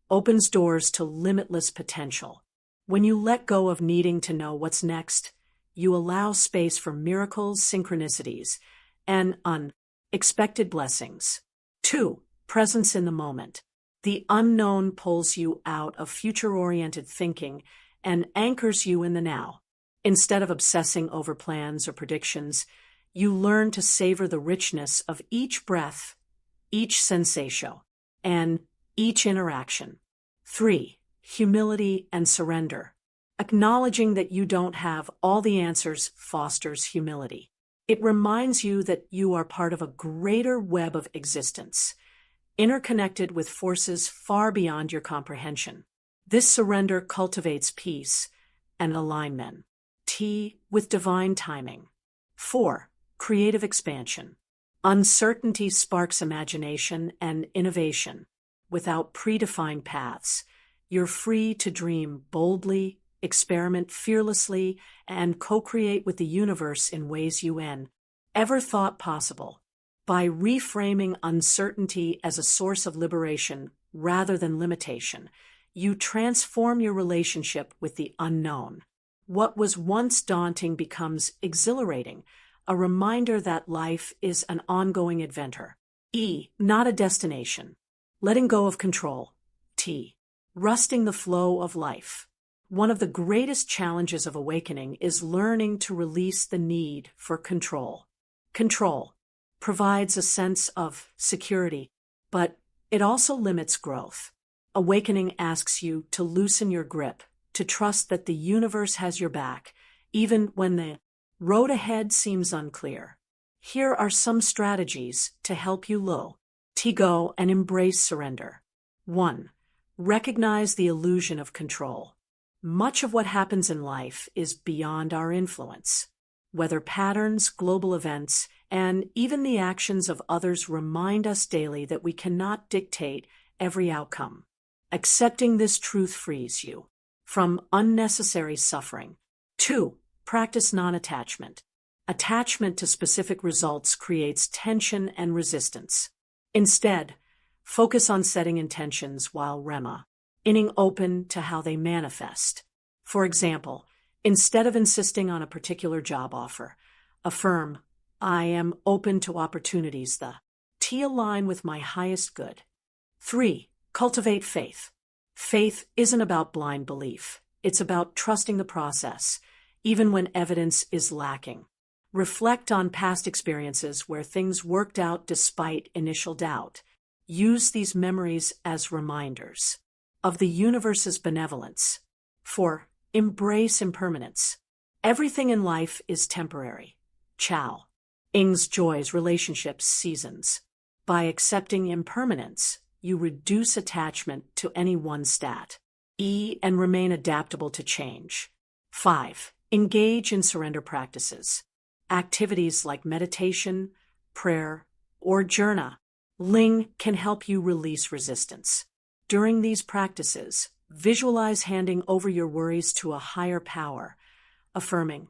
opens doors to limitless potential. When you let go of needing to know what's next, you allow space for miracles, synchronicities, and unexpected blessings. 2. Presence in the moment. The unknown pulls you out of future-oriented thinking and anchors you in the now. Instead of obsessing over plans or predictions, you learn to savor the richness of each breath, each sensation, and each interaction. 3. Humility and surrender. Acknowledging that you don't have all the answers fosters humility. It reminds you that you are part of a greater web of existence, interconnected with forces far beyond your comprehension. This surrender cultivates peace and alignment with divine timing. 4. Creative expansion. Uncertainty sparks imagination and innovation. Without predefined paths, you're free to dream boldly, experiment fearlessly, and co-create with the universe in ways you ever thought possible. By reframing uncertainty as a source of liberation rather than limitation, you transform your relationship with the unknown. What was once daunting becomes exhilarating, a reminder that life is an ongoing adventure. Not a destination. Letting go of control. Rusting the flow of life. One of the greatest challenges of awakening is learning to release the need for control. Control provides a sense of security, but it also limits growth. Awakening asks you to loosen your grip, to trust that the universe has your back, even when the road ahead seems unclear. Here are some strategies to help you go and embrace surrender. 1. Recognize the illusion of control. Much of what happens in life is beyond our influence. Weather patterns, global events, and even the actions of others remind us daily that we cannot dictate every outcome. Accepting this truth frees you from unnecessary suffering. 2. Practice non-attachment. Attachment to specific results creates tension and resistance. Instead, focus on setting intentions while remaining open to how they manifest. For example, instead of insisting on a particular job offer, affirm, I am open to opportunities that align with my highest good. 3. Cultivate faith. Faith isn't about blind belief. It's about trusting the process, even when evidence is lacking. Reflect on past experiences where things worked out despite initial doubt. Use these memories as reminders of the universe's benevolence. 4. Embrace impermanence. Everything in life is temporary. Joys, relationships, seasons. By accepting impermanence, you reduce attachment to any one and remain adaptable to change. 5. Engage in surrender practices. Activities like meditation, prayer, or journaling can help you release resistance. During these practices, visualize handing over your worries to a higher power, affirming,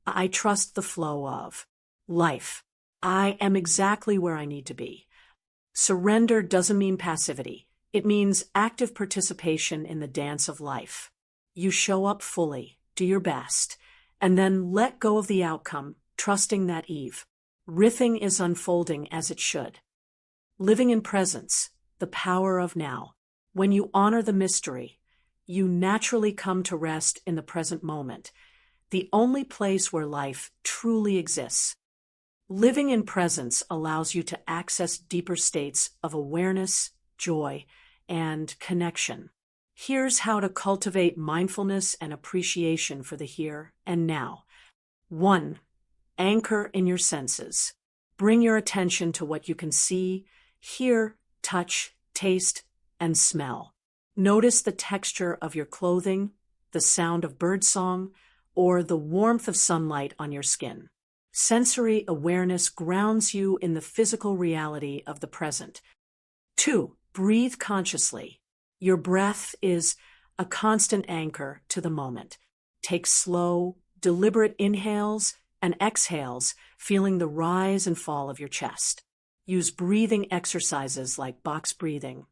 I trust the flow of life. I am exactly where I need to be. Surrender doesn't mean passivity. It means active participation in the dance of life. You show up fully, do your best, and then let go of the outcome, trusting that everything is unfolding as it should. Living in presence, the power of now. When you honor the mystery, you naturally come to rest in the present moment, the only place where life truly exists. Living in presence allows you to access deeper states of awareness, joy, and connection. Here's how to cultivate mindfulness and appreciation for the here and now. 1. Anchor in your senses. Bring your attention to what you can see, hear, touch, taste, and smell. Notice the texture of your clothing, the sound of birdsong, or the warmth of sunlight on your skin. Sensory awareness grounds you in the physical reality of the present. 2. Breathe consciously. Your breath is a constant anchor to the moment. Take slow, deliberate inhales and exhales, feeling the rise and fall of your chest. Use breathing exercises like box breathing.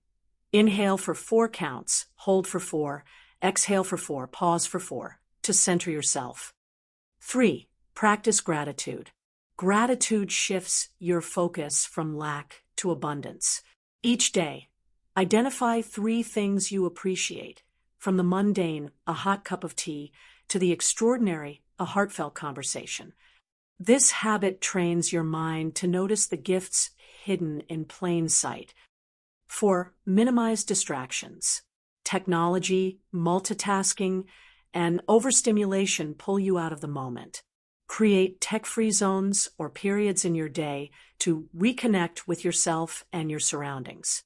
Inhale for 4 counts, hold for 4, exhale for 4, pause for 4, to center yourself. 3. Practice gratitude. Gratitude shifts your focus from lack to abundance. Each day, identify 3 things you appreciate, from the mundane, a hot cup of tea, to the extraordinary, a heartfelt conversation. This habit trains your mind to notice the gifts hidden in plain sight. 4. Minimize distractions. Technology, multitasking, and overstimulation pull you out of the moment. Create tech-free zones or periods in your day to reconnect with yourself and your surroundings.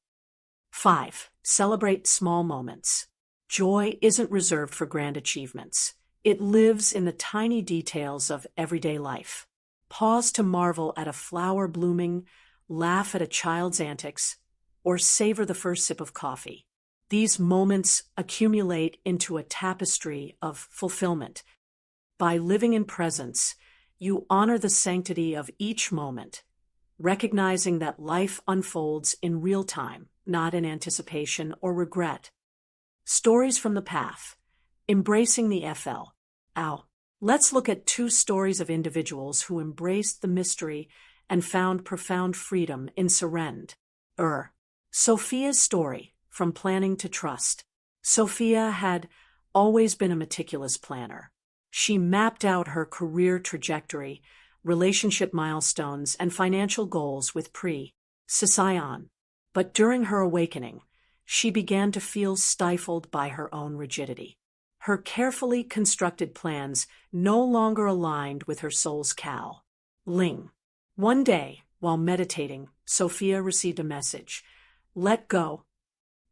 5. Celebrate small moments. Joy isn't reserved for grand achievements. It lives in the tiny details of everyday life. Pause to marvel at a flower blooming, laugh at a child's antics, or savor the first sip of coffee. These moments accumulate into a tapestry of fulfillment. By living in presence, you honor the sanctity of each moment, recognizing that life unfolds in real time, not in anticipation or regret. Stories from the path. Embracing the FL. Let's look at 2 stories of individuals who embraced the mystery and found profound freedom in surrender. Sophia's story, From Planning to Trust. Sophia had always been a meticulous planner. She mapped out her career trajectory, relationship milestones, and financial goals with precision. But during her awakening, she began to feel stifled by her own rigidity. Her carefully constructed plans no longer aligned with her soul's calling. One day, while meditating, Sophia received a message. Let go.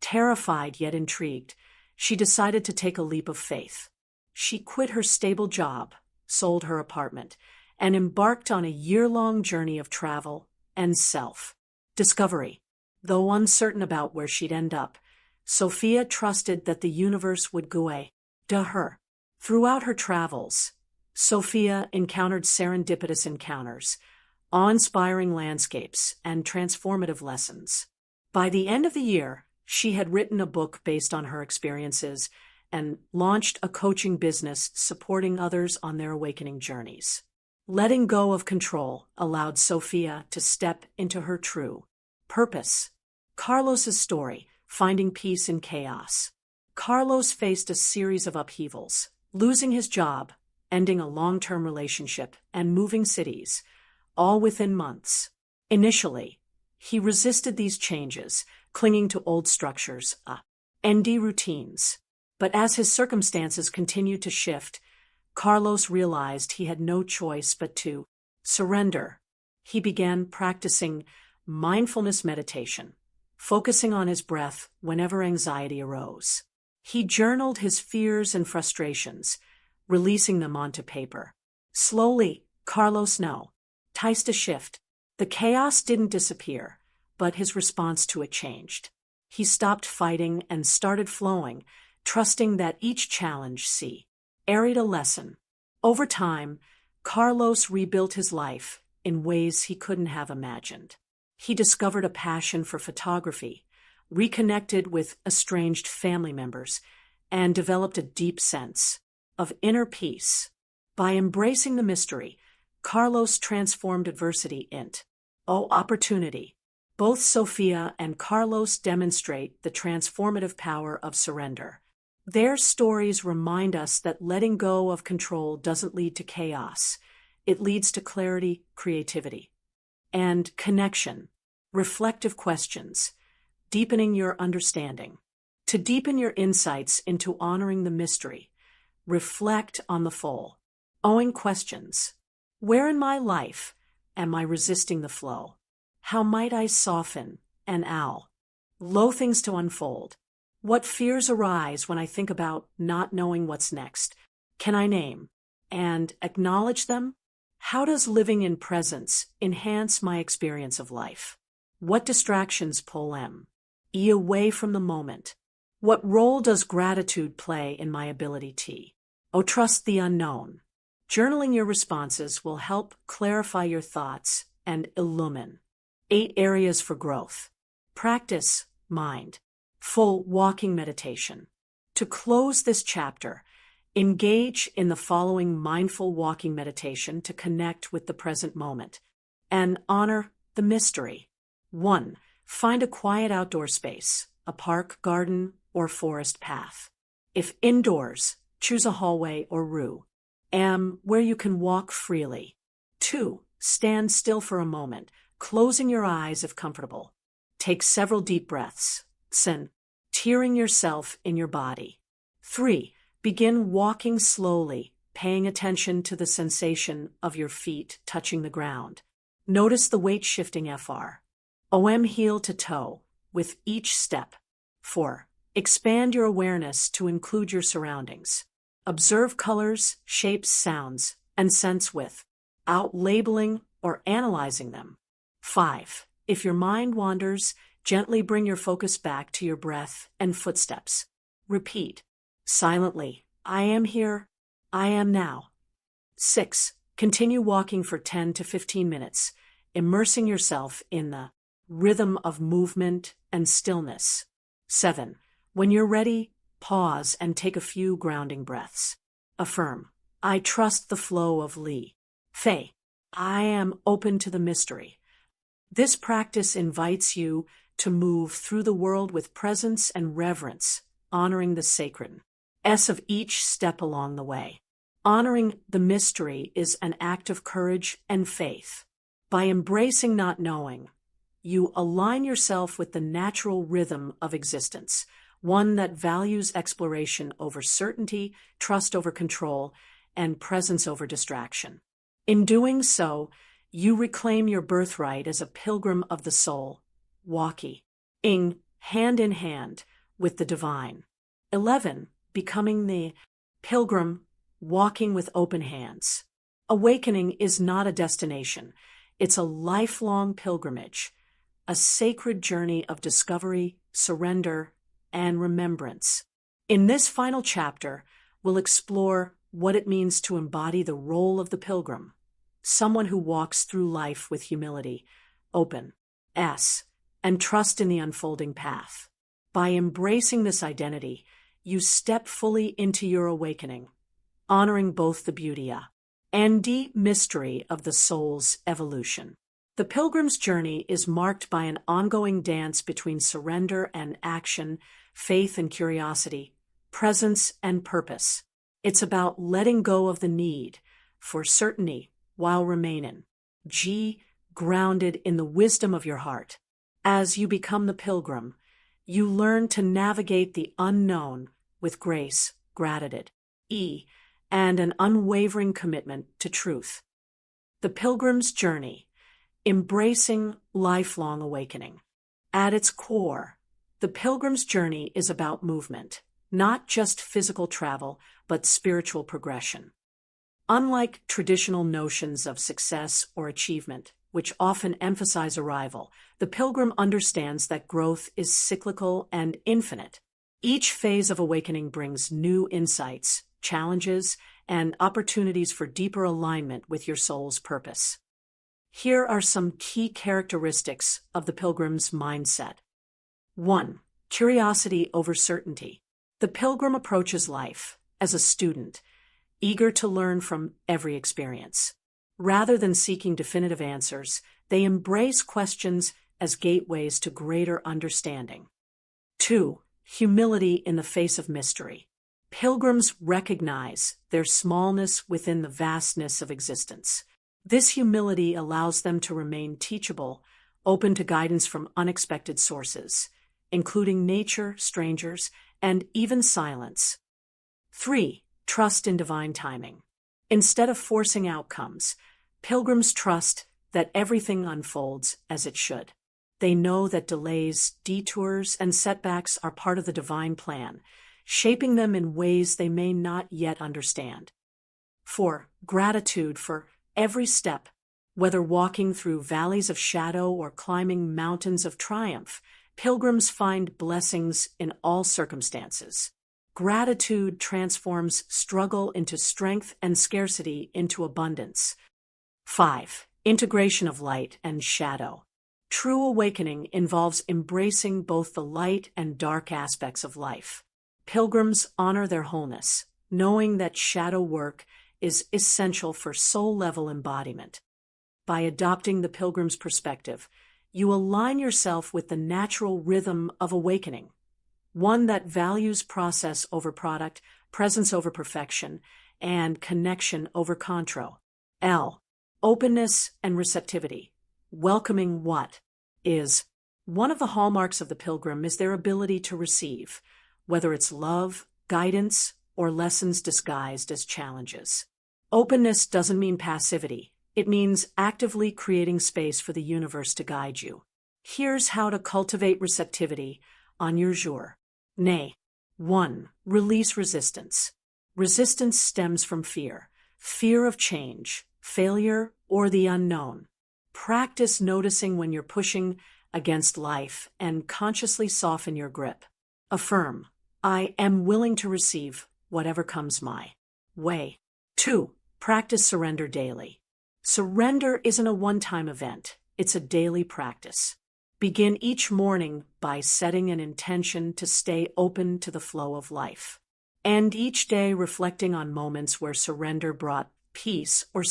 Terrified yet intrigued, she decided to take a leap of faith. She quit her stable job, sold her apartment, and embarked on a year-long journey of travel and self-discovery. Though uncertain about where she'd end up, Sophia trusted that the universe would guide her. Throughout her travels, Sophia encountered serendipitous encounters, awe-inspiring landscapes, and transformative lessons. By the end of the year, she had written a book based on her experiences and launched a coaching business supporting others on their awakening journeys. Letting go of control allowed Sophia to step into her true purpose. Carlos's story, Finding Peace in Chaos. Carlos faced a series of upheavals, losing his job, ending a long-term relationship, and moving cities, all within months. Initially, he resisted these changes, clinging to old structures, and routines. But as his circumstances continued to shift, Carlos realized he had no choice but to surrender. He began practicing mindfulness meditation, focusing on his breath whenever anxiety arose. He journaled his fears and frustrations, releasing them onto paper. Slowly, Carlos noticed a shift. The chaos didn't disappear, but his response to it changed. He stopped fighting and started flowing, trusting that each challenge carried a lesson. Over time, Carlos rebuilt his life in ways he couldn't have imagined. He discovered a passion for photography, reconnected with estranged family members, and developed a deep sense of inner peace. By embracing the mystery, Carlos transformed adversity into opportunity. Both Sophia and Carlos demonstrate the transformative power of surrender. Their stories remind us that letting go of control doesn't lead to chaos. It leads to clarity, creativity, and connection. Reflective questions, deepening your understanding. To deepen your insights into honoring the mystery, reflect on the following questions. Where in my life am I resisting the flow? How might I soften and allow things to unfold? What fears arise when I think about not knowing what's next? Can I name and acknowledge them? How does living in presence enhance my experience of life? What distractions pull me away from the moment? What role does gratitude play in my ability to trust the unknown? Journaling your responses will help clarify your thoughts and illumine 8 areas for growth. Practice mindful walking meditation. To close this chapter, engage in the following mindful walking meditation to connect with the present moment and honor the mystery. 1. Find a quiet outdoor space, a park, garden, or forest path. If indoors, choose a hallway or room where you can walk freely. 2. Stand still for a moment, closing your eyes if comfortable. Take several deep breaths, centering yourself in your body. 3. Begin walking slowly, paying attention to the sensation of your feet touching the ground. Notice the weight shifting from heel to toe with each step. 4. Expand your awareness to include your surroundings. Observe colors, shapes, sounds, and scents without labeling or analyzing them. 5. If your mind wanders, gently bring your focus back to your breath and footsteps. Repeat silently, I am here, I am now. 6. Continue walking for 10 to 15 minutes, immersing yourself in the rhythm of movement and stillness. 7. When you're ready, pause and take a few grounding breaths. Affirm, I trust the flow of Fei. I am open to the mystery. This practice invites you to move through the world with presence and reverence, honoring the sacredness of each step along the way. Honoring the mystery is an act of courage and faith. By embracing not knowing, you align yourself with the natural rhythm of existence, one that values exploration over certainty, trust over control, and presence over distraction. In doing so, you reclaim your birthright as a pilgrim of the soul, walking hand in hand with the divine. 11. Becoming the pilgrim, walking with open hands. Awakening is not a destination, it's a lifelong pilgrimage, a sacred journey of discovery, surrender, and remembrance. In this final chapter, we'll explore what it means to embody the role of the pilgrim, someone who walks through life with humility, openness, and trust in the unfolding path. By embracing this identity, you step fully into your awakening, honoring both the beauty and deep mystery of the soul's evolution. The pilgrim's journey is marked by an ongoing dance between surrender and action, faith and curiosity, presence and purpose. It's about letting go of the need for certainty while remaining grounded in the wisdom of your heart. As you become the pilgrim, you learn to navigate the unknown with grace, gratitude, and an unwavering commitment to truth. The pilgrim's journey, embracing lifelong awakening. At its core, the pilgrim's journey is about movement, not just physical travel, but spiritual progression. Unlike traditional notions of success or achievement, which often emphasize arrival, the pilgrim understands that growth is cyclical and infinite. Each phase of awakening brings new insights, challenges, and opportunities for deeper alignment with your soul's purpose. Here are some key characteristics of the pilgrim's mindset. 1. Curiosity over certainty. The pilgrim approaches life as a student, eager to learn from every experience. Rather than seeking definitive answers, they embrace questions as gateways to greater understanding. 2. Humility in the face of mystery. Pilgrims recognize their smallness within the vastness of existence. This humility allows them to remain teachable, open to guidance from unexpected sources, including nature, strangers, and even silence. 3. Trust in divine timing. Instead of forcing outcomes, pilgrims trust that everything unfolds as it should. They know that delays, detours, and setbacks are part of the divine plan, shaping them in ways they may not yet understand. 4. Gratitude for every step. Whether walking through valleys of shadow or climbing mountains of triumph, pilgrims find blessings in all circumstances. Gratitude transforms struggle into strength and scarcity into abundance. 5. Integration of light and shadow. True awakening involves embracing both the light and dark aspects of life. Pilgrims honor their wholeness, knowing that shadow work is essential for soul-level embodiment. By adopting the pilgrim's perspective, you align yourself with the natural rhythm of awakening, one that values process over product, presence over perfection, and connection over control. L. Openness and receptivity. Welcoming what is. One of the hallmarks of the pilgrim is their ability to receive, whether it's love, guidance, or lessons disguised as challenges. Openness doesn't mean passivity. It means actively creating space for the universe to guide you. Here's how to cultivate receptivity on your jour. 1. Release resistance. Resistance stems from fear of change, failure, or the unknown. Practice noticing when you're pushing against life and consciously soften your grip. Affirm, I am willing to receive whatever comes my way. 2. Practice surrender daily. Surrender isn't a one-time event, it's a daily practice. Begin each morning by setting an intention to stay open to the flow of life. End each day reflecting on moments where surrender brought peace or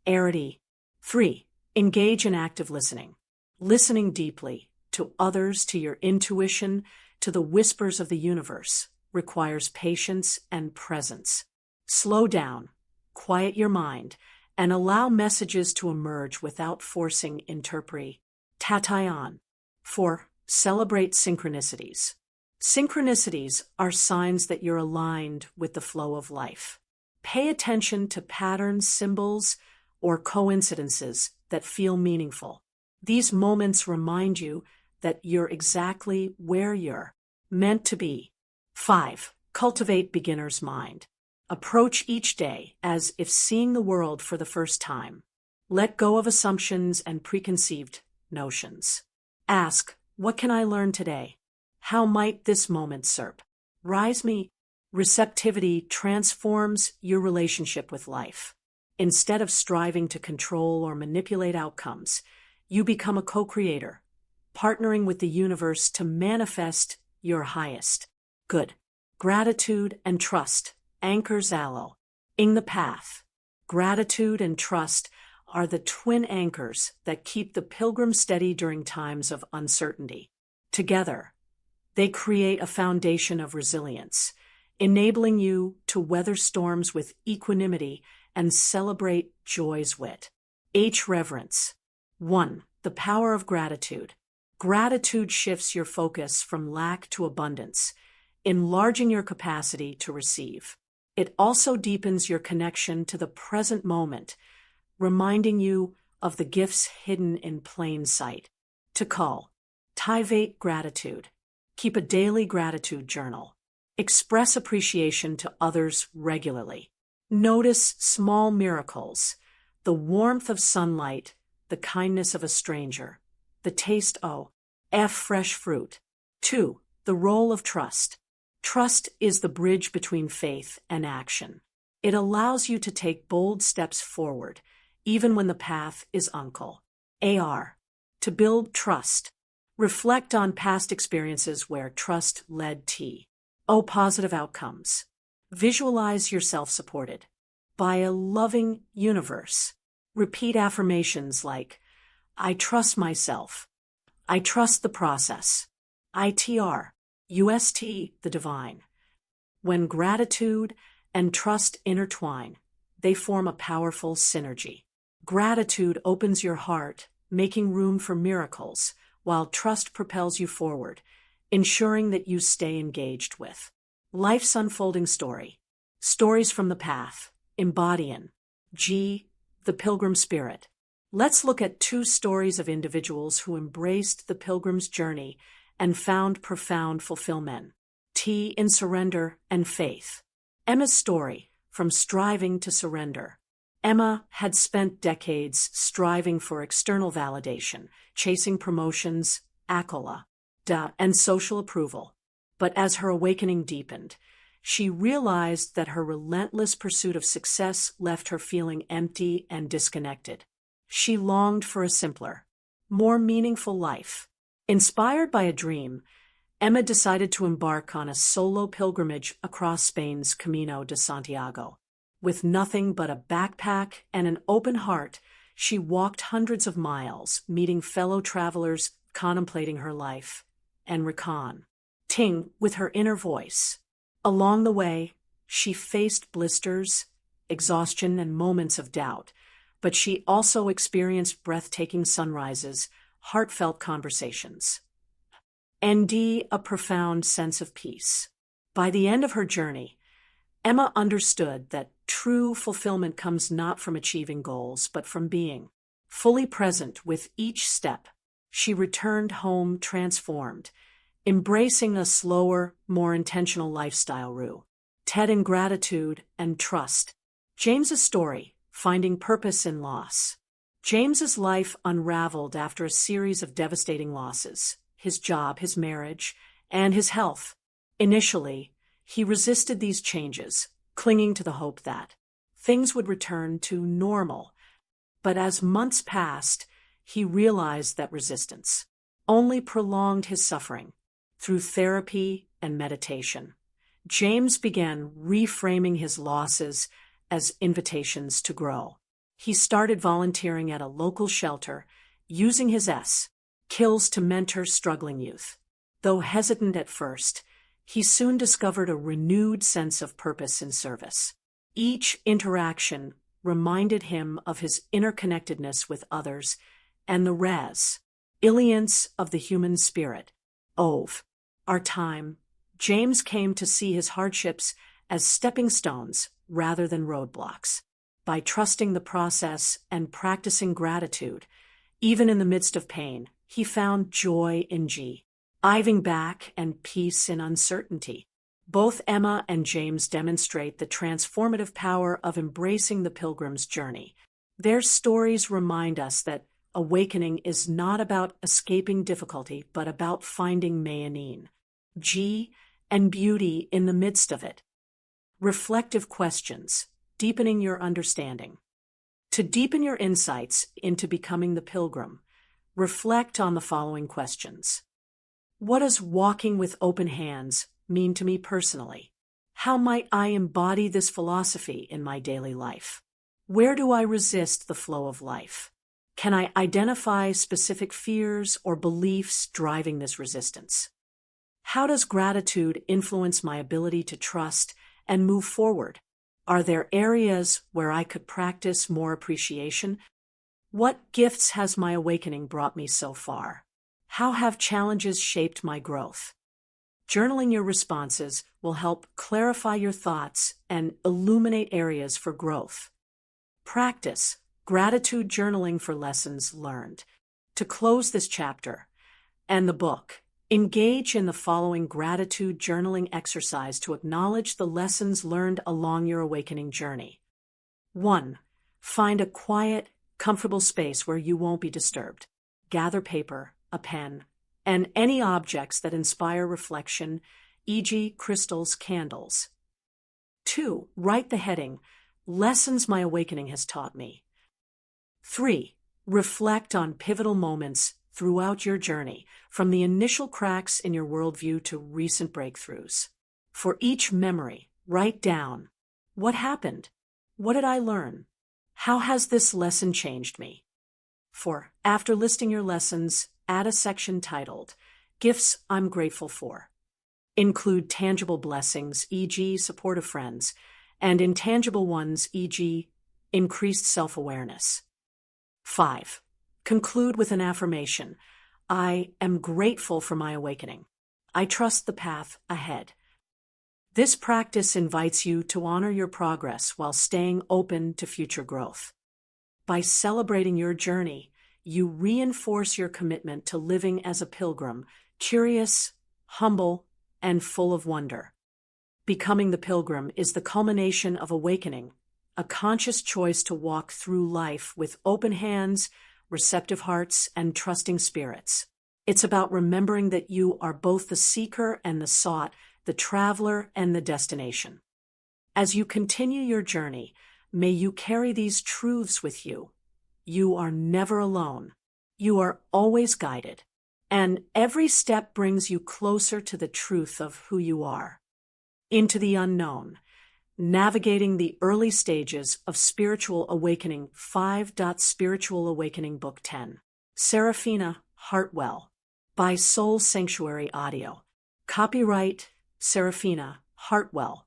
clarity. 3. Engage in active listening. Listening deeply to others, to your intuition, to the whispers of the universe requires patience and presence. Slow down, quiet your mind, and allow messages to emerge without forcing interpretation. 4. Celebrate synchronicities. Synchronicities are signs that you're aligned with the flow of life. Pay attention to patterns, symbols, or coincidences that feel meaningful. These moments remind you that you're exactly where you're meant to be. 5. Cultivate beginner's mind. Approach each day as if seeing the world for the first time. Let go of assumptions and preconceived notions. Ask, what can I learn today? How might this moment surprise me? Receptivity transforms your relationship with life. Instead of striving to control or manipulate outcomes, you become a co-creator, partnering with the universe to manifest your highest good. Gratitude and trust anchors in the path. Gratitude and trust are the twin anchors that keep the pilgrim steady during times of uncertainty. Together, they create a foundation of resilience, enabling you to weather storms with equanimity and celebrate joys with reverence. 1. The power of gratitude. Gratitude shifts your focus from lack to abundance, enlarging your capacity to receive. It also deepens your connection to the present moment, reminding you of the gifts hidden in plain sight. To cultivate gratitude. Keep a daily gratitude journal. Express appreciation to others regularly. Notice small miracles, the warmth of sunlight, the kindness of a stranger, the taste of fresh fruit. 2. The role of trust. Trust is the bridge between faith and action. It allows you to take bold steps forward, even when the path is unclear. To build trust. Reflect on past experiences where trust led to positive outcomes. Visualize yourself supported by a loving universe. Repeat affirmations like, I trust myself. I trust the process. the divine. When gratitude and trust intertwine, they form a powerful synergy. Gratitude opens your heart, making room for miracles, while trust propels you forward, ensuring that you stay engaged with life's unfolding story. Stories from the path, embodying G, the pilgrim spirit. Let's look at two stories of individuals who embraced the pilgrim's journey and found profound fulfillment. T in surrender and faith. Emma's story, from striving to surrender. Emma had spent decades striving for external validation, chasing promotions, accolades, and social approval. But as her awakening deepened, she realized that her relentless pursuit of success left her feeling empty and disconnected. She longed for a simpler, more meaningful life. Inspired by a dream, Emma decided to embark on a solo pilgrimage across Spain's Camino de Santiago. With nothing but a backpack and an open heart, she walked hundreds of miles, meeting fellow travelers, contemplating her life, and recon-ting with her inner voice. Along the way, she faced blisters, exhaustion, and moments of doubt, but she also experienced breathtaking sunrises, heartfelt conversations, and a profound sense of peace. By the end of her journey, Emma understood that true fulfillment comes not from achieving goals, but from being fully present with each step. She returned home transformed, embracing a slower, more intentional lifestyle rooted in gratitude and trust. James's story, finding purpose in loss. James's life unraveled after a series of devastating losses: his job, his marriage, and his health. Initially, he resisted these changes, clinging to the hope that things would return to normal. But as months passed, he realized that resistance only prolonged his suffering. Through therapy and meditation, James began reframing his losses as invitations to grow. He started volunteering at a local shelter, using his skills to mentor struggling youth. Though hesitant at first, he soon discovered a renewed sense of purpose in service. Each interaction reminded him of his interconnectedness with others and the resilience of the human spirit. Over our time, James came to see his hardships as stepping stones rather than roadblocks. By trusting the process and practicing gratitude, even in the midst of pain, he found joy in giving back and peace in uncertainty. Both Emma and James demonstrate the transformative power of embracing the pilgrim's journey. Their stories remind us that awakening is not about escaping difficulty, but about finding meaning, and beauty in the midst of it. Reflective questions, deepening your understanding. To deepen your insights into becoming the pilgrim, reflect on the following questions. What does walking with open hands mean to me personally? How might I embody this philosophy in my daily life? Where do I resist the flow of life? Can I identify specific fears or beliefs driving this resistance? How does gratitude influence my ability to trust and move forward? Are there areas where I could practice more appreciation? What gifts has my awakening brought me so far? How have challenges shaped my growth? Journaling your responses will help clarify your thoughts and illuminate areas for growth. Practice gratitude journaling for lessons learned. To close this chapter and the book, engage in the following gratitude journaling exercise to acknowledge the lessons learned along your awakening journey. 1. Find a quiet, comfortable space where you won't be disturbed. Gather paper, a pen, and any objects that inspire reflection, e.g., crystals, candles. 2. Write the heading, Lessons My Awakening Has Taught Me. 3. Reflect on pivotal moments throughout your journey, from the initial cracks in your worldview to recent breakthroughs. For each memory, write down, what happened? What did I learn? How has this lesson changed me? 4. After listing your lessons, add a section titled, Gifts I'm Grateful For. Include tangible blessings, e.g., support of friends, and intangible ones, e.g., increased self-awareness. 5. Conclude with an affirmation. I am grateful for my awakening. I trust the path ahead. This practice invites you to honor your progress while staying open to future growth. By celebrating your journey, you reinforce your commitment to living as a pilgrim, curious, humble, and full of wonder. Becoming the pilgrim is the culmination of awakening, a conscious choice to walk through life with open hands, receptive hearts, and trusting spirits. It's about remembering that you are both the seeker and the sought, the traveler and the destination. As you continue your journey, may you carry these truths with you. You are never alone. You are always guided. And every step brings you closer to the truth of who you are. Into the unknown. Navigating the early stages of spiritual awakening. 5. Spiritual Awakening Book 10. Seraphina Hartwell. By Soul Sanctuary Audio. Copyright Seraphina Hartwell.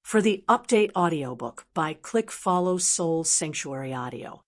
For the update audiobook, click follow Soul Sanctuary Audio.